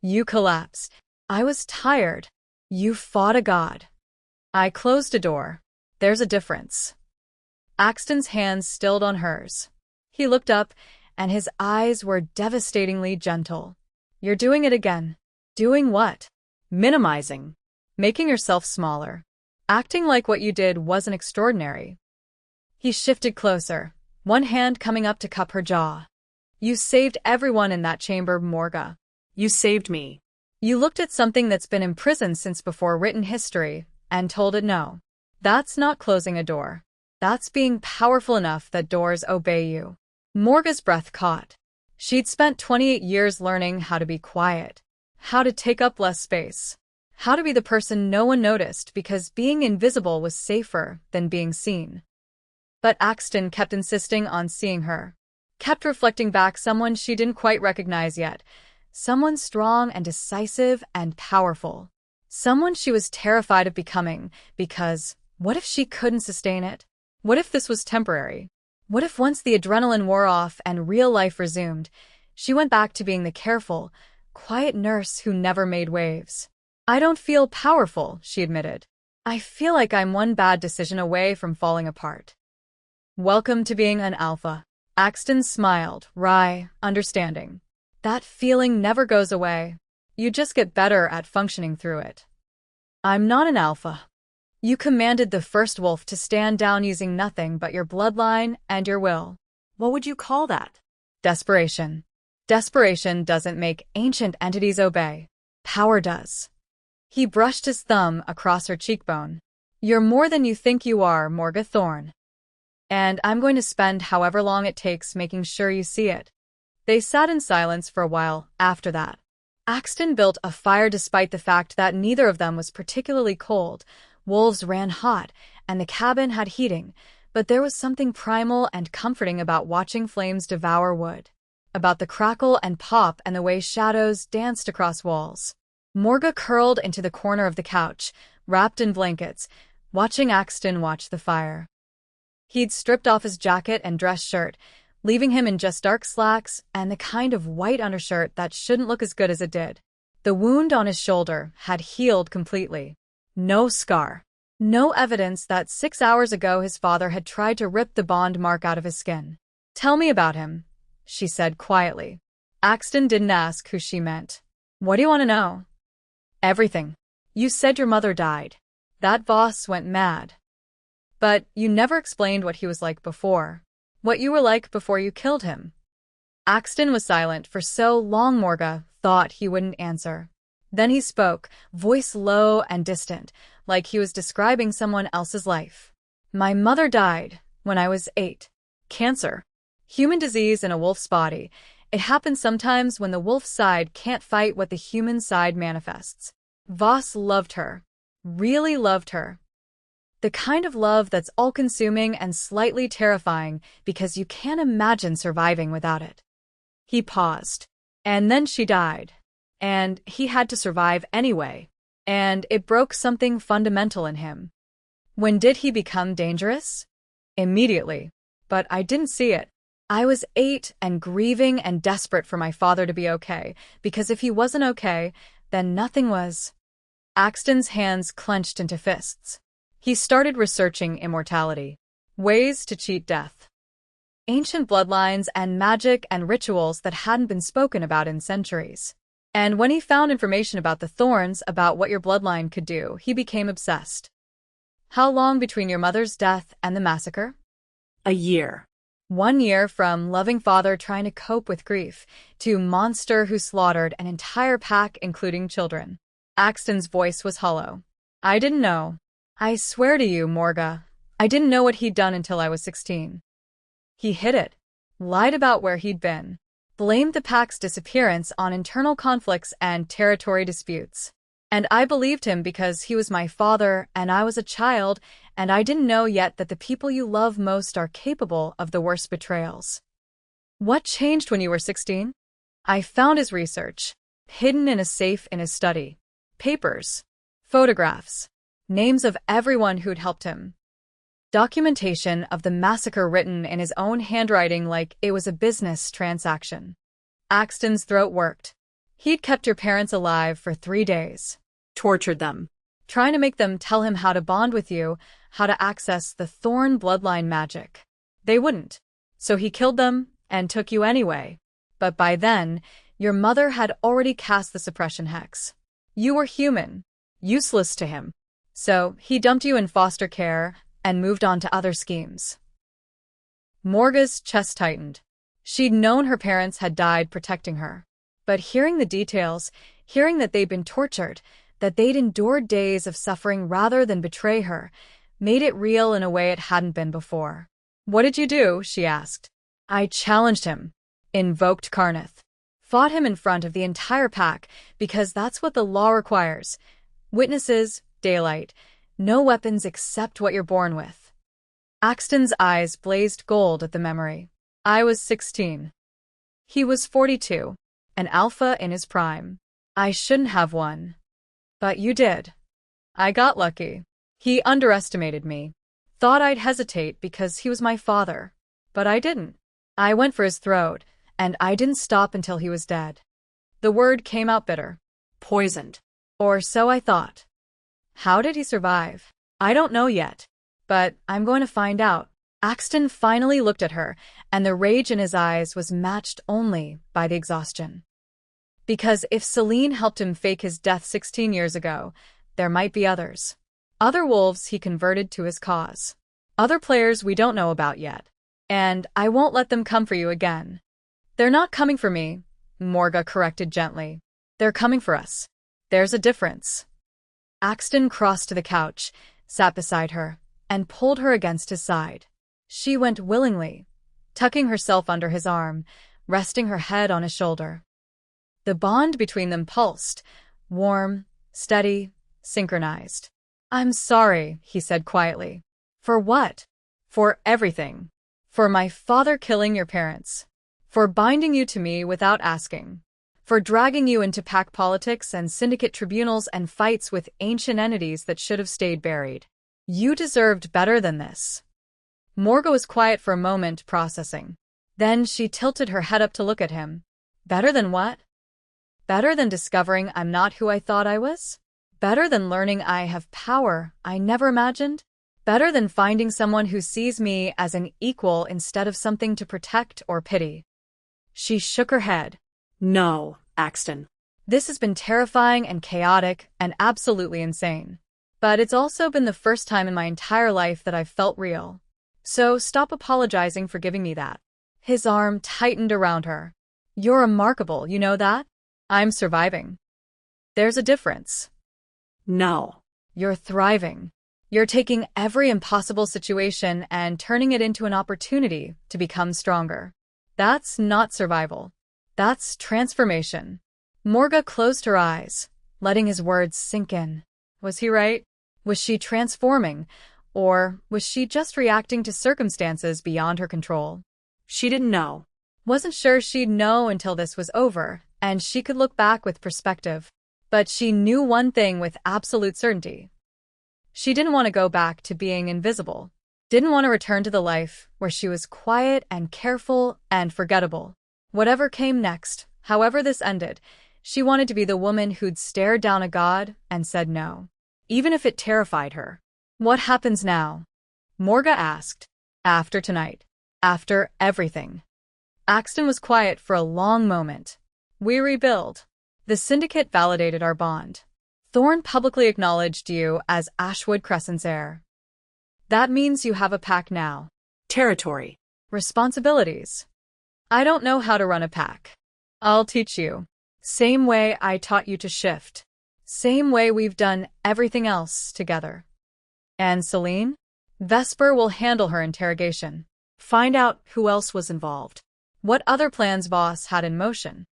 You collapsed. I was tired. You fought a god. I closed a door. There's a difference. Axton's hands stilled on hers. He looked up, and his eyes were devastatingly gentle. You're doing it again. Doing what? Minimizing. Making yourself smaller. Acting like what you did wasn't extraordinary. He shifted closer, one hand coming up to cup her jaw. You saved everyone in that chamber, Morga. You saved me. You looked at something that's been imprisoned since before written history and told it no. That's not closing a door. That's being powerful enough that doors obey you. Morga's breath caught. She'd spent 28 years learning how to be quiet, how to take up less space, how to be the person no one noticed because being invisible was safer than being seen. But Axton kept insisting on seeing her, kept reflecting back someone she didn't quite recognize yet, someone strong and decisive and powerful, someone she was terrified of becoming because what if she couldn't sustain it? What if this was temporary? What if once the adrenaline wore off and real life resumed, she went back to being the careful, quiet nurse who never made waves? I don't feel powerful, she admitted. I feel like I'm one bad decision away from falling apart. Welcome to being an alpha. Axton smiled, wry, understanding. That feeling never goes away. You just get better at functioning through it. I'm not an alpha. You commanded the first wolf to stand down using nothing but your bloodline and your will. What would you call that? Desperation. Desperation doesn't make ancient entities obey. Power does. He brushed his thumb across her cheekbone. You're more than you think you are, Morga Thorne. And I'm going to spend however long it takes making sure you see it. They sat in silence for a while after that. Axton built a fire despite the fact that neither of them was particularly cold. Wolves ran hot, and the cabin had heating, but there was something primal and comforting about watching flames devour wood, about the crackle and pop and the way shadows danced across walls. Morga curled into the corner of the couch, wrapped in blankets, watching Axton watch the fire. He'd stripped off his jacket and dress shirt, leaving him in just dark slacks and the kind of white undershirt that shouldn't look as good as it did. The wound on his shoulder had healed completely. No scar. No evidence that 6 hours ago his father had tried to rip the bond mark out of his skin. Tell me about him, she said quietly. Axton didn't ask who she meant. What do you want to know? Everything. You said your mother died. That boss went mad. But you never explained what he was like before. What you were like before you killed him. Axton was silent for so long Morga thought he wouldn't answer. Then he spoke, voice low and distant, like he was describing someone else's life. My mother died when I was 8. Cancer. Human disease in a wolf's body. It happens sometimes when the wolf side can't fight what the human side manifests. Voss loved her. Really loved her. The kind of love that's all-consuming and slightly terrifying because you can't imagine surviving without it. He paused. And then she died. And he had to survive anyway. And it broke something fundamental in him. When did he become dangerous? Immediately. But I didn't see it. I was 8 and grieving and desperate for my father to be okay, because if he wasn't okay, then nothing was. Axton's hands clenched into fists. He started researching immortality. Ways to cheat death. Ancient bloodlines and magic and rituals that hadn't been spoken about in centuries. And when he found information about the thorns, about what your bloodline could do, he became obsessed. How long between your mother's death and the massacre? A year. 1 year from loving father trying to cope with grief to monster who slaughtered an entire pack including children. Axton's voice was hollow. I didn't know. I swear to you, Morga, I didn't know what he'd done until I was 16. He hid it, lied about where he'd been, blamed the pack's disappearance on internal conflicts and territory disputes. And I believed him because he was my father and I was a child, and I didn't know yet that the people you love most are capable of the worst betrayals. What changed when you were 16? I found his research, hidden in a safe in his study. Papers, photographs, names of everyone who'd helped him. Documentation of the massacre written in his own handwriting like it was a business transaction. Axton's throat worked. He'd kept your parents alive for 3 days. Tortured them. Trying to make them tell him how to bond with you, how to access the Thorn bloodline magic. They wouldn't. So he killed them and took you anyway. But by then, your mother had already cast the suppression hex. You were human, useless to him. So he dumped you in foster care and moved on to other schemes. Morga's chest tightened. She'd known her parents had died protecting her. But hearing the details, hearing that they'd been tortured, that they'd endured days of suffering rather than betray her, made it real in a way it hadn't been before. What did you do? She asked. I challenged him. Invoked Karnath. Fought him in front of the entire pack, because that's what the law requires. Witnesses, daylight, no weapons except what you're born with. Axton's eyes blazed gold at the memory. I was 16. He was 42, an alpha in his prime. I shouldn't have won. But you did. I got lucky. He underestimated me. Thought I'd hesitate because he was my father. But I didn't. I went for his throat, and I didn't stop until he was dead. The word came out bitter. Poisoned. Or so I thought. How did he survive? I don't know yet. But I'm going to find out. Axton finally looked at her, and the rage in his eyes was matched only by the exhaustion. Because if Celine helped him fake his death 16 years ago, there might be others. Other wolves he converted to his cause. Other players we don't know about yet. And I won't let them come for you again. They're not coming for me, Morga corrected gently. They're coming for us. There's a difference. Axton crossed to the couch, sat beside her, and pulled her against his side. She went willingly, tucking herself under his arm, resting her head on his shoulder. The bond between them pulsed, warm, steady, synchronized. I'm sorry, he said quietly. For what? For everything. For my father killing your parents. For binding you to me without asking. For dragging you into pack politics and syndicate tribunals and fights with ancient entities that should have stayed buried. You deserved better than this. Morga was quiet for a moment, processing. Then she tilted her head up to look at him. Better than what? Better than discovering I'm not who I thought I was? Better than learning I have power I never imagined? Better than finding someone who sees me as an equal instead of something to protect or pity? She shook her head. No, Axton. This has been terrifying and chaotic and absolutely insane. But it's also been the first time in my entire life that I've felt real. So stop apologizing for giving me that. His arm tightened around her. You're remarkable, you know that? I'm surviving. There's a difference. No. You're thriving. You're taking every impossible situation and turning it into an opportunity to become stronger. That's not survival. That's transformation. Morga closed her eyes, letting his words sink in. Was he right? Was she transforming, or was she just reacting to circumstances beyond her control? She didn't know. Wasn't sure she'd know until this was over, and she could look back with perspective. But she knew one thing with absolute certainty. She didn't want to go back to being invisible. Didn't want to return to the life where she was quiet and careful and forgettable. Whatever came next, however this ended, she wanted to be the woman who'd stared down a god and said no, even if it terrified her. What happens now? Morga asked. After tonight. After everything. Axton was quiet for a long moment. We rebuild. The syndicate validated our bond. Thorne publicly acknowledged you as Ashwood Crescent's heir. That means you have a pack now. Territory. Responsibilities. I don't know how to run a pack. I'll teach you. Same way I taught you to shift. Same way we've done everything else together. And Celine? Vesper will handle her interrogation. Find out who else was involved. What other plans Boss had in motion.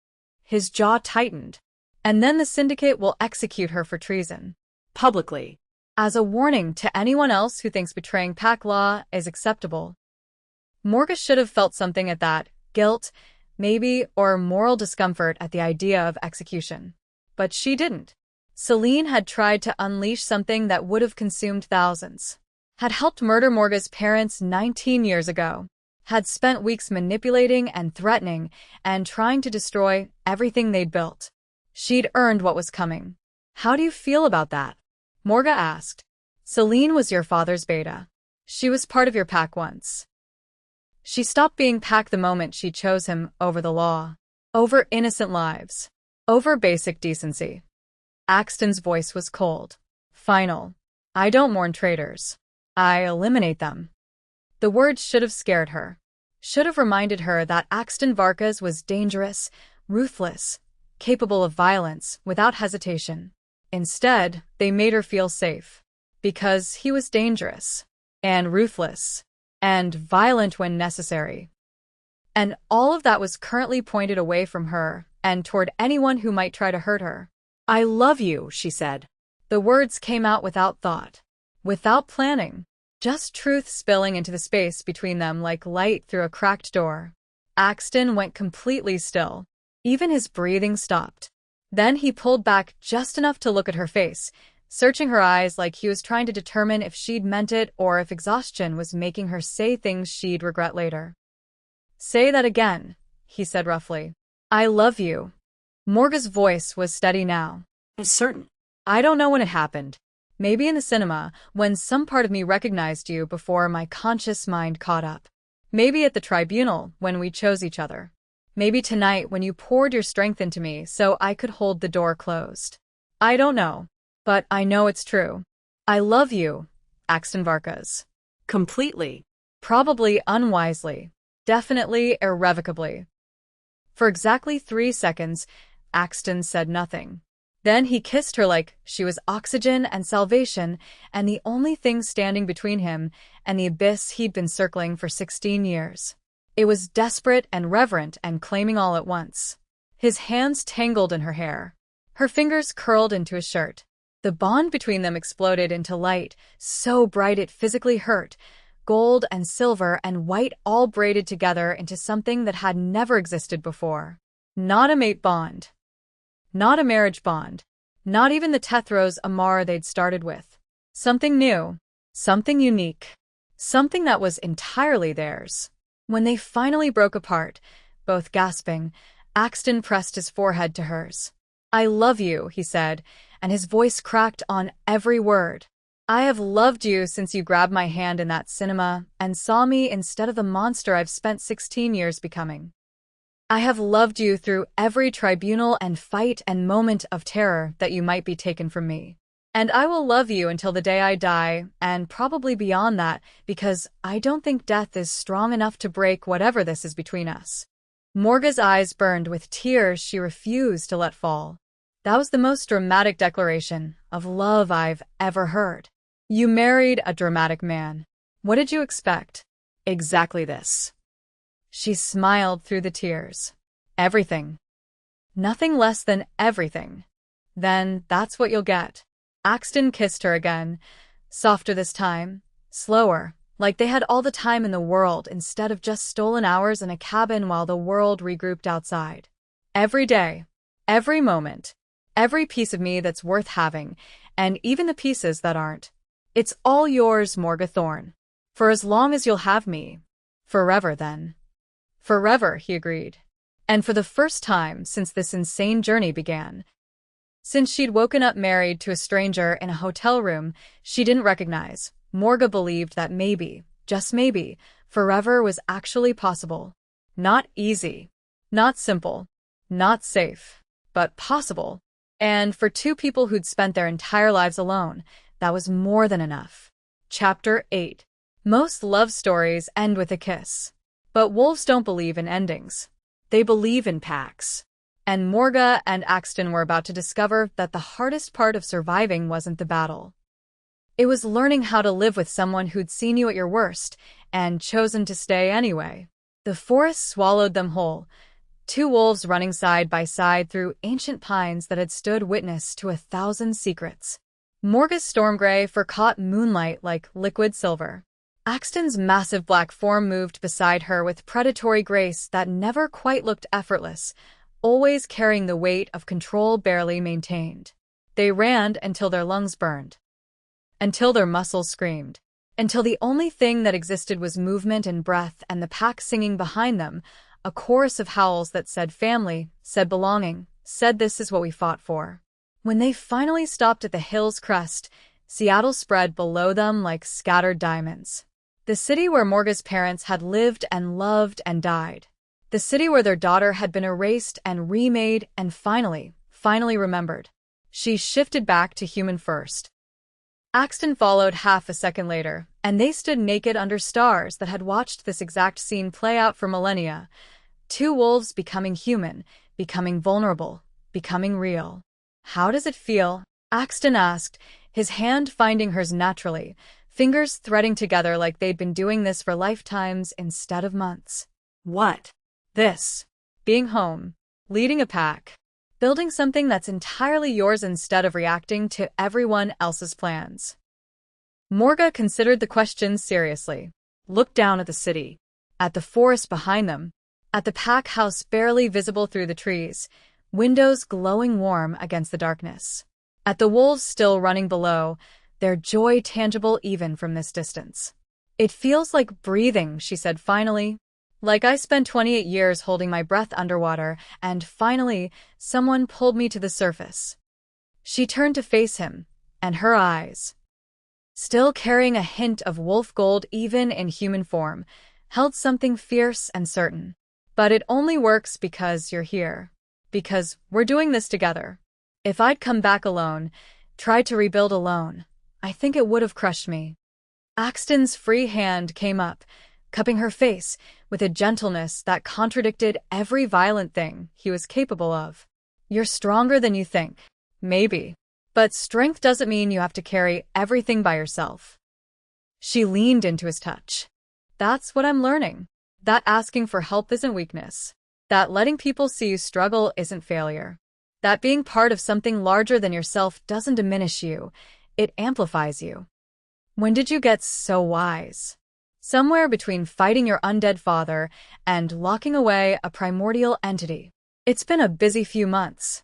His jaw tightened. And then the syndicate will execute her for treason. Publicly. As a warning to anyone else who thinks betraying pack law is acceptable. Morga should have felt something at that, guilt, maybe, or moral discomfort at the idea of execution. But she didn't. Celine had tried to unleash something that would have consumed thousands. Had helped murder Morga's parents 19 years ago. Had spent weeks manipulating and threatening and trying to destroy everything they'd built. She'd earned what was coming. How do you feel about that? Morga asked. Celine was your father's beta. She was part of your pack once. She stopped being pack the moment she chose him over the law. Over innocent lives. Over basic decency. Axton's voice was cold. Final. I don't mourn traitors. I eliminate them. The words should have scared her. Should have reminded her that Axton Varkas was dangerous, ruthless, capable of violence without hesitation. Instead, they made her feel safe. Because he was dangerous. And ruthless. And violent when necessary. And all of that was currently pointed away from her and toward anyone who might try to hurt her. I love you, she said. The words came out without thought. Without planning. Just truth spilling into the space between them like light through a cracked door. Axton went completely still. Even his breathing stopped. Then he pulled back just enough to look at her face, searching her eyes like he was trying to determine if she'd meant it or if exhaustion was making her say things she'd regret later. Say that again, he said roughly. I love you. Morga's voice was steady now. I'm certain. I don't know when it happened. Maybe in the cinema, when some part of me recognized you before my conscious mind caught up. Maybe at the tribunal, when we chose each other. Maybe tonight when you poured your strength into me so I could hold the door closed. I don't know. But I know it's true. I love you, Axton Varkas. Completely. Probably unwisely. Definitely irrevocably. For exactly 3 seconds, Axton said nothing. Then he kissed her like she was oxygen and salvation and the only thing standing between him and the abyss he'd been circling for 16 years. It was desperate and reverent and claiming all at once. His hands tangled in her hair. Her fingers curled into his shirt. The bond between them exploded into light, so bright it physically hurt, gold and silver and white all braided together into something that had never existed before. Not a mate bond. Not a marriage bond. Not even the Tethros Amar they'd started with. Something new. Something unique. Something that was entirely theirs. When they finally broke apart, both gasping, Axton pressed his forehead to hers. I love you, he said, and his voice cracked on every word. I have loved you since you grabbed my hand in that cinema and saw me instead of the monster I've spent 16 years becoming. I have loved you through every tribunal and fight and moment of terror that you might be taken from me. And I will love you until the day I die, and probably beyond that, because I don't think death is strong enough to break whatever this is between us. Morga's eyes burned with tears she refused to let fall. That was the most dramatic declaration of love I've ever heard. You married a dramatic man. What did you expect? Exactly this. She smiled through the tears. Everything. Nothing less than everything. Then that's what you'll get. Axton kissed her again, softer this time, slower, like they had all the time in the world instead of just stolen hours in a cabin while the world regrouped outside. Every day, every moment, every piece of me that's worth having, and even the pieces that aren't. It's all yours, Morga Thorne. For as long as you'll have me. Forever, then. Forever, he agreed. And for the first time since this insane journey began. Since she'd woken up married to a stranger in a hotel room she didn't recognize, Morga believed that maybe, just maybe, forever was actually possible. Not easy. Not simple. Not safe. But possible. And for two people who'd spent their entire lives alone, that was more than enough. Chapter 8. Most love stories end with a kiss. But wolves don't believe in endings. They believe in packs. And Morga and Axton were about to discover that the hardest part of surviving wasn't the battle. It was learning how to live with someone who'd seen you at your worst and chosen to stay anyway. The forest swallowed them whole, two wolves running side by side through ancient pines that had stood witness to 1,000 secrets. Morga's storm gray fur caught moonlight like liquid silver. Axton's massive black form moved beside her with predatory grace that never quite looked effortless, always carrying the weight of control barely maintained. They ran until their lungs burned. Until their muscles screamed. Until the only thing that existed was movement and breath and the pack singing behind them, a chorus of howls that said family, said belonging, said this is what we fought for. When they finally stopped at the hill's crest, Seattle spread below them like scattered diamonds. The city where Morga's parents had lived and loved and died. The city where their daughter had been erased and remade and finally remembered. She shifted back to human first. Axton followed half a second later, and they stood naked under stars that had watched this exact scene play out for millennia. Two wolves becoming human, becoming vulnerable, becoming real. How does it feel? Axton asked, his hand finding hers naturally, fingers threading together like they'd been doing this for lifetimes instead of months. What? This. Being home. Leading a pack. Building something that's entirely yours instead of reacting to everyone else's plans. Morga considered the question seriously. Looked down at the city. At the forest behind them. At the pack house barely visible through the trees. Windows glowing warm against the darkness. At the wolves still running below, their joy tangible even from this distance. It feels like breathing, she said finally. Like I spent 28 years holding my breath underwater, and finally, someone pulled me to the surface. She turned to face him, and her eyes, still carrying a hint of wolf gold even in human form, held something fierce and certain. But it only works because you're here. Because we're doing this together. If I'd come back alone, tried to rebuild alone, I think it would have crushed me. Axton's free hand came up, cupping her face with a gentleness that contradicted every violent thing he was capable of. You're stronger than you think. Maybe. But strength doesn't mean you have to carry everything by yourself. She leaned into his touch. That's what I'm learning. That asking for help isn't weakness. That letting people see you struggle isn't failure. That being part of something larger than yourself doesn't diminish you. It amplifies you. When did you get so wise? Somewhere between fighting your undead father and locking away a primordial entity. It's been a busy few months.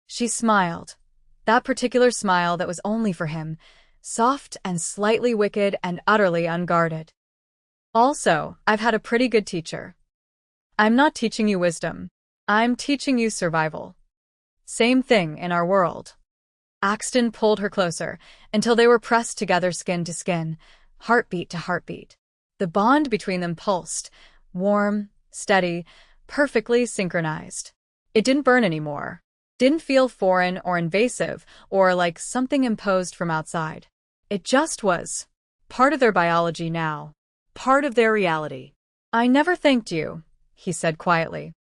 She smiled. That particular smile that was only for him, soft and slightly wicked and utterly unguarded. Also, I've had a pretty good teacher. I'm not teaching you wisdom. I'm teaching you survival. Same thing in our world. Axton pulled her closer until they were pressed together skin to skin, heartbeat to heartbeat. The bond between them pulsed, warm, steady, perfectly synchronized. It didn't burn anymore. Didn't feel foreign or invasive or like something imposed from outside. It just was. Part of their biology now. Part of their reality. I never thanked you, he said quietly.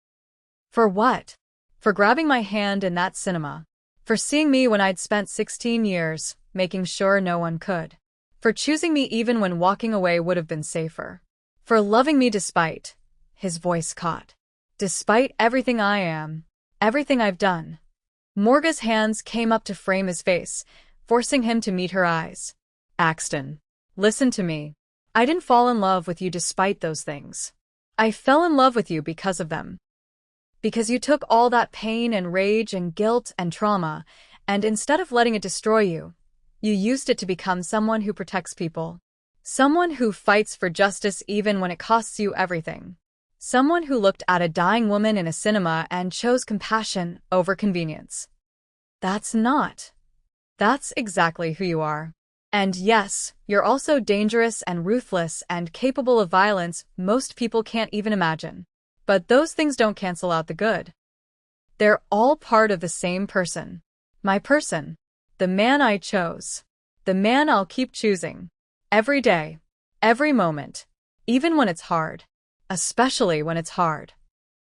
For what? For grabbing my hand in that cinema. For seeing me when I'd spent 16 years, making sure no one could. For choosing me even when walking away would have been safer. For loving me despite, his voice caught. Despite everything I am, everything I've done. Morga's hands came up to frame his face, forcing him to meet her eyes. Axton. Listen to me. I didn't fall in love with you despite those things. I fell in love with you because of them. Because you took all that pain and rage and guilt and trauma, and instead of letting it destroy you, you used it to become someone who protects people. Someone who fights for justice even when it costs you everything. Someone who looked at a dying woman in a cinema and chose compassion over convenience. That's exactly who you are. And yes, you're also dangerous and ruthless and capable of violence most people can't even imagine. But those things don't cancel out the good. They're all part of the same person. My person. The man I chose. The man I'll keep choosing. Every day. Every moment. Even when it's hard. Especially when it's hard.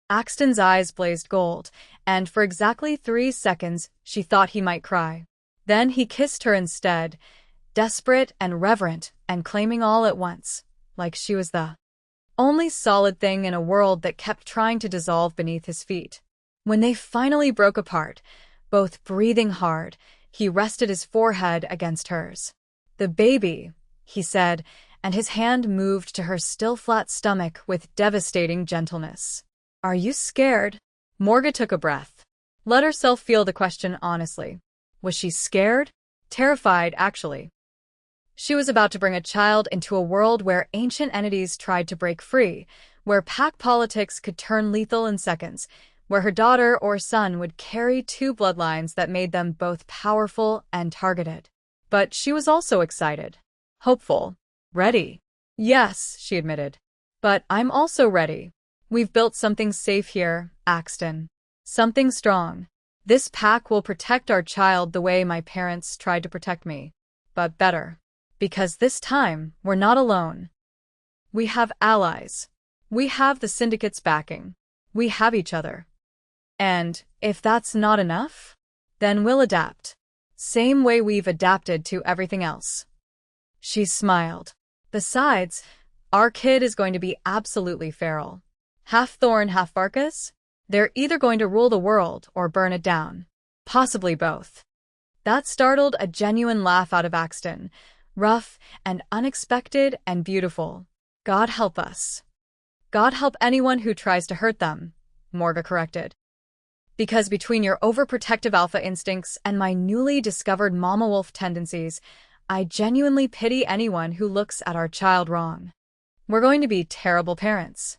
Axton's eyes blazed gold, and for exactly 3 seconds she thought he might cry. Then he kissed her instead, desperate and reverent and claiming all at once, like she was the only solid thing in a world that kept trying to dissolve beneath his feet. When they finally broke apart, both breathing hard, he rested his forehead against hers. The baby, he said, and his hand moved to her still flat stomach with devastating gentleness. Are you scared? Morga took a breath. Let herself feel the question honestly. Was she scared? Terrified, actually. She was about to bring a child into a world where ancient entities tried to break free, where pack politics could turn lethal in seconds, where her daughter or son would carry 2 bloodlines that made them both powerful and targeted. But she was also excited. Hopeful. Ready. Yes, she admitted. But I'm also ready. We've built something safe here, Axton. Something strong. This pack will protect our child the way my parents tried to protect me. But better. Because this time, we're not alone. We have allies. We have the syndicate's backing. We have each other. And if that's not enough, then we'll adapt. Same way we've adapted to everything else. She smiled. Besides, our kid is going to be absolutely feral. Half thorn, half Farkas? They're either going to rule the world or burn it down. Possibly both. That startled a genuine laugh out of Axton. Rough and unexpected and beautiful. God help us. God help anyone who tries to hurt them, Morga corrected. Because between your overprotective alpha instincts and my newly discovered mama wolf tendencies, I genuinely pity anyone who looks at our child wrong. We're going to be terrible parents.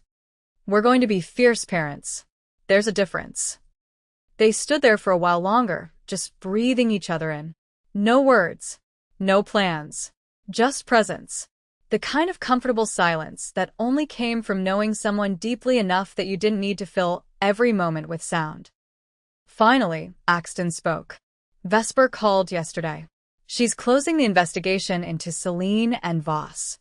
We're going to be fierce parents. There's a difference. They stood there for a while longer, just breathing each other in. No words. No plans. Just presence. The kind of comfortable silence that only came from knowing someone deeply enough that you didn't need to fill every moment with sound. Finally, Axton spoke. Vesper called yesterday. She's closing the investigation into Celine and Voss.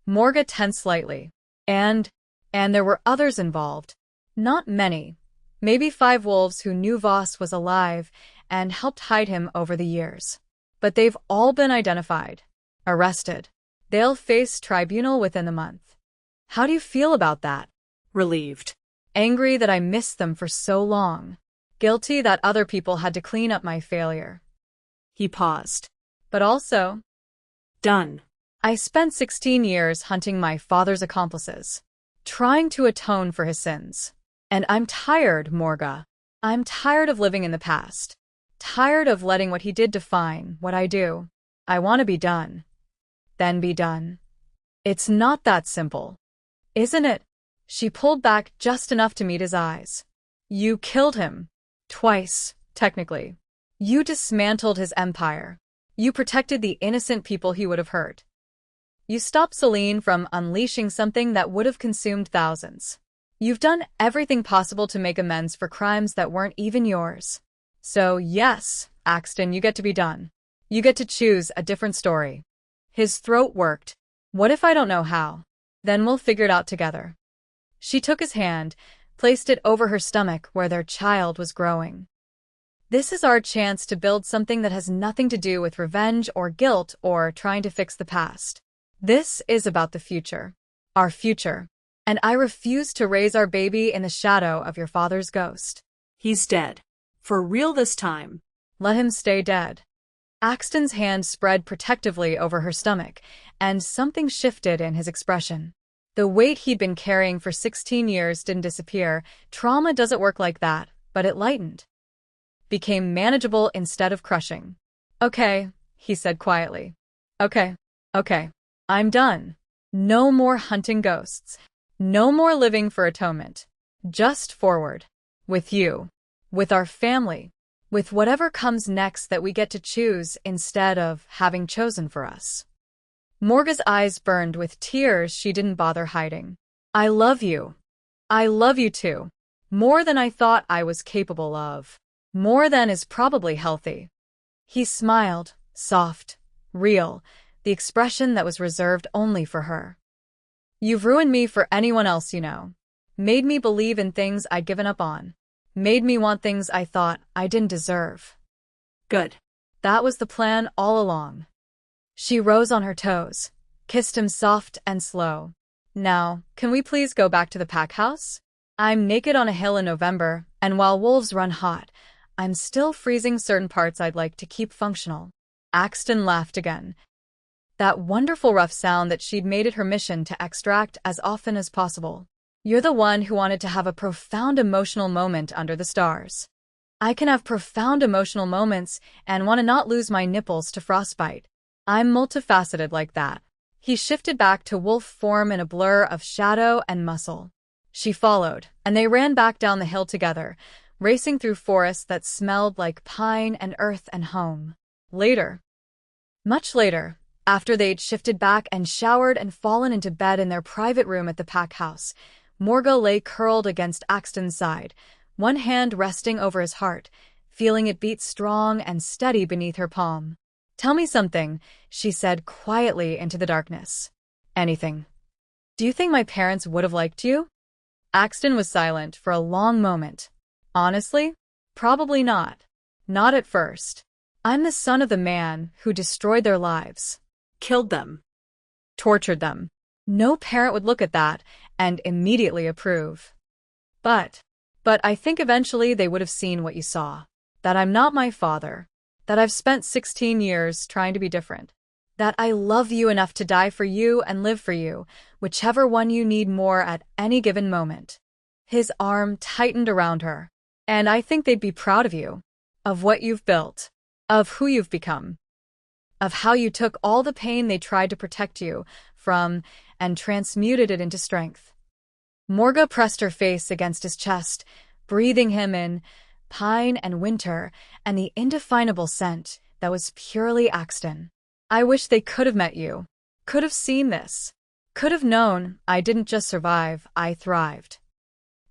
Morga tensed slightly. And there were others involved. Not many. Maybe 5 wolves who knew Voss was alive and helped hide him over the years. But they've all been identified. Arrested. They'll face tribunal within the month. How do you feel about that? Relieved. Angry that I missed them for so long. Guilty that other people had to clean up my failure. He paused. But also, done. I spent 16 years hunting my father's accomplices, trying to atone for his sins. And I'm tired, Morga. I'm tired of living in the past. Tired of letting what he did define what I do. I want to be done. Then be done. It's not that simple. Isn't it? She pulled back just enough to meet his eyes. You killed him. Twice, technically. You dismantled his empire. You protected the innocent people he would have hurt. You stopped Celine from unleashing something that would have consumed thousands. You've done everything possible to make amends for crimes that weren't even yours. So yes, Axton, you get to be done. You get to choose a different story. His throat worked. What if I don't know how? Then we'll figure it out together. She took his hand, placed it over her stomach where their child was growing. This is our chance to build something that has nothing to do with revenge or guilt or trying to fix the past. This is about the future. Our future. And I refuse to raise our baby in the shadow of your father's ghost. He's dead. For real this time. Let him stay dead. Axton's hand spread protectively over her stomach, and something shifted in his expression. The weight he'd been carrying for 16 years didn't disappear. Trauma doesn't work like that, but it lightened. Became manageable instead of crushing. Okay, he said quietly. Okay. I'm done. No more hunting ghosts. No more living for atonement. Just forward. With you. With our family. With whatever comes next that we get to choose instead of having chosen for us. Morga's eyes burned with tears she didn't bother hiding. I love you. I love you too. More than I thought I was capable of. More than is probably healthy. He smiled, soft, real, the expression that was reserved only for her. You've ruined me for anyone else you know. Made me believe in things I'd given up on. Made me want things I thought I didn't deserve. Good. That was the plan all along. She rose on her toes, kissed him soft and slow. Now, can we please go back to the pack house? I'm naked on a hill in November, and while wolves run hot, I'm still freezing certain parts I'd like to keep functional. Axton laughed again. That wonderful rough sound that she'd made it her mission to extract as often as possible. You're the one who wanted to have a profound emotional moment under the stars. I can have profound emotional moments and want to not lose my nipples to frostbite. I'm multifaceted like that. He shifted back to wolf form in a blur of shadow and muscle. She followed, and they ran back down the hill together, racing through forests that smelled like pine and earth and home. Later. Much later, after they'd shifted back and showered and fallen into bed in their private room at the pack house, Morga lay curled against Axton's side, one hand resting over his heart, feeling it beat strong and steady beneath her palm. Tell me something, she said quietly into the darkness. Anything. Do you think my parents would have liked you? Axton was silent for a long moment. Honestly? Probably not. Not at first. I'm the son of the man who destroyed their lives. Killed them. Tortured them. No parent would look at that and immediately approve. But I think eventually they would have seen what you saw. That I'm not my father. That I've spent 16 years trying to be different. That I love you enough to die for you and live for you, whichever one you need more at any given moment. His arm tightened around her. And I think they'd be proud of you. Of what you've built. Of who you've become. Of how you took all the pain they tried to protect you from and transmuted it into strength. Morga pressed her face against his chest, breathing him in, pine and winter, and the indefinable scent that was purely Axton. I wish they could have met you. Could have seen this. Could have known I didn't just survive, I thrived.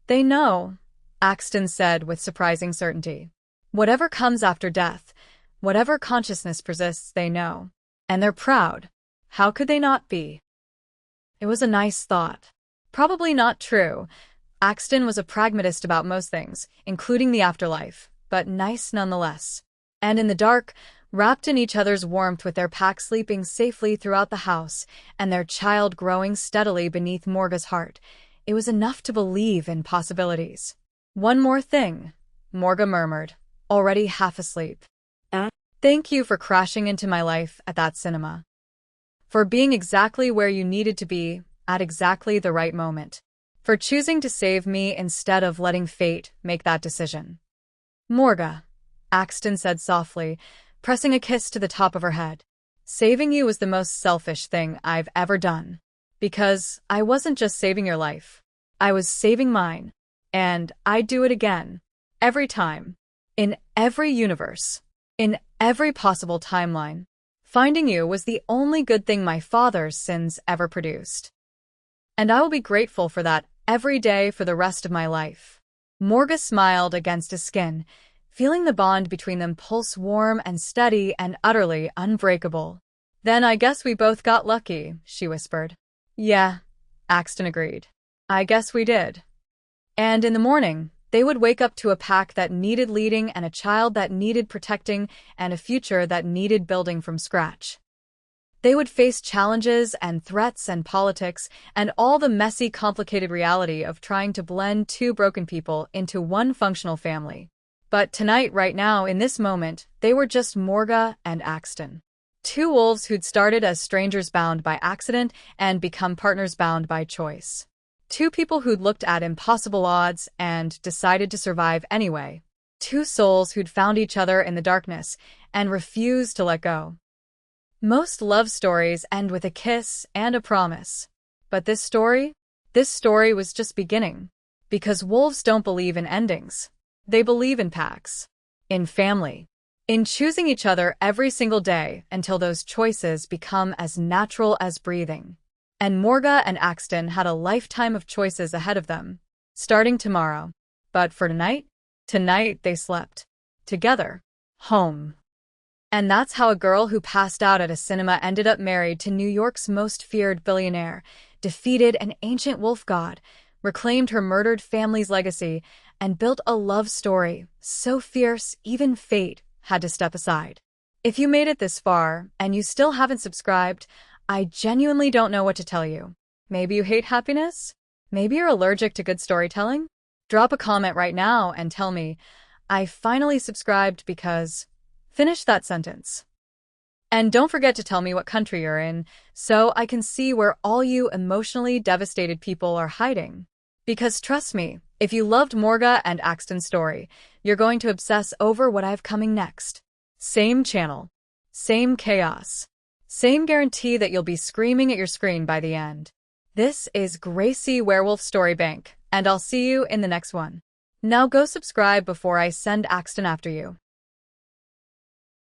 They know, Axton said with surprising certainty. Whatever comes after death, whatever consciousness persists, they know. And they're proud. How could they not be? It was a nice thought. Probably not true. Axton was a pragmatist about most things, including the afterlife, but nice nonetheless. And in the dark, wrapped in each other's warmth with their pack sleeping safely throughout the house and their child growing steadily beneath Morga's heart, it was enough to believe in possibilities. One more thing, Morga murmured, already half asleep. Thank you for crashing into my life at that cinema. For being exactly where you needed to be at exactly the right moment. For choosing to save me instead of letting fate make that decision. Morga, Axton said softly, pressing a kiss to the top of her head. Saving you was the most selfish thing I've ever done. Because I wasn't just saving your life. I was saving mine. And I'd do it again. Every time. In every universe. In every possible timeline. Finding you was the only good thing my father's sins ever produced. And I will be grateful for that every day for the rest of my life. Morga smiled against his skin, feeling the bond between them pulse warm and steady and utterly unbreakable. "Then I guess we both got lucky," she whispered. "Yeah," Axton agreed. "I guess we did." And in the morning, they would wake up to a pack that needed leading and a child that needed protecting and a future that needed building from scratch. They would face challenges and threats and politics and all the messy, complicated reality of trying to blend two broken people into one functional family. But tonight, right now, in this moment, they were just Morga and Axton. Two wolves who'd started as strangers bound by accident and become partners bound by choice. Two people who'd looked at impossible odds and decided to survive anyway. Two souls who'd found each other in the darkness and refused to let go. Most love stories end with a kiss and a promise. But this story was just beginning. Because wolves don't believe in endings. They believe in packs. In family. In choosing each other every single day until those choices become as natural as breathing. And Morga and Axton had a lifetime of choices ahead of them, starting tomorrow. But for tonight they slept. Together. Home. And that's how a girl who passed out at a cinema ended up married to New York's most feared billionaire, defeated an ancient wolf god, reclaimed her murdered family's legacy, and built a love story so fierce even fate had to step aside. If you made it this far and you still haven't subscribed, I genuinely don't know what to tell you. Maybe you hate happiness? Maybe you're allergic to good storytelling? Drop a comment right now and tell me, I finally subscribed because... Finish that sentence. And don't forget to tell me what country you're in, so I can see where all you emotionally devastated people are hiding. Because trust me, if you loved Morga and Axton's story, you're going to obsess over what I have coming next. Same channel. Same chaos. Same guarantee that you'll be screaming at your screen by the end. This is Gracie Werewolf Story Bank, and I'll see you in the next one. Now go subscribe before I send Axton after you.